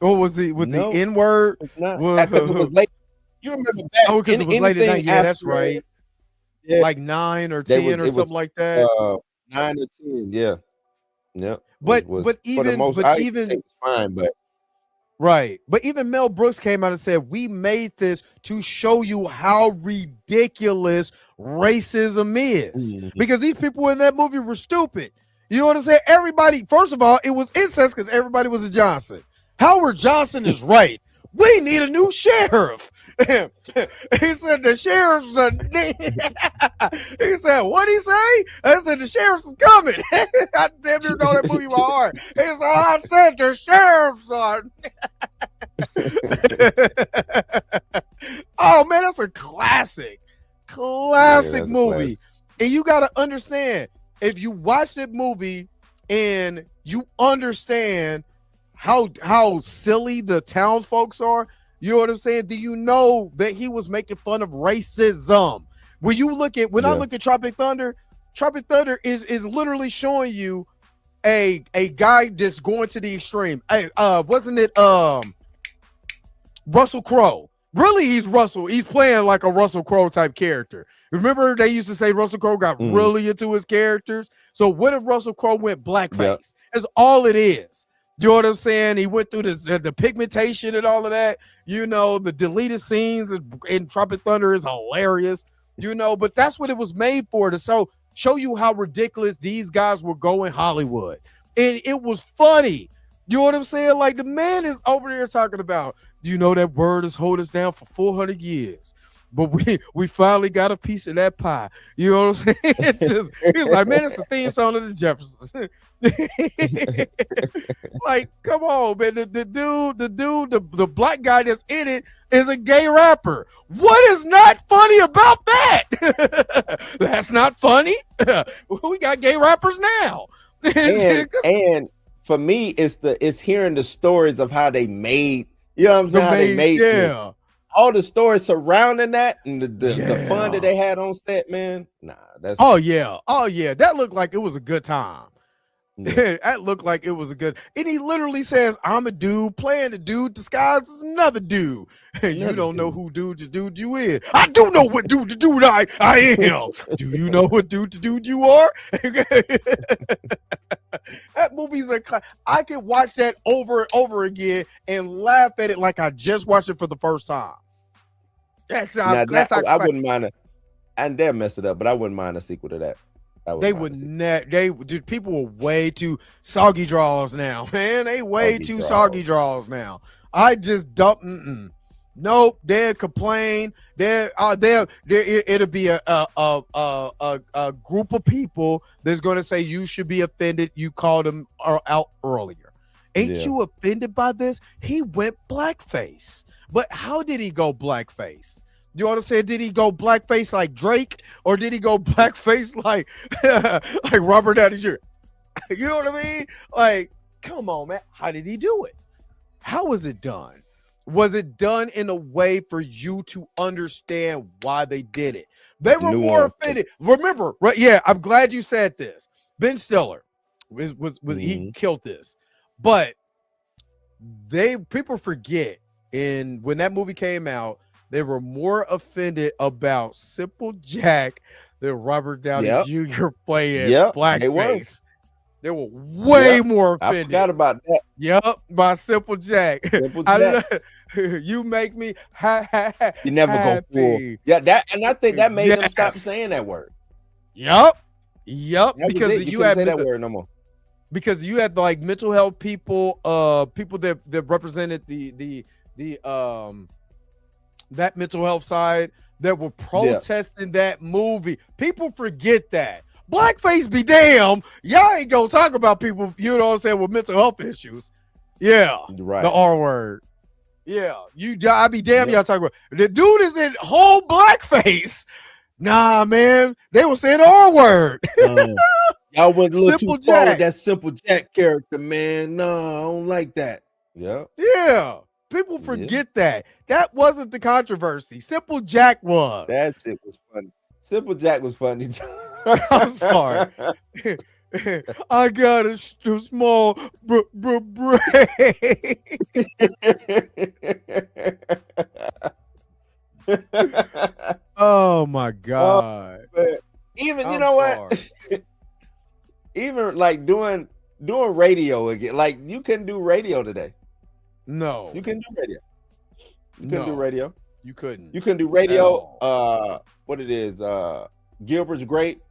Or was the N-word? It was late. You remember back? Oh, because it was late at night. Yeah, that's right. Yeah. Like 9 or 10 or something like that. 9 or 10. Yeah. Yeah. But even fine, but. Right. But even Mel Brooks came out and said, "We made this to show you how ridiculous racism is." Mm-hmm. Because these people in that movie were stupid. You know what I'm saying? Everybody, first of all, it was incest because everybody was a Johnson. Howard Johnson is right. We need a new sheriff. He said the sheriff's he said, what'd he say? I said the sheriff's is coming. I damn near know that movie by heart. He said, I said the sheriff's are. Oh man, that's a classic movie. Classic. And you gotta understand, if you watch that movie and you understand how silly the townsfolk are, you know what I'm saying? Do you know that he was making fun of racism? I look at Tropic Thunder is literally showing you a guy just going to the extreme. Wasn't it Russell Crowe? Really, he's playing like a Russell Crowe type character. Remember they used to say Russell Crowe got really into his characters. So what if Russell Crowe went blackface? Yep. That's all it is. You know what I'm saying? He went through the pigmentation and all of that. You know, the deleted scenes in Tropic Thunder is hilarious. You know, but that's what it was made for, to show you how ridiculous these guys were going Hollywood. And it was funny. You know what I'm saying? Like, the man is over there talking about, you know, that word has held us down for 400 years. But we finally got a piece of that pie. You know what I'm saying? He was like, man, it's the theme song of the Jeffersons. Like, come on, man. The black guy that's in it is a gay rapper. What is not funny about that? That's not funny. We got gay rappers now. And for me, it's hearing the stories of how they made You know what I'm The saying? How they maze, made it. yeah. All the stories surrounding that and the fun that Yeah. they had on set, man. Nah, that's Oh yeah. Oh yeah. That looked like it was a good time. yeah. That looked like it was a good. And he literally says, "I'm a dude playing a dude disguised as another dude." And you Another don't know dude. who dude the dude you is. I do know what dude the dude I am. Do you know what dude the dude you are? That movie's I can watch that over and over again and laugh at it like I just watched it for the first time. That's how. Now That's that how. I wouldn't mind and they'll mess it up, but I wouldn't mind a sequel to that. They would people were way too soggy draws now, man. They way Soggy too draws. soggy draws now. I just don't. Nope, they'll complain. It'll be a group of people that's going to say you should be offended. You called them out earlier. Ain't Yeah. you offended by this? He went blackface, but how did he go blackface? You know what I'm saying? Did he go blackface like Drake, or did he go blackface like like Robert Downey Jr.? You know what I mean? Like, come on, man. How did he do it? How was it done? Was it done in a way for you to understand why they did it? They were more Nuance. offended. Remember, right? Yeah, I'm glad you said this. Ben Stiller was he killed this, but people forget. And when that movie came out, they were more offended about Simple Jack than Robert Downey Yep. Jr. playing Yep, blackface. They were way more I offended. forgot about that. Yep, by Simple Jack. Simple I Jack. you make me You never go full. happy. Yeah, that and I think that made them stop Yes. saying that word. Yep, That was because it. you couldn't had say that word no more. because you had like mental health people, people that represented the that mental health side that were protesting that movie. People forget that. Blackface be damn. Y'all ain't gonna talk about people, you know what I'm saying, with mental health issues. Yeah. Right. The R word. Yeah. I be damn y'all talking about. The dude is in whole blackface. Nah, man. They were saying the R word. Y'all went a little Simple too far Jack. with that Simple Jack character, man. No, I don't like that. Yeah. Yeah. People forget that. That wasn't the controversy. Simple Jack was. That shit was funny. Simple Jack was funny. I'm sorry. I got a small brain. Oh my God. Even you I'm know sorry. what? Even like doing radio again. Like you couldn't do radio today. No, You couldn't do radio. You couldn't do No. radio. you couldn't. You couldn't do radio. all. What it is, Gilbert's Great.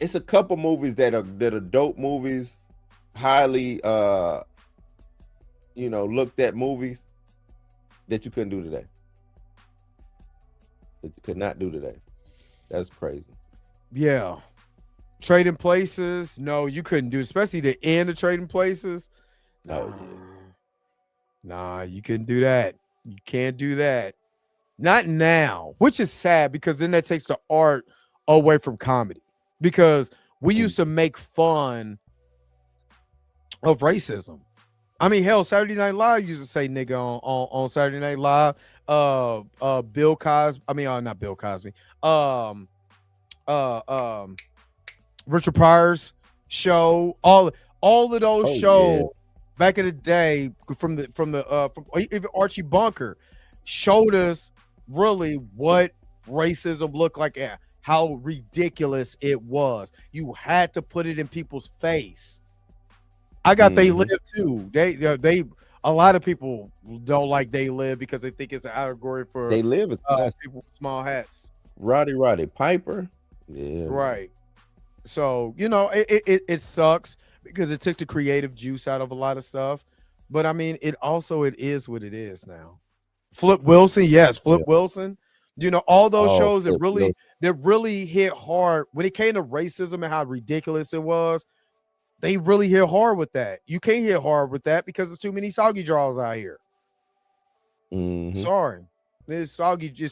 It's a couple movies that are dope movies, highly looked at movies that you couldn't do today. That you could not do today. That's crazy. Yeah. Trading Places. No, you couldn't do, especially the end of Trading Places. Oh, Nah, you couldn't do that. You can't do that. Not now, which is sad because then that takes the art away from comedy. Because we used to make fun of racism. I mean, hell, Saturday Night Live used to say nigga on Saturday Night Live. Bill Cosby. I mean, not Bill Cosby. Richard Pryor's show. All of those shows back in the day from even Archie Bunker showed us really what racism looked like and how ridiculous it was. You had to put it in people's face. I got They Live too. They a lot of people don't like They Live because they think it's an allegory for They Live is people with small hats. Roddy Piper. Yeah. Right. So, it sucks because it took the creative juice out of a lot of stuff. But I mean, it is what it is now. Flip Wilson, yes, Flip Wilson. All those shows that really hit hard when it came to racism and how ridiculous it was. They really hit hard with that. You can't hit hard with that because there's too many soggy draws out here. Sorry. There's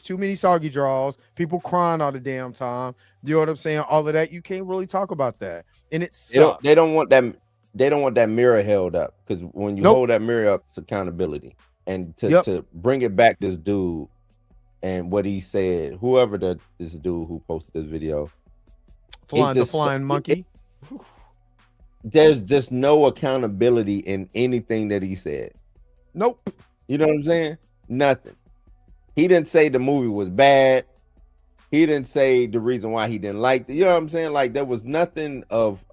too many soggy draws. People crying all the damn time. You know what I'm saying? All of that. You can't really talk about that. And it sucks. They don't want that. they don't want that mirror held up, because when you Nope. hold that mirror up, it's accountability. And to Yep. to bring it back, this dude and what he said, whoever this dude who posted this video, The just- flying monkey. there's just no accountability in anything that he said. Nope. You know what I'm saying? Nothing. He didn't say the movie was bad. He didn't say the reason why he didn't like it. You know what I'm saying? Like, there was nothing of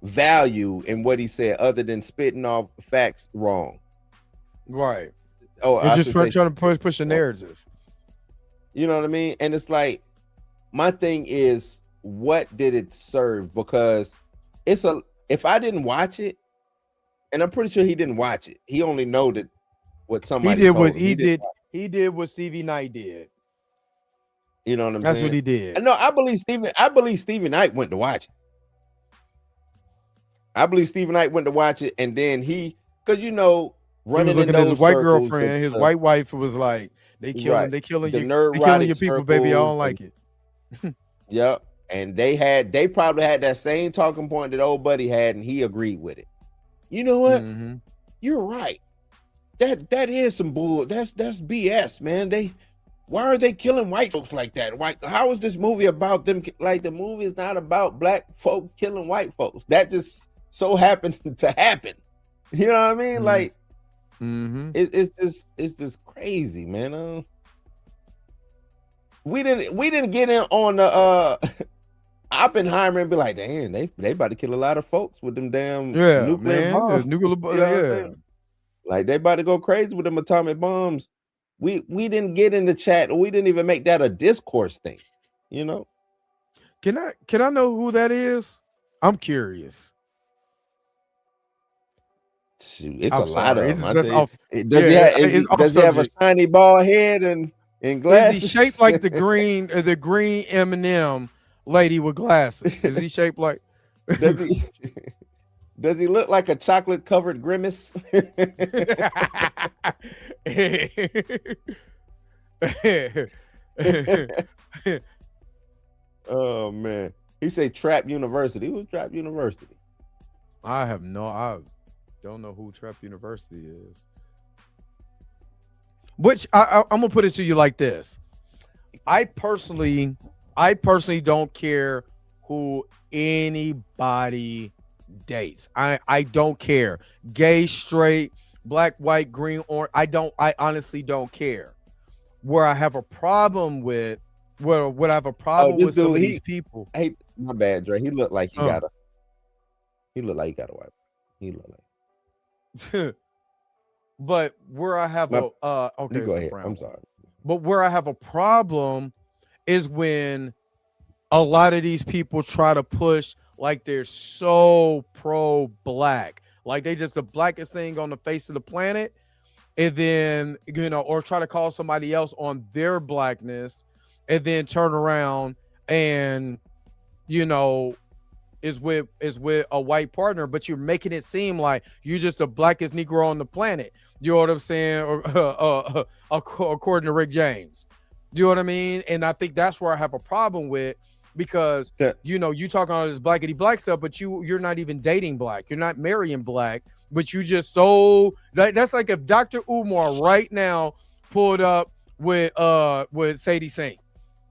value in what he said other than spitting off facts wrong. Right. Oh, It's I just should say- trying to push a narrative. You know what I mean? And it's like, my thing is, what did it serve? Because if I didn't watch it, and I'm pretty sure he didn't watch it, he only know that what somebody He did told what him. he didn't did. watch He did what Stevie Knight did. it. You know what I'm That's saying? what he did. No, I believe Stephen Knight went to watch it. I believe Stephen Knight went to watch it, and then because He running was in looking at his those white circles, girlfriend. His white wife was like, "They killing, Right. they killing The you, nerd they killing riding your people, baby. I don't circles like it." Yep. And they probably had that same talking point that old buddy had, and he agreed with it. You know what? Mhm. You're right. That is some bull. That's BS, man. Why are they killing white folks like that? How is this movie about them? Like, the movie is not about black folks killing white folks. That just so happened to happen. You know what I mean? Mhm. Like, Mm-hmm. it's just crazy, man. We didn't get in on the Oppenheimer and be like, damn, they about to kill a lot of folks with them damn Yeah, nuclear man. bombs. Nuclear, You know what I'm yeah. saying? Like, they about to go crazy with them atomic bombs. We didn't get in the chat, or we didn't even make that a discourse thing. You know? Can I know who that is? I'm curious. Shoot, it's I'm a lot sorry. of them. That's off. Does he have, it's off does he have a subject. shiny bald head and glasses? Is he shaped like the green M&M lady with glasses? Is he shaped like? Does he look like a chocolate covered grimace? Oh man, he say Trap University. Who's Trap University? I don't know who Trap University is. Which I'm gonna put it to you like this. I personally don't care who anybody dates. I don't care. Gay, straight, black, white, green, orange. I honestly don't care. Where I have a problem with what I have a problem this with some dude, of these people. Hey, my bad, Dre. He looked like he got a wife. He looked like. But where I have okay, You go it's ahead. brown. I'm sorry. But where I have a problem is when a lot of these people try to push like they're so pro-black, like they just the blackest thing on the face of the planet, and then or try to call somebody else on their blackness, and then turn around and is with a white partner, but you're making it seem like you're just the blackest Negro on the planet. You know what I'm saying? Or according to Rick James. You know what I mean? And I think that's where I have a problem with, because you talking all this blackity black stuff, but you're not even dating black. You're not marrying black, but you just that's like if Dr. Umar right now pulled up with Sadie Sink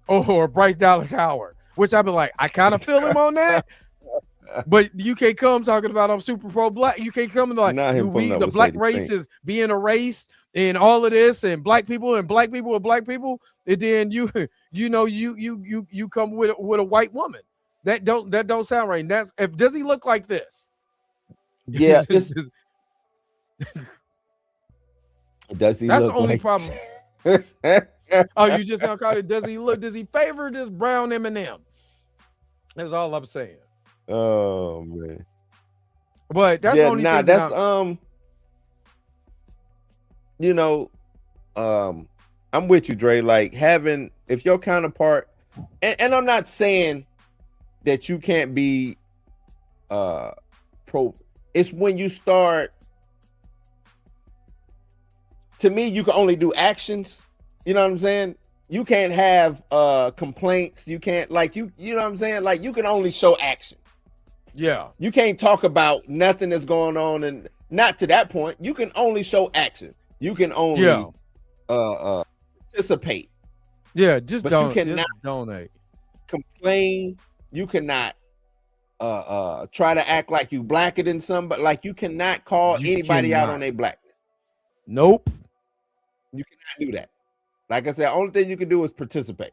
or Bryce Dallas Howard, which I'd be like, I kind of feel him on that. But you can't come talking about I'm super pro black. You can't come and like the black race is being erased and all of this, and black people and black people and black people, and then you come with a white woman. That don't sound right. And that's does he look like this? Yeah. Does he? That's look the only like... problem. Oh, you just don't call it. Does he favor this brown M&M? That's all I'm saying. Oh man. But that's the only thing. That's I'm with you, Dre. Like, if your counterpart, and I'm not saying that you can't be pro. It's when you start. To me, you can only do actions. You know what I'm saying? You can't have complaints. You can't you know what I'm saying? Like, you can only show action. Yeah. You can't talk about nothing that's going on, and not to that point. You can only show action. You can only participate. Yeah. Just But don't. you cannot just donate. complain. You cannot try to act like you blacker than somebody. Like you cannot call You anybody out cannot. on their blackness. Nope. You cannot do that. Like I said, only thing you can do is participate.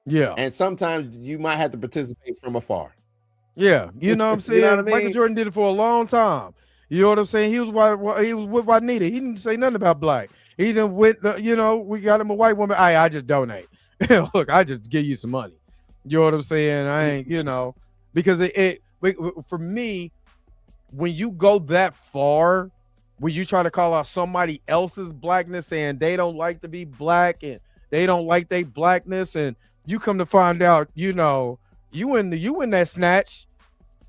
Yeah. And sometimes you might have to participate from afar. Yeah. You know what I'm saying? You know what I Michael mean? Jordan did it for a long time. You know what I'm saying? He was with Juanita. He didn't say nothing about black. He didn't with we got him a white woman. I just donate. Look, I just give you some money. You know what I'm saying? I ain't, because for me, when you go that far, when you try to call out somebody else's blackness and they don't like to be black and they don't like their blackness, and you come to find out, you in that snatch,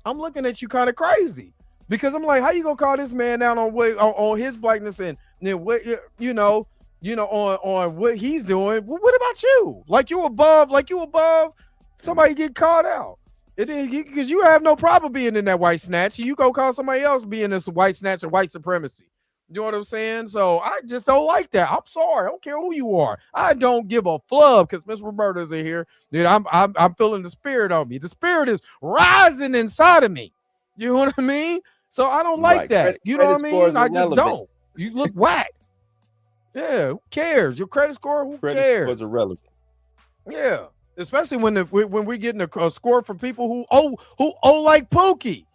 I'm looking at you kind of crazy, because I'm like, how you gonna call this man out on his blackness and then what on what he's doing? Well, what about you? Like you above somebody get called out. Because you have no problem being in that white snatch. You go call somebody else being this white snatch or white supremacy. You know what I'm saying? So I just don't like that. I'm sorry. I don't care who you are. I don't give a flub because Miss Roberta's in here. Dude, I'm feeling the spirit on me. The spirit is rising inside of me. You know what I mean? So I don't like that. You know what I mean? I just don't. You look whack. Yeah, who cares? Your credit score, who Credit cares? scores are relevant. Yeah. Especially when we're getting a score from people who owe like Pookie.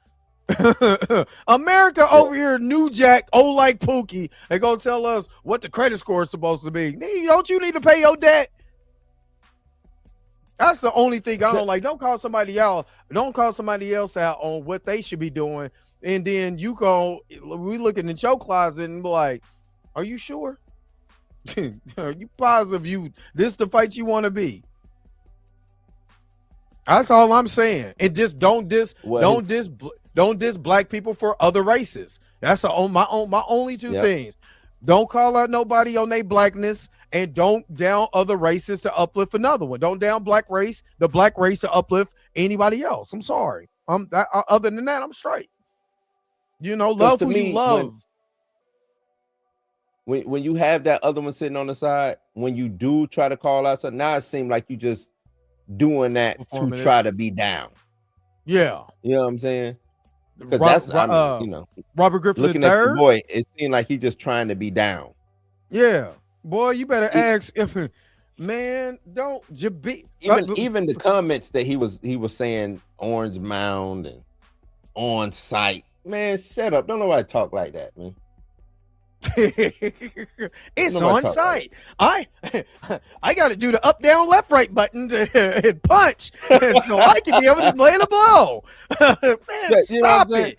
America over here, New Jack, like Pookie. They gonna tell us what the credit score is supposed to be. Don't you need to pay your debt? That's the only thing I don't like. Don't call somebody out. Don't call somebody else out on what they should be doing. And then we looking in your closet and be like, are you sure? Are you positive this the fight you want to be? That's all I'm saying. And just don't diss black people for other races. That's my only two things. Don't call out nobody on their blackness, and don't down other races to uplift another one. Don't down the black race to uplift anybody else. I'm sorry. Other than that, I'm straight. Love who you love. When you have that other one sitting on the side, when you do try to call out something, now it seems like you just doing that to try to be down. Yeah. You know what I'm saying? Because Robert Griffin looking at the boy, it seemed like he's just trying to be down. Yeah. Boy, you better ask if man, don't you be even the comments that he was saying Orange Mound and on site. Man, shut up. Don't nobody talk like that, man. It's on site. I got to do the up, down, left, right button and punch so I can be able to land a blow. Man, stop it.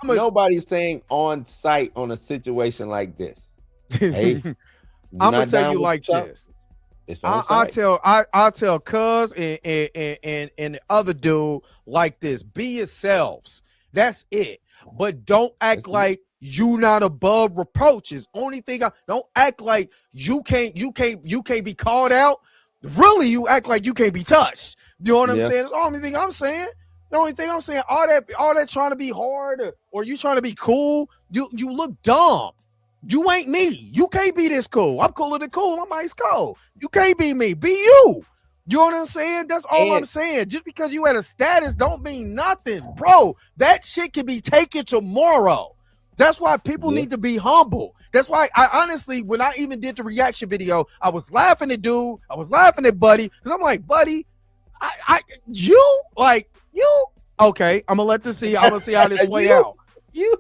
Nobody's saying on site on a situation like this. Hey, I'm gonna tell you like this. I'll tell Cuz and the other dude like this. Be yourselves. That's it. But don't act like you not above reproaches. Only thing don't act like you can't be called out. Really, you act like you can't be touched. You know what I'm saying? It's the only thing I'm saying. The only thing I'm saying, all that trying to be hard or you trying to be cool, you look dumb. You ain't me. You can't be this cool. I'm cooler than cool. I'm ice cold. You can't be me. Be you. You know what I'm saying? That's all I'm saying. Just because you had a status don't mean nothing, bro. That shit can be taken tomorrow. That's why people need to be humble. That's why I honestly, when I even did the reaction video, I was laughing at dude. I was laughing at Buddy because I'm like, Buddy, okay, I'm gonna let this see. I'm gonna see how this play out.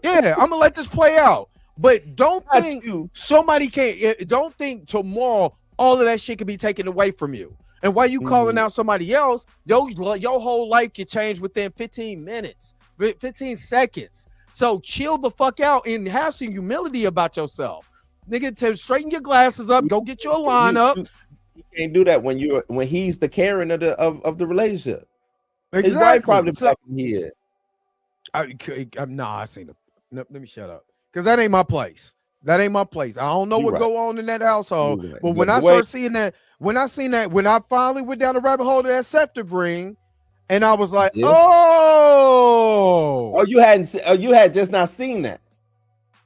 I'm gonna let this play out. But don't think somebody can't. Don't think tomorrow all of that shit can be taken away from you. And while you calling out somebody else, your whole life can change within 15 minutes, 15 seconds. So chill the fuck out and have some humility about yourself. Nigga, to straighten your glasses up, go get your lineup. You can't do that when he's the Karen of the relationship. Exactly. His wife probably fucking here. I seen it. Let me shut up. Because that ain't my place. That ain't my place. I don't know what go on in that household. But when I started seeing that, when I finally went down the rabbit hole to that septic ring, and I was like, oh, Oh, you hadn't. You had just not seen that.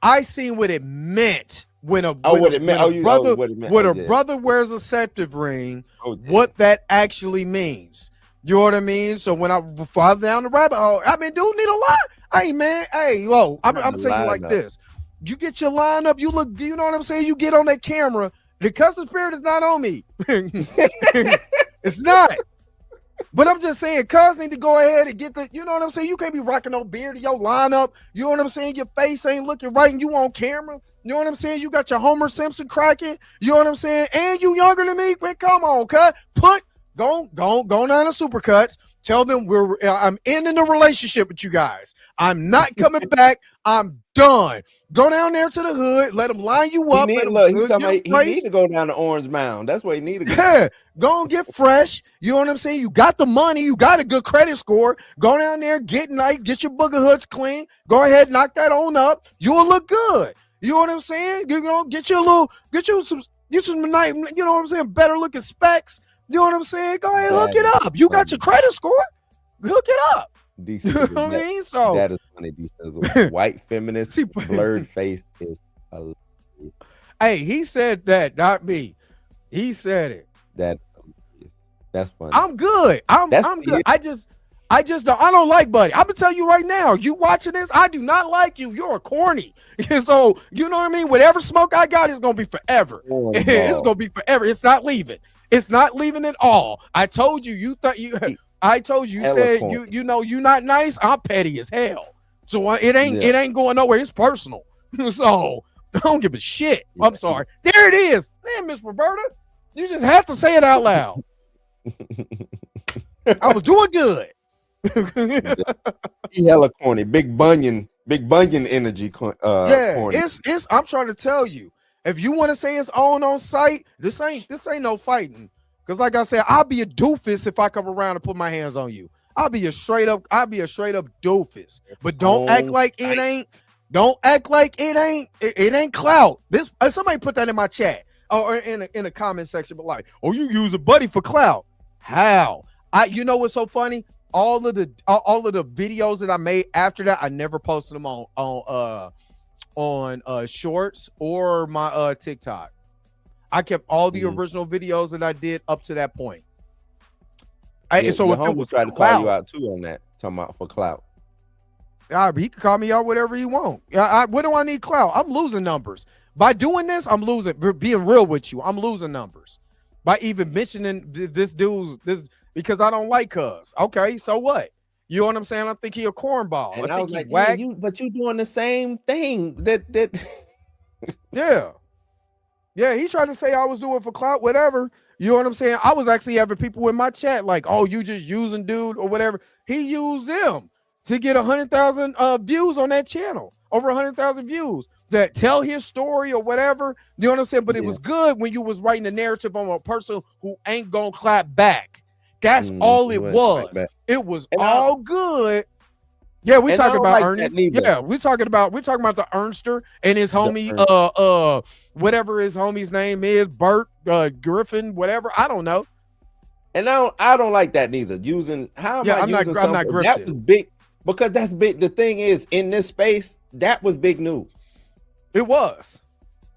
I seen what it meant when a What it meant. brother what it meant. when Oh, a yeah. brother wears a septive ring, Oh, yeah. what that actually means. You know what I mean? So when I fall down the rabbit hole, I mean, dude need a lot. Hey man, hey, yo, I'm Not the telling you like lineup. this. You get your line up, you look, you know what I'm saying? You get on that camera. The cussing spirit is not on me. It's not. But I'm just saying, cuz need to go ahead and get the, you know what I'm saying? You can't be rocking no beard in your lineup. You know what I'm saying? Your face ain't looking right and you on camera. You know what I'm saying? You got your Homer Simpson cracking. You know what I'm saying? And you younger than me. Man, come on, cut. Go down to Supercuts. Tell them I'm ending the relationship with you guys. I'm not coming back. I'm done. Go down there to the hood. Let them line you up. He Let need to go down to Orange Mound. That's what he need to go. Yeah, go and get fresh. You know what I'm saying? You got the money. You got a good credit score. Go down there, get nice, get your booger hoods clean. Go ahead, knock that on up. You will look good. You know what I'm saying? You know, get you some nice, you know what I'm saying? Better looking specs. You know what I'm saying? Go ahead, hook it up. You got your credit score. Hook it up. You know what I mean? So that is funny. These white feminist blurred face is hilarious. Hey, he said that, not me. He said it. That's funny. I'm good. I'm good. I don't like Buddy. I'm gonna tell you right now. You watching this? I do not like you. You're a corny. So you know what I mean. Whatever smoke I got is gonna be forever. Oh, It's gonna be forever. It's not leaving. It's not leaving at all. I told you. You thought you. I told you. You said you know you not nice. I'm petty as hell. So it ain't going nowhere. It's personal. So I don't give a shit. Yeah. I'm sorry. There it is. Damn, Miss Roberta. You just have to say it out loud. I was doing good. He hella corny. Big bunion energy. Yeah, corny. it's. I'm trying to tell you. If you want to say it's on site, this ain't no fighting. Cause like I said, I'll be a doofus if I come around and put my hands on you. I'll be a straight up doofus. But don't act like it ain't. Don't act like it ain't. It ain't clout. This somebody put that in my chat or in the comment section. But like, oh, you use a buddy for clout? How? You know what's so funny? All of the videos that I made after that, I never posted them on shorts or my TikTok. I kept all the original videos that I did up to that point. So if it was tried to call you out too on that, talking about for clout. He can call me out whatever he want. What do I need clout? I'm losing numbers. By doing this, I'm losing. Being real with you, I'm losing numbers. By even mentioning this because I don't like cuz. Okay, so what? You know what I'm saying? I think he a cornball. And I think was like, whack. but you doing the same thing. That Yeah, he tried to say I was doing for clout, whatever. You know what I'm saying? I was actually having people in my chat like, oh, you just using dude or whatever. He used them to get 100,000 views on that channel, over 100,000 views that tell his story or whatever. You know what I'm saying? But it was good when you was writing a narrative on a person who ain't gonna clap back. That's all it was. It was all good. Yeah, we talking about Ernie. Yeah, we talking about the Ernster and his homie, whatever his homie's name is, Bert Griffin, whatever. I don't know. And I don't like that neither. Using I'm not grifting. That was big because that's big. The thing is, in this space, that was big news. It was.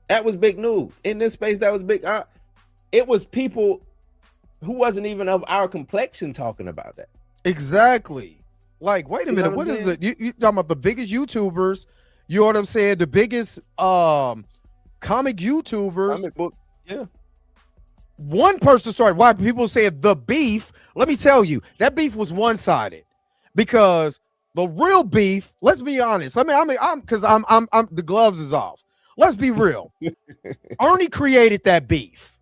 That was big news. In this space, that was big. It was people who wasn't even of our complexion talking about that. Exactly. Like, wait a minute, what is it? You talking about the biggest YouTubers? You know what I'm saying? The biggest comic YouTubers. Comic book, yeah. One person started. Why people said the beef? Let me tell you, that beef was one-sided because the real beef. Let's be honest. I'm the gloves is off. Let's be real. Ernie created that beef.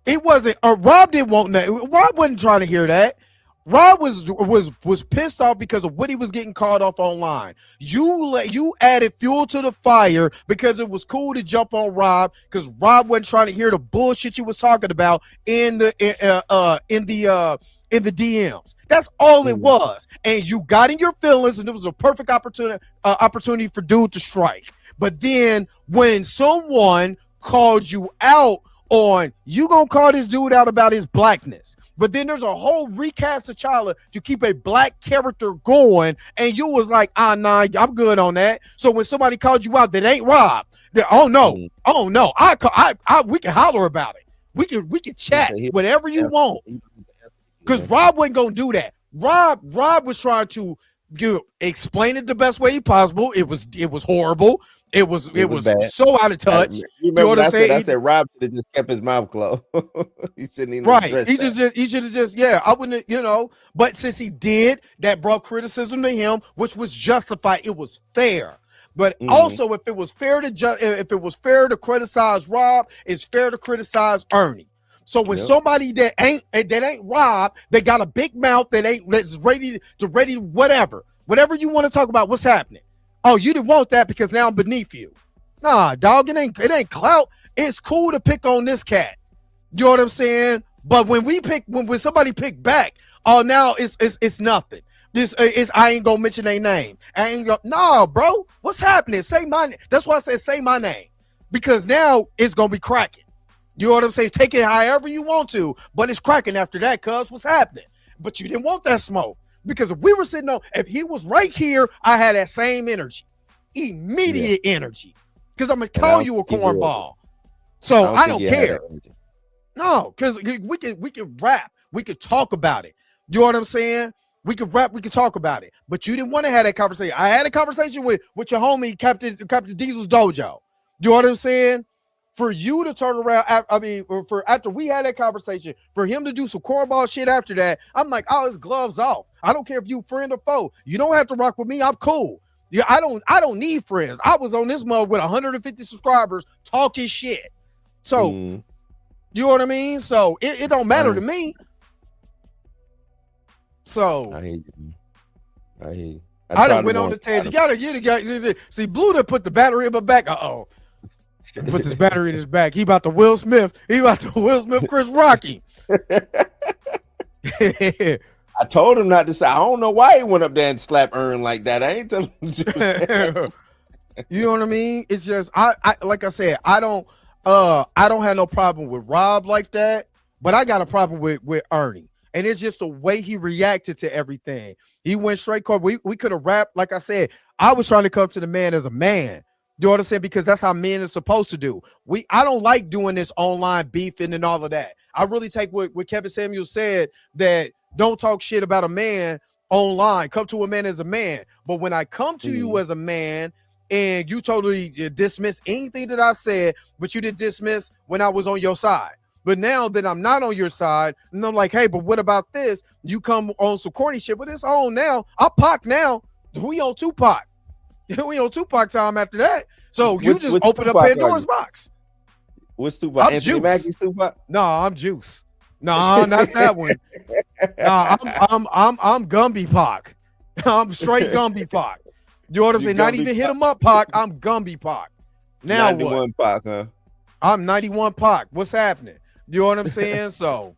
It wasn't. Rob didn't want that. Rob wasn't trying to hear that. Rob was pissed off because of what he was getting called off online. You added fuel to the fire because it was cool to jump on Rob because Rob wasn't trying to hear the bullshit you was talking about in the DMs. That's all it was. And you got in your feelings, and it was a perfect opportunity for dude to strike. But then when someone called you out on, you gonna call this dude out about his blackness. But then there's a whole recast of T'Challa to keep a black character going, and you was like, nah, I'm good on that. So when somebody called you out that ain't Rob, oh no, we can holler about it. We can chat whatever you want. Because Rob wasn't gonna do that. Rob was trying to explain it the best way possible. It was horrible. It was bad. so out of touch. You remember what I said? I said Rob should have just kept his mouth closed. He shouldn't even right. He should have just I wouldn't But since he did, that brought criticism to him, which was justified. It was fair. But also, if it was fair to criticize Rob, it's fair to criticize Ernie. So when somebody that ain't Rob, they got a big mouth that's ready whatever you want to talk about, what's happening? Oh, you didn't want that because now I'm beneath you. Nah, dog, it ain't clout. It's cool to pick on this cat. You know what I'm saying? But when somebody pick back, oh, now it's nothing. This is I ain't gonna mention their name. Nah, bro, what's happening? Say my name. That's why I said say my name, because now it's gonna be cracking. You know what I'm saying? Take it however you want to, but it's cracking after that. Cuz what's happening? But you didn't want that smoke. Because if we were sitting on, if he was right here, I had that same energy, immediate energy. Because I'm gonna call you a cornball. So I don't care. No, because we can rap, we could talk about it. You know what I'm saying? We could rap, we could talk about it. But you didn't want to have that conversation. I had a conversation with your homie Captain Diesel's dojo. You know what I'm saying? For you to turn around, after we had that conversation, for him to do some cornball shit after that, I'm like, oh, his gloves off. I don't care if you friend or foe. You don't have to rock with me. I'm cool. Yeah, I don't need friends. I was on this mode with 150 subscribers talking shit. So, you know what I mean? So it don't matter to me. So I hear you. I done went on the tangent. You see, Blue done put the battery in my back. Put this battery in his back. He about to Will Smith Chris Rocky. I told him not to say. I don't know why he went up there and slapped Ern like that. I ain't telling him to. You know what I mean? It's just I like I said, I don't have no problem with Rob like that, but I got a problem with Ernie. And it's just the way he reacted to everything. He went straight court. We could have rapped, like I said. I was trying to come to the man as a man. You know what I'm saying? Because that's how men are supposed to do. I don't like doing this online beefing and all of that. I really take what Kevin Samuel said, that don't talk shit about a man online. Come to a man as a man. But when I come to you as a man and you totally dismiss anything that I said, but you didn't dismiss when I was on your side. But now that I'm not on your side, and I'm like, hey, but what about this? You come on some corny shit, but it's on now. I'm Pac now. We on Tupac. We on Tupac time after that. So you just open up Pandora's box. What's Tupac? I'm Anthony Mackie's Tupac? No, I'm Juice. No, not that one. No, I'm Gumby Pac. I'm straight Gumby Pac. You know what I'm saying? Not even hit him up, Pac. I'm Gumby Pac. Now 91 what? Pac, huh? I'm 91 Pac. What's happening? You know what I'm saying? So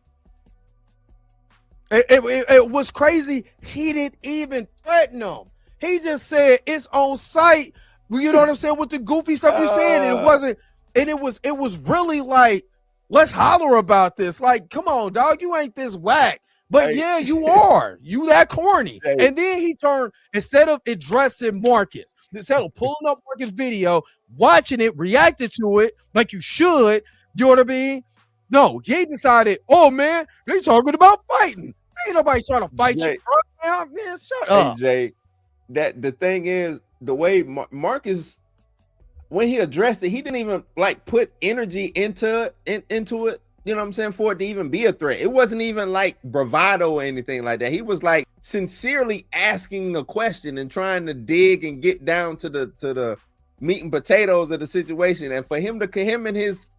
it was crazy. He didn't even threaten him. He just said it's on site. You know what I'm saying? With the goofy stuff you saying, it wasn't, and it was really like, let's holler about this. Like, come on, dog, you ain't this whack. But yeah, you are. You that corny. And then he turned, instead of addressing Marcus, instead of pulling up Marcus' video, watching it, reacting to it like you should, you know what I mean? No, he decided, oh man, they talking about fighting. Ain't nobody trying to fight you, bro. Man, shut up. Jay, that the thing is, the way Marcus, when he addressed it, he didn't even like put energy into it. You know what I'm saying? For it to even be a threat. It wasn't even like bravado or anything like that. He was like sincerely asking a question and trying to dig and get down to the meat and potatoes of the situation. And for him and his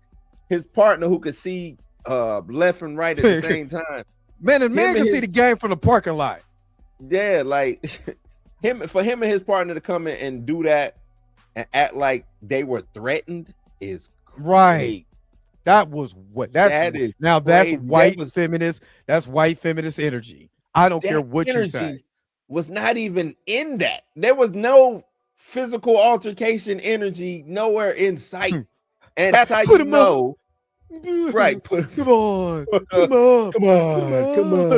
partner, who could see left and right at the same time. Man can see the game from the parking lot. Yeah, like for him and his partner to come in and do that and act like they were threatened is crazy. Right. That was what that's crazy. That's white feminist. That's white feminist energy. I don't care what you say. Was not even in that. There was no physical altercation energy nowhere in sight. And that's how you know Right. Come on. Come on. Come on. Come on.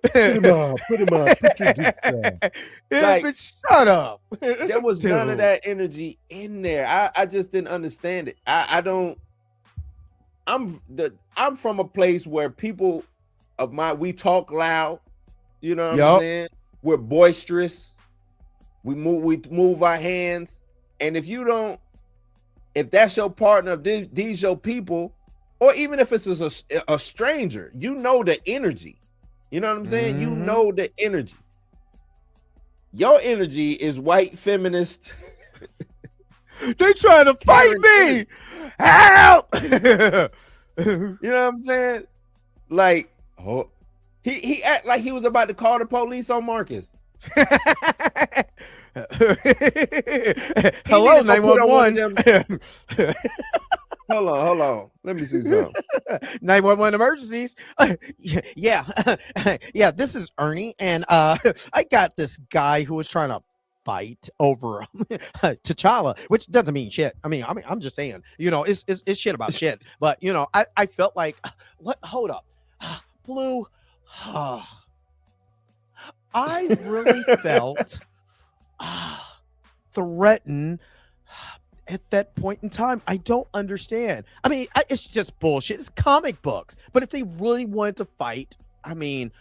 Put him up. Put him up. Put your dick down. Yeah, Like, but shut up. There was none of Dude. that energy in there. I just didn't understand it. I don't. I'm from a place where people of we talk loud. You know what I'm saying? We're boisterous. We move our hands. And if that's your partner, if these your people, or even if it's a stranger, you know the energy. You know what I'm saying? You know the energy. Your energy is white feminist. They trying to fight me. Help! You know what I'm saying? Like, he act like he was about to call the police on Marcus. Hello, 911. Hold on. Let me see something. 911 emergencies. Yeah. This is Ernie, and I got this guy who was trying to fight over T'Challa, which doesn't mean shit. I mean, I'm just saying, it's shit about shit. But I felt like, what? Hold up, Blue. I really felt threatened at that point in time. I don't understand. I mean, it's just bullshit. It's comic books. But if they really wanted to fight, I mean,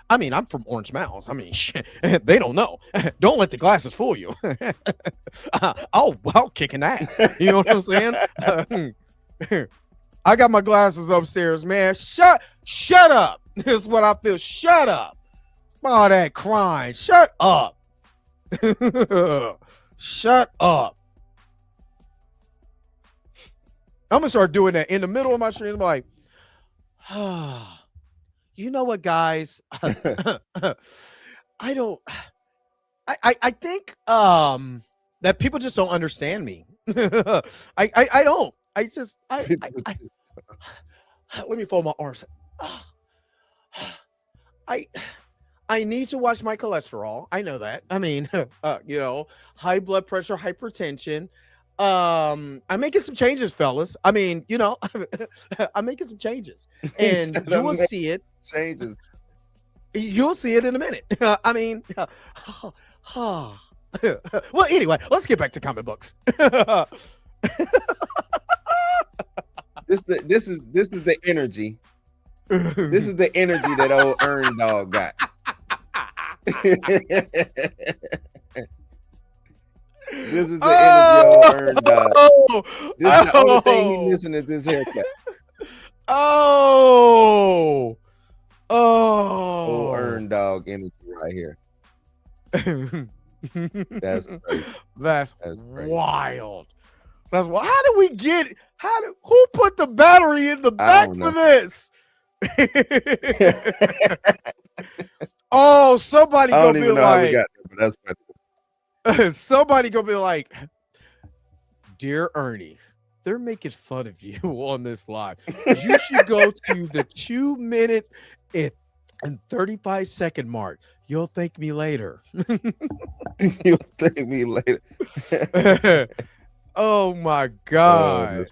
I'm from Orange Mounds. I mean, shit, they don't know. Don't let the glasses fool you. I'll kick an ass. You know what I'm saying? I got my glasses upstairs, man. Shut up. This is what I feel. Shut up. All that crying. Shut up. Shut up. I'm gonna start doing that in the middle of my stream. I'm like, you know what, guys? I think that people just don't understand me. I don't. Let me fold my arms. I need to watch my cholesterol. I know that. I mean, high blood pressure, hypertension. I'm making some changes, fellas. I mean, I'm making some changes, and you will see it. Changes. You'll see it in a minute. I mean, well, anyway, let's get back to comic books. This is the energy. This is the energy that old Earn Dog got. This is the energy old Earn Dog. This is the only thing he missing is this haircut. Old Earn Dog energy right here. That's crazy. That's crazy. Wild. That's why. Who put the battery in the back for this? Oh, somebody I gonna don't be even know how we like, got there, but that's funny. somebody gonna be like, dear Ernie, they're making fun of you on this live. You should go to the 2-minute and 35-second mark. You'll thank me later. You'll thank me later. Oh my God.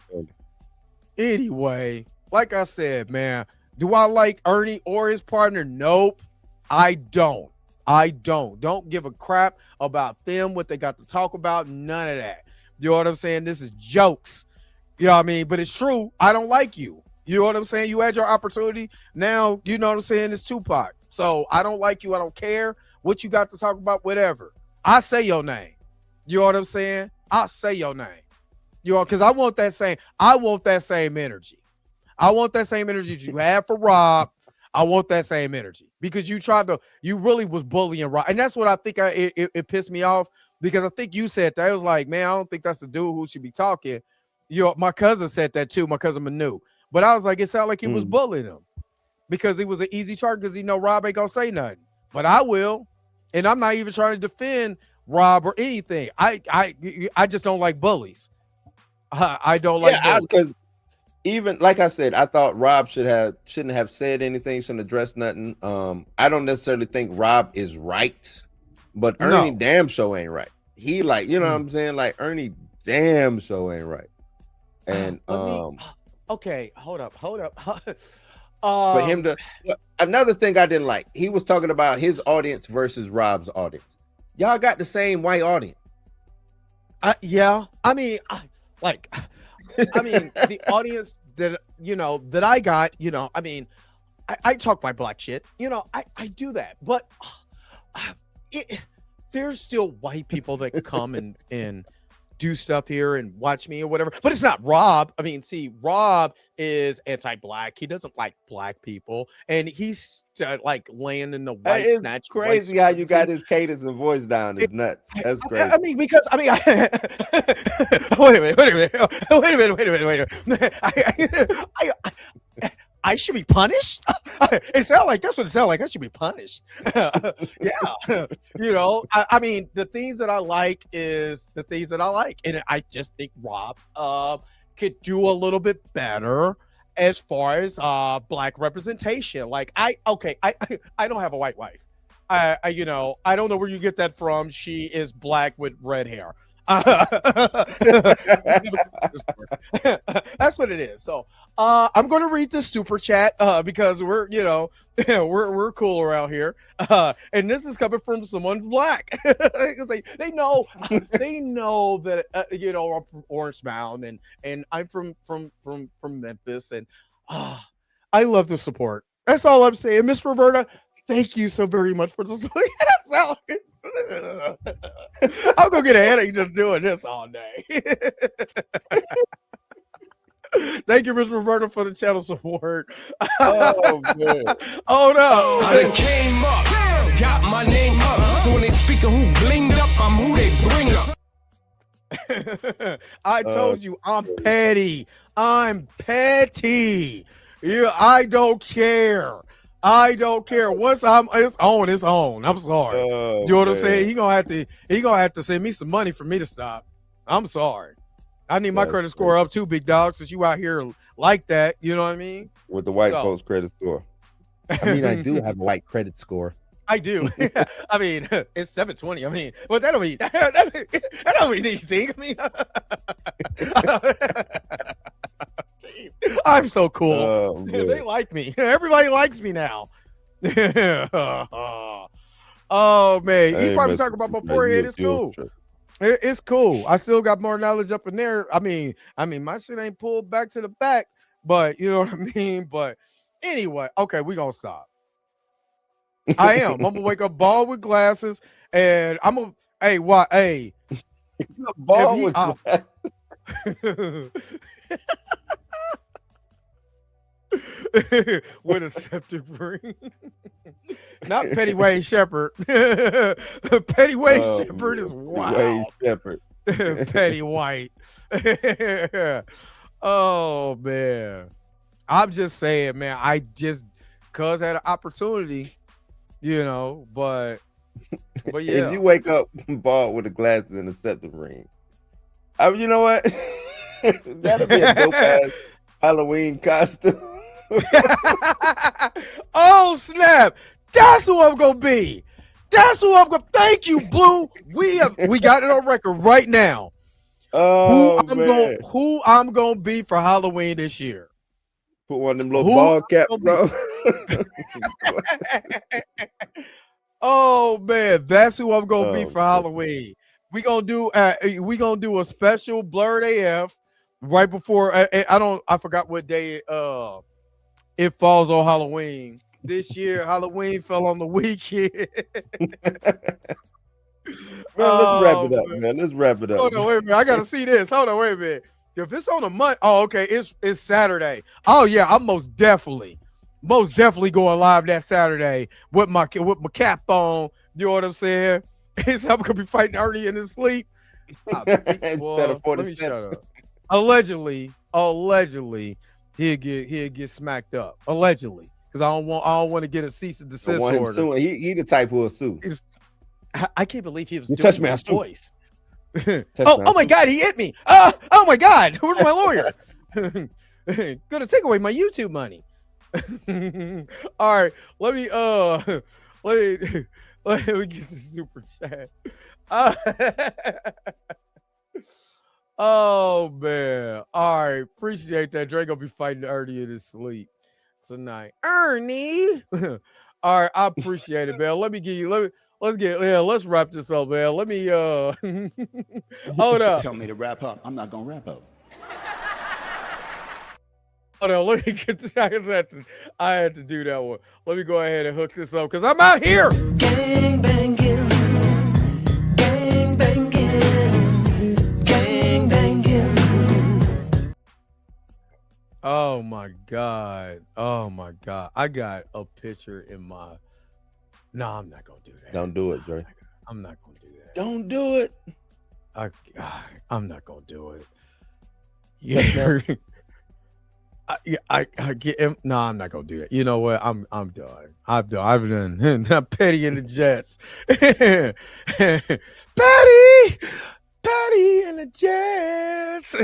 Anyway, like I said, man, do I like Ernie or his partner? Nope. I don't. Don't give a crap about them, what they got to talk about. None of that. You know what I'm saying? This is jokes. You know what I mean? But it's true. I don't like you. You know what I'm saying? You had your opportunity. Now, you know what I'm saying? It's Tupac. So I don't like you. I don't care what you got to talk about, whatever. I say your name. You know what I'm saying? I'll say your name. You know, because I want that same energy. I want that same energy that you had for Rob. I want that same energy because you really was bullying Rob. And that's what I think it pissed me off because I think you said that. It was like, man, I don't think that's the dude who should be talking. You know, my cousin said that too, my cousin Manu. But I was like, it sounded like he was bullying him because he was an easy target because he know Rob ain't gonna say nothing. But I will. And I'm not even trying to defend Rob or anything. I just don't like bullies. I don't like because even like I said, I thought Rob shouldn't have said anything, shouldn't address nothing. I don't necessarily think Rob is right, but Ernie damn show ain't right. He like, you know what I'm saying? Like Ernie damn show ain't right. And Okay, hold up. For him um, to another thing I didn't like, he was talking about his audience versus Rob's audience. Y'all got the same white audience. yeah. Like, I mean, the audience that that I got, I talk my black shit. I do that, but it, there's still white people that come and do stuff here and watch me or whatever. But it's not Rob. I mean, see, Rob is anti-black. He doesn't like black people, and he's like laying in the white It's snatch. crazy how you got his cadence and voice down. It's nuts. That's crazy. I mean, because I mean, wait a minute, I should be punished. It sounds like that's what it sounds like. I should be punished. Yeah, I mean, the things that I like is the things that I like, and I just think Rob could do a little bit better as far as black representation. Like I don't have a white wife. I don't know where you get that from. She is black with red hair. That's what it is. So I'm going to read this super chat because we're we're cool around here, and this is coming from someone black. they know that I'm from Orange Mound and I'm from Memphis, and I love the support. That's all I'm saying, Miss Roberta. Thank you so very much for the support. I'm gonna get a headache just doing this all day. Thank you, Miss Roberta, for the channel support. Oh man. Oh no. I done came up, got my name up. So when they speak of who blinged up, I'm who they bring up. I told you I'm petty. I'm petty. Yeah, I don't care. Once it's on. I'm sorry. You know what I'm saying? He gonna have to send me some money for me to stop. I'm sorry. I need my credit score up too, big dog, since you out here like that. You know what I mean? With the white folks credit score. I mean, I do have a white credit score. I do. I mean, it's 720. I mean, well, that don't mean anything. I mean, jeez, I'm so cool. Oh, they like me. Everybody likes me now. Oh man, he's probably talking about my forehead. It's cool. It's cool. I still got more knowledge up in there. I mean, my shit ain't pulled back to the back, but you know what I mean. But anyway, okay, we gonna stop. I am. I'm gonna wake up bald with glasses, and I'm gonna. Hey, what? Hey, bald with glasses. With a septic ring. Not Petty Wayne Shepherd. Petty Wayne Shepherd is wild. Wayne Shepherd. Petty White. Oh man. I'm just saying, man. I just cuz had an opportunity, but yeah. If you wake up bald with the glasses and a septic ring, I mean, you know what? That'll be a dope ass Halloween costume. Oh snap! That's who I'm gonna be. That's who I'm gonna. Thank you, Blue. We got it on record right now. Oh Who I'm gonna be for Halloween this year? Put one of them little ball caps, bro. Oh man, that's who I'm gonna be for Halloween. We gonna do a special Blurred AF right before. I forgot what day it falls on Halloween. This year, Halloween fell on the weekend. Let's wrap it up, man. Let's wrap it up. Hold on, wait a minute. I gotta see this. Hold on, wait a minute. If it's on a month, okay, it's Saturday. Oh yeah, I'm most definitely going live that Saturday with my cap on. You know what I'm saying? I'm gonna be fighting Ernie in his sleep. Instead of 40 let me shut up. Allegedly, he'll get smacked up. Allegedly, because I don't want to get a cease and desist order. He the type who'll sue. I can't believe he was you doing touch me, his I'll voice. Oh my God, he hit me. Oh my God, where's my lawyer? Gonna take away my YouTube money. All right, let me get the super chat. Oh man. All right. Appreciate that. Drake gonna be fighting Ernie in his sleep tonight. Ernie. All right, I appreciate it, man. Let's wrap this up, man. Let me hold up. Tell me to wrap up. I'm not gonna wrap up. Hold on, let me get this. I had to do that one. Let me go ahead and hook this up because I'm out here. Gang banging, gang banging, gang banging. Oh my god. Oh my god. I got a picture in my. No, I'm not gonna do that. Don't do it, Dre. I'm not gonna do that. Don't do it. I'm not gonna do it. Yeah. I get him. No, I'm not gonna do that. You know what? I'm done. I've done. Petty in the Jets. Petty in the Jets.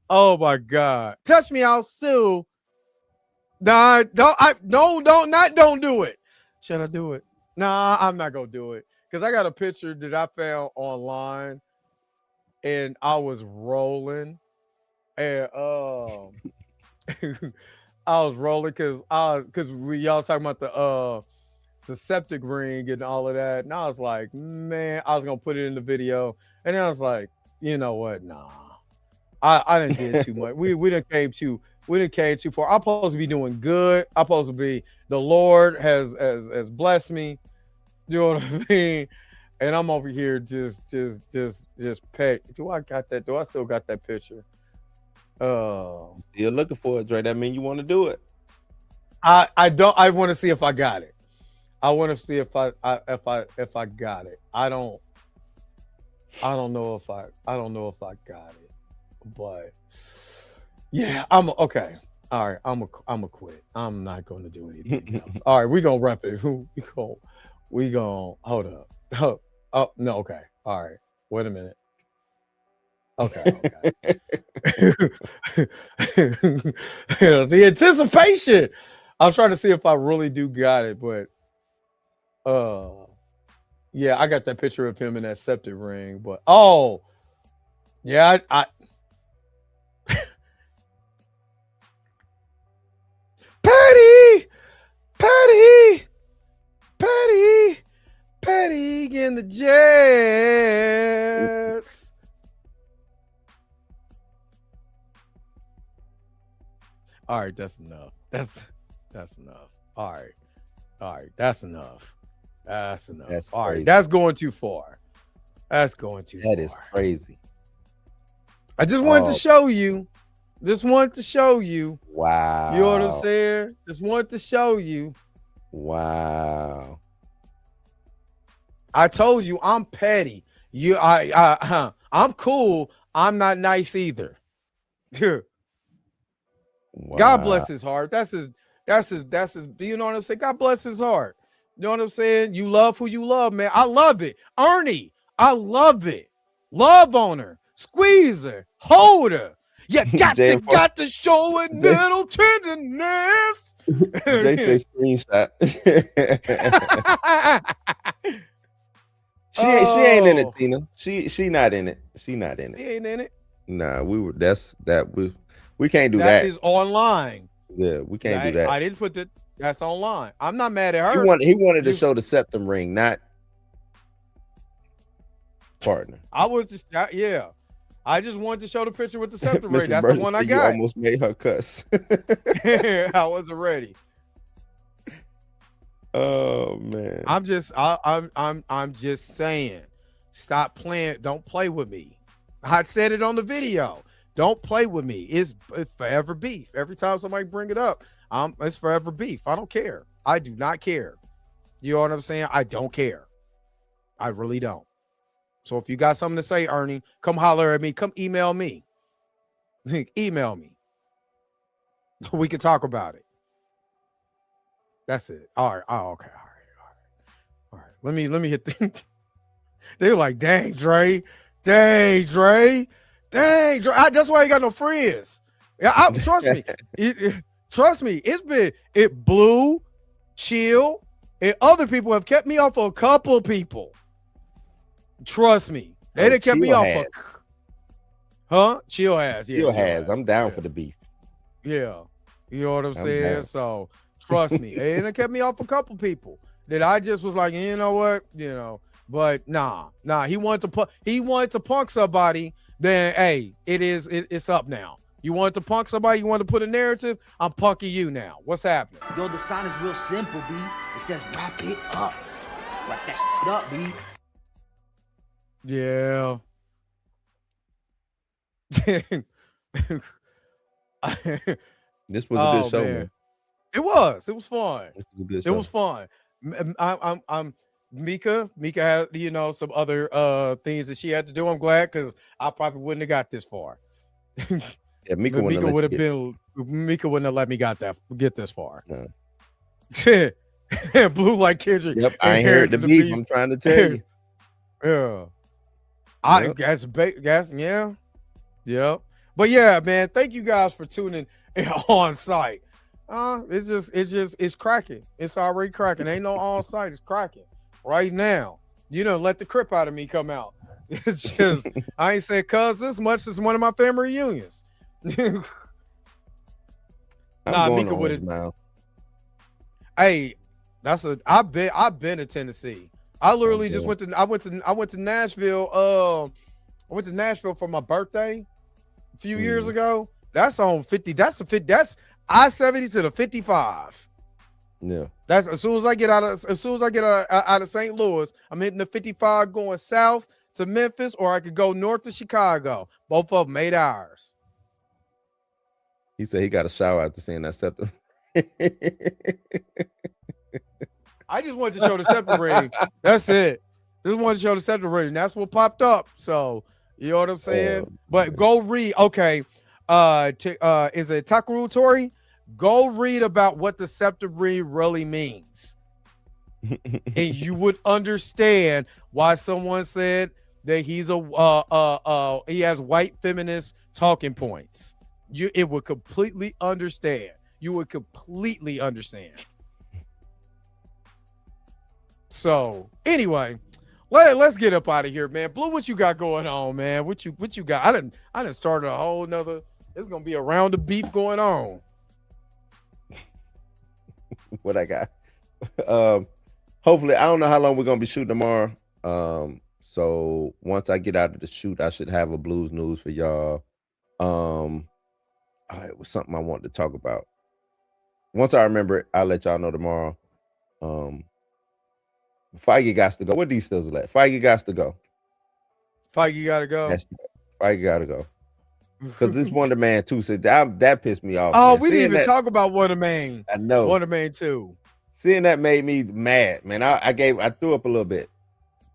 Oh my God! Touch me, I'll sue. Nah, don't do it. Should I do it? Nah, I'm not gonna do it because I got a picture that I found online, and I was rolling. And I was rolling because y'all talking about the septic ring and all of that, and I was like, man, I was gonna put it in the video, and then I was like, you know what? Nah, I didn't get too much. We didn't came too far. I'm supposed to be doing good. I'm supposed to be. The Lord has blessed me. You know what I mean? And I'm over here just pet. Do I got that? Do I still got that picture? You're looking for it, Dre. That mean you want to do it. I don't. I want to see if I got it. I want to see if I got it. I don't know if I got it, but yeah, I'm okay. All right, I'm a quit. I'm not going to do anything else. All right, we gonna wrap it. We gonna hold up. Oh no, okay. All right, wait a minute. Okay. The anticipation. I'm trying to see if I really do got it, but yeah, I got that picture of him in that septic ring, but yeah, I Petty in the Jets. All right, that's enough. That's enough. All right, that's enough. That's enough. That's all right, crazy. that's going too far. That's going too far. That is crazy. I just wanted to show you. Just wanted to show you. Wow. You know what I'm saying? Just wanted to show you. Wow. I told you I'm petty. I'm cool. I'm not nice either. Wow. God bless his heart. That's his, you know what I'm saying? God bless his heart. You know what I'm saying? You love who you love, man. I love it. Ernie, I love it. Love on her. Squeeze her. Hold her. You got to show a little tenderness. They say screenshot. She ain't in it, Tina. She not in it. She not in it. She ain't in it. Nah, we can't do that. That is online. Yeah, we can't do that. I didn't put that. That's online. I'm not mad at her. He wanted to show the septum ring, not partner. I was just yeah. I just wanted to show the picture with the septum ring. That's the one I got. You almost made her cuss. I wasn't ready. Oh man. I'm just saying, stop playing. Don't play with me. I said it on the video. Don't play with me. It's forever beef. Every time somebody bring it up, it's forever beef. I don't care. I do not care. You know what I'm saying? I don't care. I really don't. So if you got something to say, Ernie, come holler at me. Come email me. Email me. We can talk about it. That's it. All right. Oh, okay. All right. Let me hit the. They're like, dang, Dre. That's why you got no friends. Yeah, trust me. Trust me. It Blue, Chill, and other people have kept me off of a couple of people. Trust me. They done kept me off of. Huh? Chill has. Yeah, Chill chill has. I'm down yeah. for the beef. Yeah. You know what I'm saying? down. So trust me. And it kept me off a couple people that I just was like, you know what? But nah. He wanted to punk somebody, then hey, it's up now. You want to punk somebody, you want to put a narrative, I'm punking you now. What's happening? Yo, the sign is real simple, B. It says wrap it up. Wrap that shit up, B. Yeah. This was a good show, man. It was fun. This was a good It show. was fun. I'm Mika had some other things that she had to do. I'm glad because I probably wouldn't have got this far. Yeah, Mika Mika wouldn't have let me get this far. No. Blue like Kendrick. Yep, I ain't heard the beef. I'm trying to tell you. Yeah. Yep. Yeah. But yeah, man, thank you guys for tuning in on site. It's cracking. It's already cracking. Ain't no on site. It's cracking right now. Let the crip out of me come out. It's just I ain't said cuz this much since one of my family reunions. Mika would have. Hey, I've been to Tennessee. I literally just went to Nashville. I went to Nashville for my birthday a few years ago. That's on 50. That's I-70 to the 55. Yeah. That's as soon as I get out of St. Louis, I'm hitting the 55 going south to Memphis, or I could go north to Chicago. Both of them 8 hours. He said he got a shower after seeing that scepter. I just wanted to show the scepter ring. That's it. Just wanted to show the scepter ring. That's what popped up. So you know what I'm saying? But go read. Okay. Is it Takaru Tori? Go read about what the scepter ring really means. And you would understand why someone said that he's he has white feminist talking points. It would completely understand. You would completely understand. So anyway, let's get up out of here, man. Blue, what you got going on, man? What you got? I didn't start a whole nother. It's gonna be a round of beef going on. What I got? Hopefully, I don't know how long we're gonna be shooting tomorrow. So once I get out of the shoot, I should have a blues news for y'all. It was something I wanted to talk about. Once I remember it, I'll let y'all know tomorrow. Feige got to go. What these stills at? Feige got to go. Feige gotta go. Feige gotta go. Because this Wonder Man 2 said that pissed me off. Oh, man. we didn't even talk about Wonder Man. I know. Wonder Man 2. Seeing that made me mad, man. I threw up a little bit.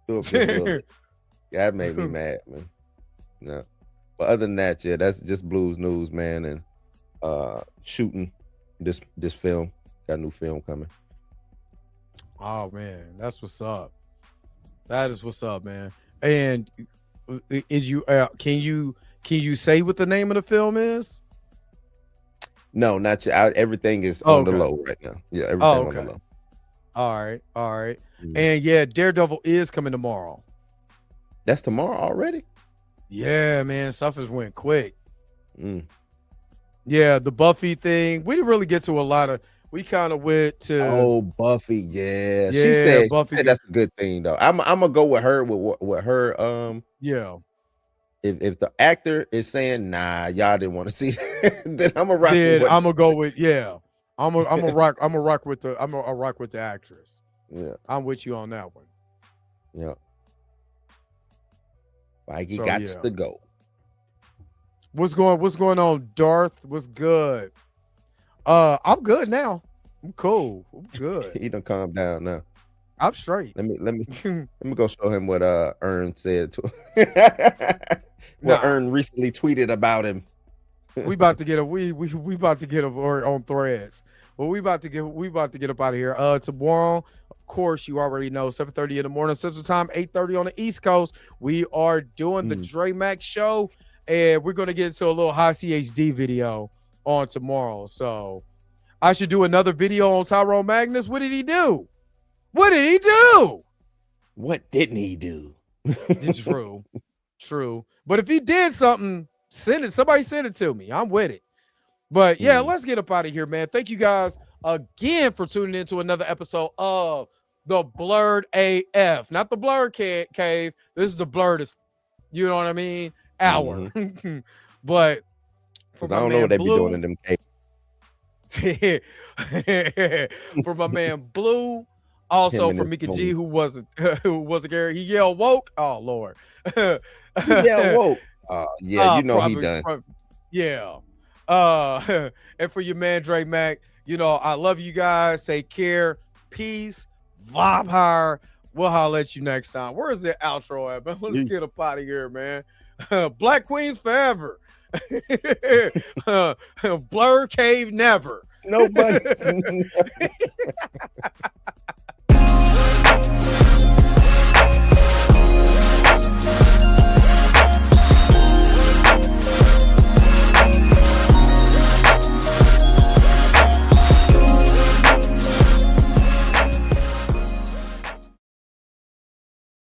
Yeah, that made me mad, man. No. But other than that, yeah, that's just blues news, man, and shooting this film. Got a new film coming. Oh man, that's what's up. That is what's up, man. And is you can you say what the name of the film is? No, not yet. Everything is on the low right now. Yeah, everything on the low. All right. And yeah, Daredevil is coming tomorrow. That's tomorrow already? Yeah, man. Stuff has went quick. Yeah, the Buffy thing. We didn't really get to a lot of. We kind of went to Buffy. Yeah, she said Buffy. She said that's a good thing though. I'm gonna go with her with her. Yeah. If the actor is saying nah, y'all didn't want to see that, then I'm gonna rock. I'm gonna go with I'm gonna rock. I'm gonna rock with the actress. Yeah, I'm with you on that one. Yeah. Feige got to go. What's going on, Darth? What's good? I'm good now. I'm cool. I'm good. He done calm down now. I'm straight. Let me go show him what Ern said to him. What Ern recently tweeted about him. we about to get a we about to get a on Threads. Well, we about to get up out of here. Tomorrow, of course, you already know, 7:30 in the morning Central Time, 8:30 on the East Coast. We are doing the Dre Max show, and we're gonna get into a little high CHD video on tomorrow. So I should do another video on Tyrone Magnus. What did he do? What did he do? What didn't he do? True. But if he did something, Send it. Somebody send it to me. I'm with it. But yeah, let's get up out of here, man. Thank you guys again for tuning in to another episode of the Blurred AF. Not the Blurred Cave. This is the Blurred, you know what I mean? Hour. But I don't know what they be doing in them caves. For my man Blue, also for Mika G, who wasn't Gary. He yelled woke. Oh Lord. Yeah, woke. Yeah, you know he done. Yeah. And for your man Dre Mac, you know, I love you guys. Take care. Peace. Vibe higher. We'll holler at you next time. Where is the outro at, man? Let's get up out of here, man. Black Queens forever. Blur Cave never. Nobody.